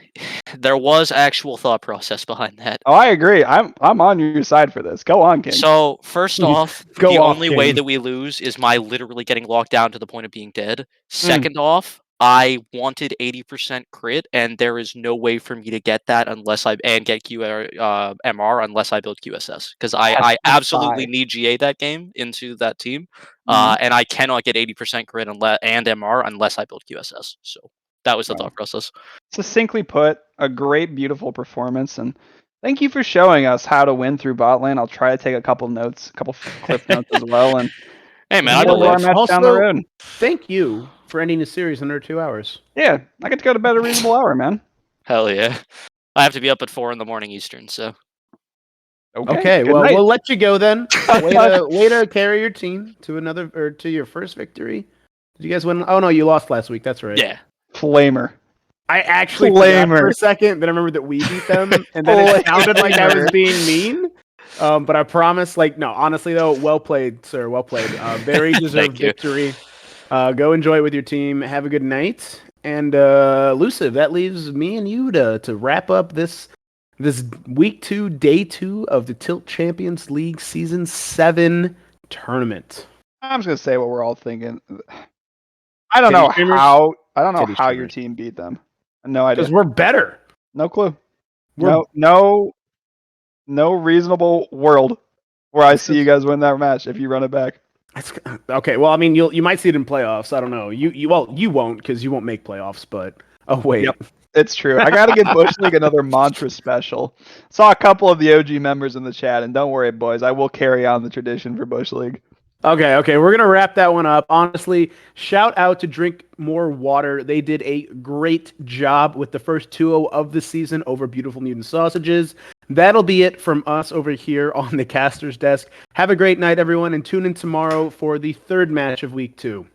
there was actual thought process behind that. Oh, I agree. I'm on your side for this. Go on, King. So first off, Go the off, only way King. that we lose is my literally getting locked down to the point of being dead. Second off, I wanted 80% crit, and there is no way for me to get that unless I get MR unless I build QSS because I absolutely need GA that game into that team, and I cannot get 80% crit and MR unless I build QSS. So that was the thought process. Succinctly put, a great, beautiful performance, and thank you for showing us how to win through bot lane. I'll try to take a couple clip notes as well, and Hey man, I we'll do our believe. match down the Also, road. thank you for ending the series in under 2 hours. Yeah, I get to go to bed at a reasonable hour, man. Hell yeah. I have to be up at 4 in the morning Eastern, so. Okay, good well, night. we'll let you go then. Way to carry your team to your first victory. Did you guys win? Oh no, you lost last week. That's right. Yeah. Flamer. I actually forgot for Flamer. a second. Then I remembered that we beat them, and then it sounded like I was being mean. But I promise, no, honestly though, well played, sir. Well played. Very deserved you. victory. Go enjoy it with your team. Have a good night. And Lucive, that leaves me and you to wrap up this week 2, day 2 of the Tilt Champions League Season 7 tournament. I'm just gonna say what we're all thinking. I don't know how your team beat them. No idea. Because we're better. No clue. No reasonable world where I see you guys win that match if you run it back. Okay, well, I mean, you might see it in playoffs. I don't know. You won't because you won't make playoffs. But wait, Yep. It's true. I got to give Bush League another mantra special. Saw a couple of the OG members in the chat, and don't worry, boys. I will carry on the tradition for Bush League. Okay, we're gonna wrap that one up. Honestly, shout out to Drink More Water. They did a great job with the first 2-0 of the season over Beautiful Mutant Sausages. That'll be it from us over here on the caster's desk. Have a great night, everyone, and tune in tomorrow for the third match of week 2.